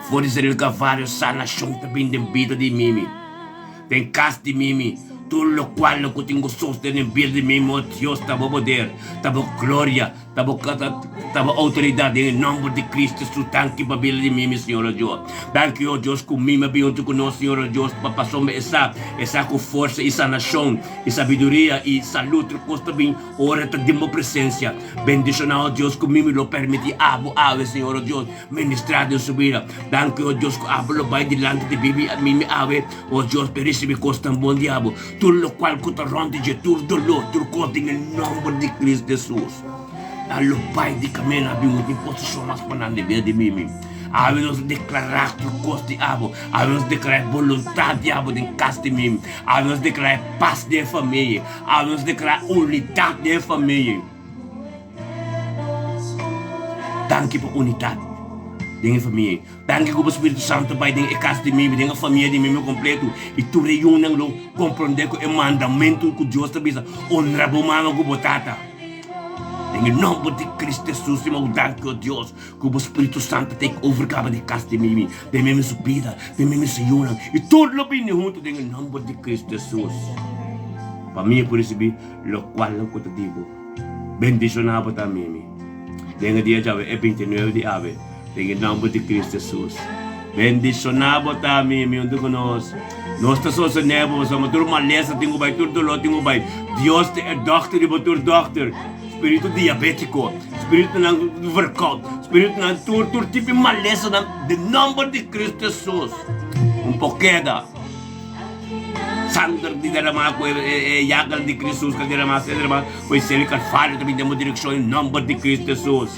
Fora ser o cavalo, sanação também de vida de mim. Tem casa de mim. Tudo o qual eu tenho sustento em vida de mim, oh Deus, estava poder, estava glória, estava autoridade em nome de Cristo, Jesus, danke para a vida de mim, Senhor Deus. Danke, oh Deus, comigo, junto conosco, Senhor Deus, para passar essa com força e sanação, e sabedoria e saúde, costa bem, ora de minha presença. Bendicionar, oh Deus, comigo, lo permite, ave, Senhor Deus, ministrar de sua vida. Danke, oh Deus, que abo, lo vai delante de mim, ave, oh Deus, para receber costa bom diabo. Tudo o qual corrompe de tudo dolor, tudo conta em nome de Cristo Jesus. Allo Pai de caminho, abbiamo in posizione masponante via di mim. Avevano declarato il costo di abo, avevano declarato volontà di abo in casa di mim, avevano declarato paz di famiglia, avevano declarato unità di famiglia. Danke per unità dengan família. Danke que o Espírito Santo vai dentro da casa de mim, dentro da família de mim completo. E tu reúne lo compreender que o mandamento que Deus te diz, honra o mano que botata. Em nome de Cristo Jesus, irmão, danke, ó Deus, que o Espírito Santo take over cada de casa de mim, de minha subida, de minha senhora, e tudo lo bem junto, em nome de Cristo Jesus. Para mim, por receber, lo qual não conta digo, bendicionado também. Dengan dia jawab, 29 de ave, em nome de Cristo Jesus. Bendicionado também, untuk nós. Nós estamos só nebo, somos tudo maleza, tenho vai tudo lo, tenho vai. Deus é doctor e botur doctor. Espírito diabético, espírito não workout, espírito não tudo tipo de maleza, de nome de Cristo Jesus. Pouqueda. Sandra di darama ko yagal di Kristus ka darama sa darama ko seli ka fare também demo direção em nome de Cristo Jesus.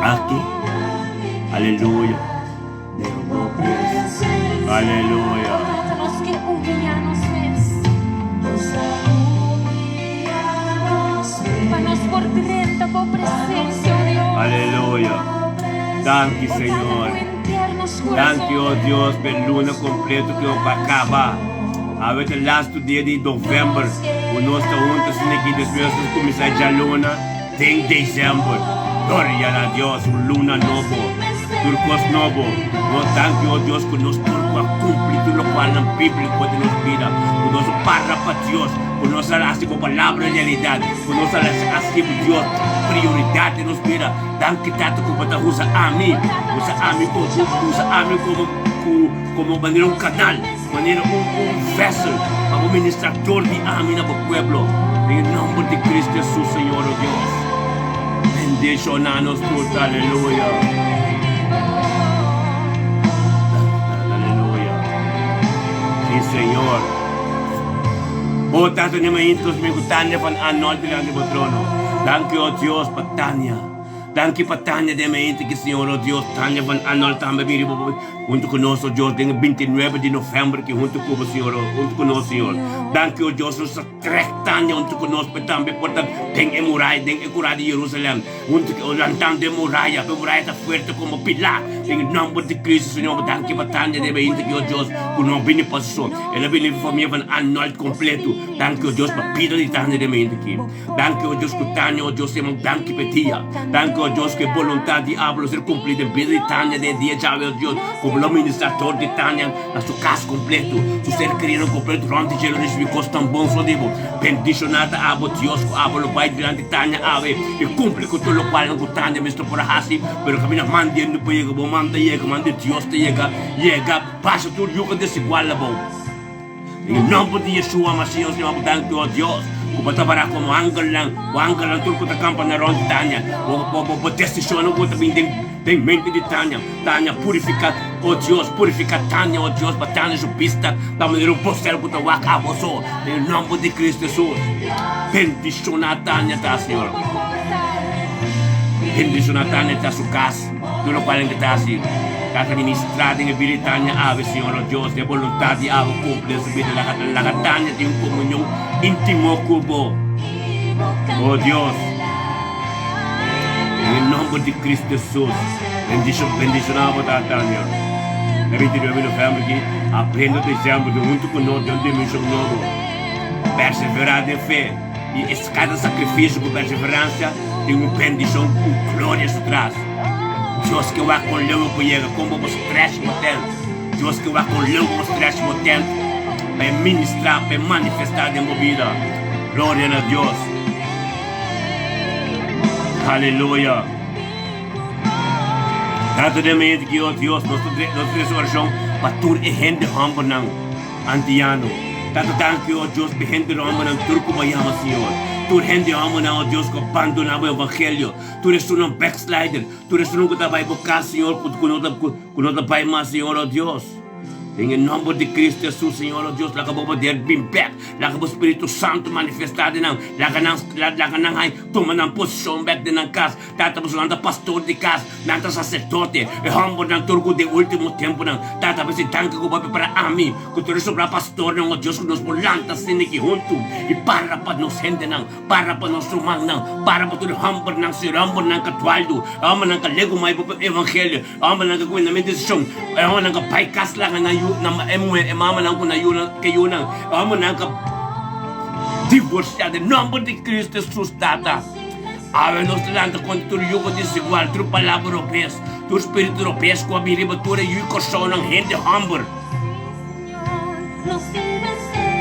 Aqui. Aleluia. Aleluia. Trátanos que humillarnos ves. Panos por dentro por presencia, oh Dios. Aleluia. Danke, Senhor. Danke, oh Deus, pela luna completa que eu acaba. A ver, last dia de novembro, o nosso juntos aqui das pessoas começar a luna, tem dezembro. Glória a Deus, luna novo, turcos novo. Nós danke, oh Deus, que nós turcos cumprir tudo o qual na Bíblia pode nos vida. O nosso para para Deus, o nosso assim com palavra de realidade, o nosso assim com Deus, prioridade nos vida. Danke tanto que você usa a mim como maneira canal, maneira vessel, como ministrador de amém no pueblo. Em nome de Cristo Jesus, Senhor, oh Deus. Bendicionanos por aleluia. Aleluia. Sim, Senhor. O tanto ni maintos me gutanya pan anol diante do trono. Danke, oh Deus, patanya. Danke patanya de mente que Senhor, oh Deus, tanya pan anol também biri junto conosco, Deus, em 29 de novembro que junto com o Senhor, junto conosco, Senhor. Danke, oh Deus, nos trek tanya junto conosco também, portanto, tem muralha, tem curada de Jerusalém, junto com o lantão de muralha, a muralha está forte como pilar, em nome de Cristo, Senhor. Danke patanya de mente que, oh Deus, que não vem em posição, ela vem em família pan anol completo. Danke, oh Deus, para pida de tanya de mente aqui. Danke, oh Deus, que tanya, oh Deus, irmão, danke petia. Danke, oh Deus, que vontade de abro ser cumprida em pida de tanya de dia, já, oh Deus, como o ministrador de Tânia, na sua casa completo, su ser querido completo, durante Jesus recebeu tão bom, só digo, bendicionada a Deus, abo lo vai diante de Tânia, ave, e cumpre com tudo o qual não Tânia, mestre por assim, pero caminha mandando para ele, bom, manda Deus te chega, passa tudo, yuca desigual, bom. Em nome de Yeshua, Mashiach, Senhor, danke, oh Deus. Kung batabara ko mo anggal lang turko ta kampan na ron Tanya, o desisyon ko ta tem mente de Tanya, purifica, oh Deus, purifica Tanya, oh Deus, para Tanya su pista, da maneira o poster ko ta waka boso, em nome de Cristo Jesus. Bendiciona Tanya ta, Senhor. Bendiciona Tanya ta su casa, tudo qual que ta assim. Kata ministrada em habilitanya ave, Senhor, oh Deus, de vontade ave cumpre su vida, la Tanya tem comunhão íntimo cubo. Oh Deus, em nome de Cristo Jesus, bendicionamos a Tânia. Na 29 de novembro aqui, a pleno dezembro, junto conosco, de uma dimensão nova. Perseverar de fé e cada sacrifício com perseverança tem uma bendição com glória por trás. Deus que vai com leão para ele, como você traz potente. Deus que vai com leão para traz potente, para ministrar, para manifestar em sua vida. Glória a Deus. Aleluia. Tanto de mente que, oh Deus, nossa oração para tur e gente humble não, antiano. Tanto danke, oh Deus, para gente humble não, turco bayama, Senhor. Tu gente humble não, oh Deus, que abandonava o evangelho. Tu eres um backslider. Tu eres um que está vai buscar, Senhor, com nota pai mais, Senhor, oh Deus. Em nome de Cristo Jesus, Senhor, oh Deus, laga bo poder bring back, laga bo Espírito Santo manifestado não, laga não hai toma na posição back de na casa, tata bo sulanda pastor de casa, nanta sacerdote, e humble na turco de último tempo não, tata bo se tanque ko para a mim, que tu eres sobre pastor não, oh Deus, que nos volanta sin aqui junto, e para nos gente não, para nos humano não, para tu humble não, se humble não catualdo, humble não lego mai bo evangelho, humble não com na medição, humble não pai casla na mama nang kuna yun kay yun ang amo nang divorciado, em nome de Cristo Jesus, Tata. Abre-nos delante contra o jugo desigual, tu palavra europeia, tu espírito europeu, com a miribatura e o coração ng gente humble.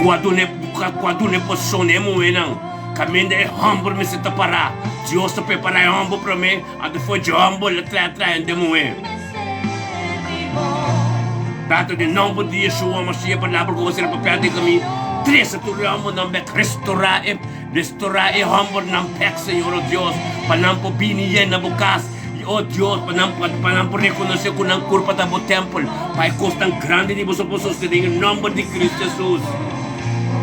Quando ne posicionemos enang, caminho é humble, me se tapará. Deus te prepara humble para mim, até foi de humble atrás de moer. Tato de nome de Yeshua, Mashiach, palavra que você papel de caminho. Três tu ramo não bec restaurar e humble não bec, Senhor, oh Deus, para não pobini na bukas. Oh Deus, para não reconhecer que não culpa da bo templo, para coisa tão grande de você poder em nome de Cristo Jesus.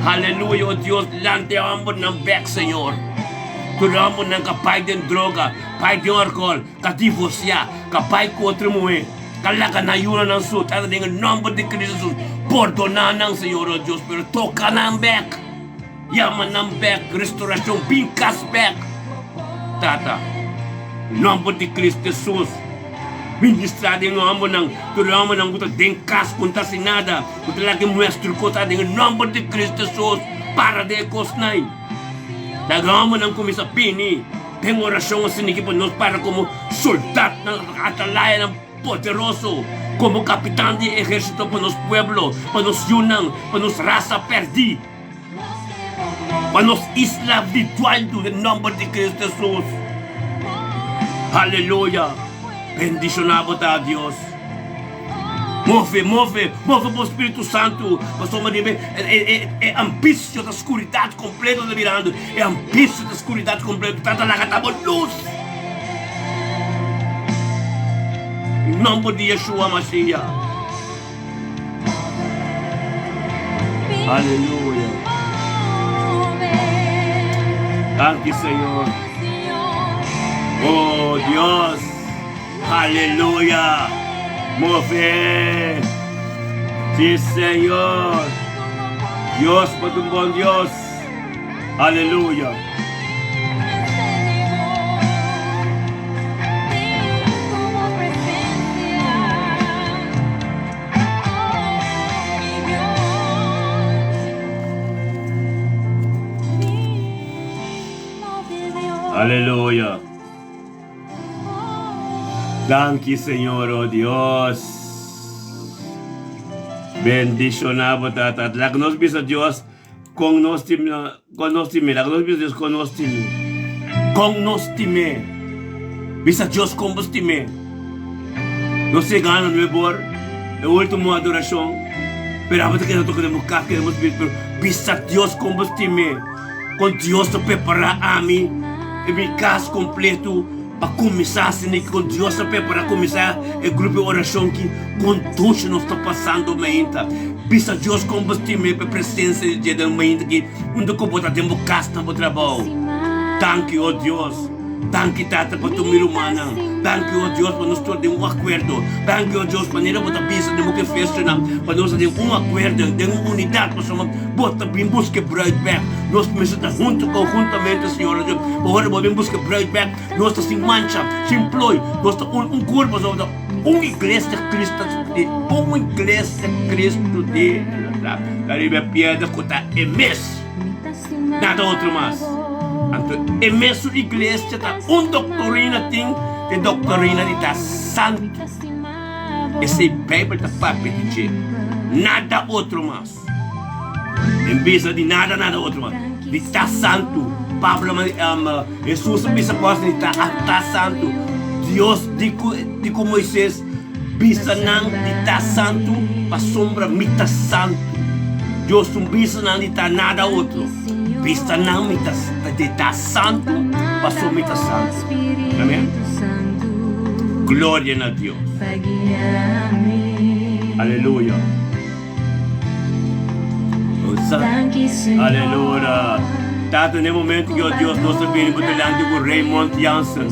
Aleluia, oh Deus, lante humble não bec, Senhor. Tu ramo não capaz de droga, pai de álcool, que divorciar, capaz com outro mulher. Kalakan na yun ng suit at ang number de Cristo perdonar ng Senhor, oh Deus, pero toca ng back, yaman ng back, restaurasyon, bingkas back. Tata, number de Cristo Jesus, ministrado ng amo ng tulamo ng buta dengkas punta sinada, buta lagi muestro ko ta ng number de Cristo Jesus para de kosnay. Nagamo ng kumisapini, tem orasyon ang sinikipan nos para como soldat ng atalaya ng poderoso, como capitán de ejército para los pueblos, para los yunang, para los raza perdida, para los islas virtuales en nombre de Cristo Jesús. Aleluya. Bendicionado a Dios. Move por Espírito Santo. Pastor Maribe, é ambício da escuridão completa de mirando, é ambício da escuridão completa, tanta lagataba luz. Em nome de Yeshua Mashiach. Aleluia. Danke, Senhor. Oh, Deus. Aleluia. Move. Sim, Senhor. Deus, para um bom Deus. Aleluia. Aleluia. Danke, Senhor, oh Deus. Bendicionado, Tata. La que nos bisa Dios, con nos time, la que nos bisa Dios, con nos time. Bisa Dios con nos time. No se gana no por el último adoración, pero ahora que nosotros queremos buscar, queremos ver, pero bisa Dios con nos time. Con Dios te prepara a mí. E mi casa completo para começar assim com Deus para começar o grupo de oração que com tudo nós está passando ainda. Pisa Deus combustível para a presença de Deus ainda que onde que botar tempo casa no trabalho. Thank you, oh Deus. Thank you, Tata, para tu mir humana. Thank you, oh Deus, para nós ter acordo. Thank you, oh Deus, para nós botar pisa de que festa para nós ter acordo, de unidade para somos botar bem busca breakback. Nós começamos conjuntamente, Senhor, agora vamos buscar breakback. Nós estamos sem mancha, sem ploi, nós estamos corpo, uma igreja Cristo de Caribe piada que está emes, nada outro mais. Então, emes a igreja está doutrina tem de doutrina de estar santo. Esse Bíblia está para pedir nada outro mais. Em vez de nada outro mais. De estar santo. Pablo, Jesus bisa pode estar santo. Deus de como Moisés bisa não de estar santo para sombra mita santo. Deus não bisa não de estar nada outro. Bisa não de estar santo para sombra mita santo. Amém? Glória a Deus. Aleluia. Aleluia. Tato, no momento que, oh Deus, nós vimos delante do Raymond Jansen.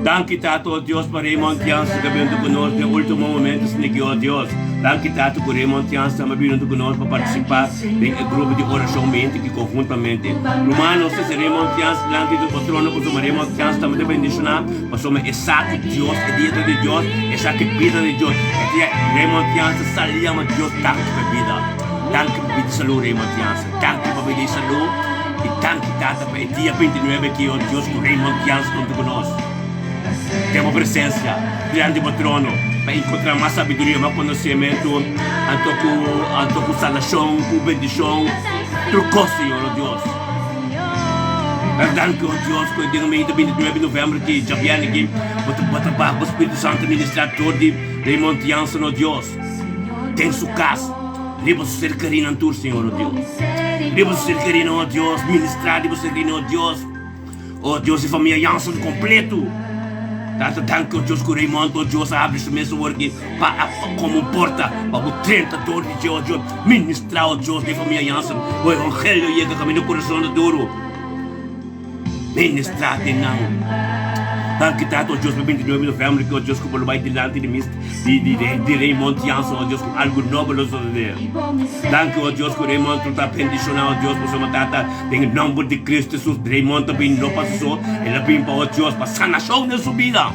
Danke, Tato, oh Deus, para Raymond Jansen, que veio conosco no último momento, que, oh Deus. Danke, Tato, por Raymond Jansen, que veio conosco para participar do grupo de oração mente, que conjuntamente. Romanos, se Raymond Jansen, delante do patrono, por somos Raymond Jansen, também bendicionar, para somos exato Deus, é dia de Deus, exato vida de Deus. É dia Raymond Jansen, salia, mas Deus, tanto para vida. Tanque para pedir saúde, Rei Montiança. Tanque para pedir saúde. E tanque, Tata, para o dia 29 que o Deus com o Rei Montiança junto conosco. Temos presença, grande patrono, para encontrar mais sabedoria, mais conhecimento, anto com salvação, com bendição, trocou, Senhor, oh Deus. Perdão que o Deus, que tem no mês de 29 de novembro, que já vem aqui, para o Espírito Santo ministrador de Rei Montiança, oh Deus. Tem sua casa, leva seu ser carinho em tu, Senhor, oh Deus. Leva seu ser carinho, oh Deus, ministrar, leva seu ser carinho, oh Deus. Oh Deus, e família Janssen completo. Tanto tanto Deus que o Rei Monte, oh Deus, abre esse mesmo aqui como porta para o 30 de Deus, oh Deus, ministrar, oh Deus, de família Janssen. O Evangelho chega a caminho do coração do duro. Ministrar de não. Tanto tanto, oh Deus, para 29 de novembro, que oh Deus, que o vai delante de Rei Monte Janssen, oh Deus, com algo novo nos suceder. Tanto, oh Deus, que o Rei Monte está bendicionado, oh Deus, por sua matata, tem o nome de Cristo Jesus, Rei Monte, bem não passou, ele vem para oh Deus, para sanação de sua vida,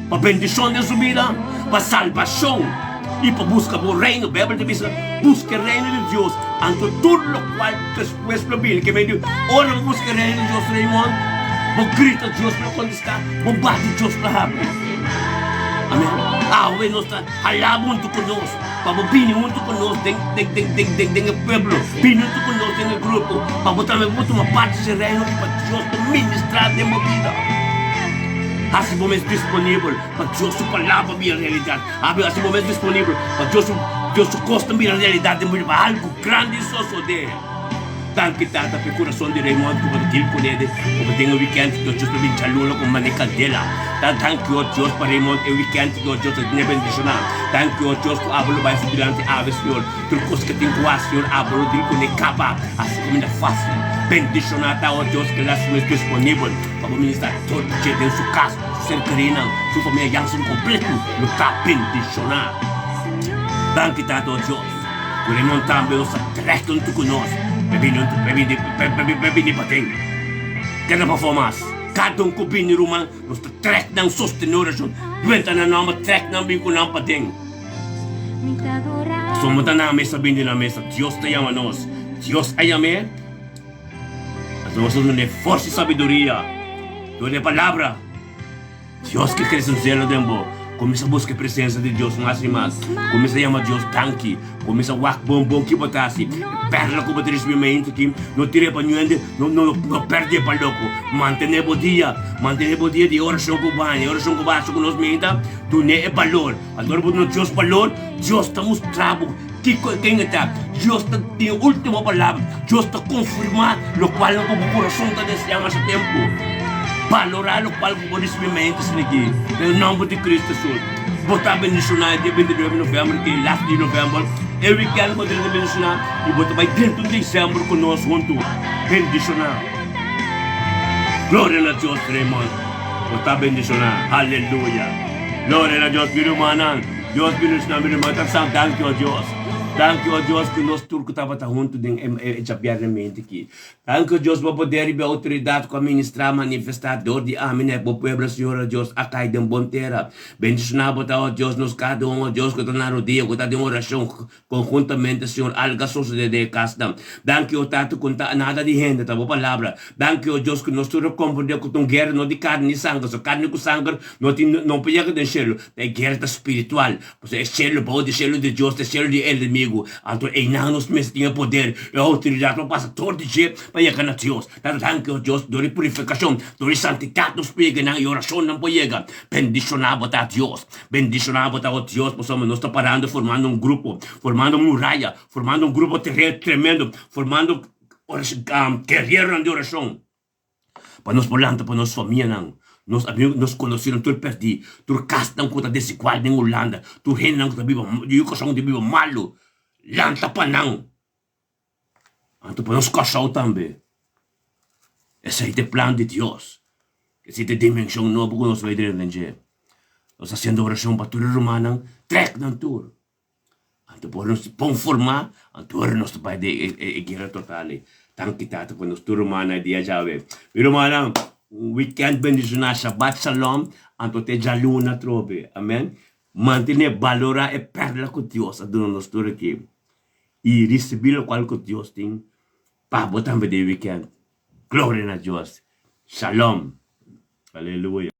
para bendição de sua vida, para salvação e para buscar o reino. A Bíblia diz, busca o reino de Deus, ante tudo o qual después lo viene, que meio, ora busca o reino de Deus, Rei Monte. Vou grita Deus para quando está, vou bate Deus para abrir. Amém. Hoje nós estamos falando muito conosco, para vir muito conosco, dentro do povo, vir muito conosco dentro do grupo, para botar uma parte desse reino para Deus ministrar de uma vida. Assim momento disponível para Deus sua palavra vir a realidade. Assim momento disponível para Deus gosta vir a realidade de algo grande e só de. Tanto tata per coração de Rei Monte, como aquilo com ele, como tem o weekend que o Deus também chalula com maneca dela. Tanto o Deus para Rei Monte, o weekend que o Deus é bendicionado. Tanto o Deus que abro vai ser delante ave Senhor. Tudo coisa que tem com a Senhor abro dele com ele cava, assim como é fácil. Bendicionado o Deus que lá é disponível para ministrar todo dia dentro sua casa, sua carina, sua família Janssen completo, no está bendicionado. Tanto tata o Deus, o Rei Monte também está tratando conosco. Bebini pating. Cada performance, cada kupin rumah, nós trek nang sostenor asun. Duenta na nama trek nang bingko nang pating. Somos na mesa bindi na mesa. Dios te llama nós. Dios ayame. Nós somos de força e sabedoria. De palavra. Dios que cresce no cielo dembo. Começa a buscar a presença de Deus mais e mais. Começa a chamar Deus tanque. Começa a wak bom que botasse. Perla como ter experimento que não tire para ninguém, não perde para louco. Manter o dia de oração com banho, oração com baixo com nós menta. Tu não é valor. Agora por Deus valor, Deus está mostrando que quem está. Deus tem a última palavra. Deus está confirmando o qual o coração está desejando há tempo. Valorar o qual o recebimento aqui. Em nome de Cristo Jesus. Botar bendicionar dia 29 de novembro, que é last de novembro. Eu quero poder bendicionar e botar dentro de dezembro conosco junto. Bendicionar. Glória a Deus, irmão. Botar bendicionar. Aleluia. Glória a Deus, meu irmão. Deus bendicionar, meu irmão. Thank you, Deus. Thank you, Deus, que nós turco estava junto em chapiaramente aqui. Thank you, Deus, para poder ir a autoridade com a ministrar, manifestar dor de amém, para o povo, Senhor, Deus, a cair de bom terra. Bendicionar, botar, Deus, nos cada Deus, que está na rodia, que está de oração conjuntamente, Senhor, algo sucede de casa. Thank you, Tato, que não nada de gente, tá boa palavra. Thank you, Deus, que nós turco compreender que tem guerra, não de carne e sangue, só carne com sangue, não pode de cielo, é guerra espiritual. Você é cielo, pode cielo de Deus, é cielo de inimigo. Então, nos meses tinha poder e autoridade para passar todo dia para chegar a Deus. Tanto que Deus, dore purificação, dore santidade nos pega na oração não pode chegar. Bendicionava a Deus, bendicionava a Deus, possamos nós estar parando, formando um grupo, formando muralha, formando um grupo tremendo, formando guerreiro de oração. Para nós plantar, para nós família não. Nós amigos nos conheceram, tu perdi, tu castam contra desigual em Holanda, tu reina que viva, eu que sou de viva malo. Lanta pa não. Então para nós cachorro também. Esse é o plano de Deus. Essa é a dimensão nova que nós vamos ver em nós fazendo oração para tudo romano, trek não tudo. Então para nós conformar, então nós vai de guerra total. Tanto que tanto para nós tudo romano é dia já ver. Pero romano, weekend bendicionar, Shabbat Shalom, então te já luna trobe. Amém. Manter valorar e perla com Deus a dona nós tudo aqui. i-receive ko alko Diyos ting pabutan ba di weekend. Glory na Diyos. Shalom. Hallelujah.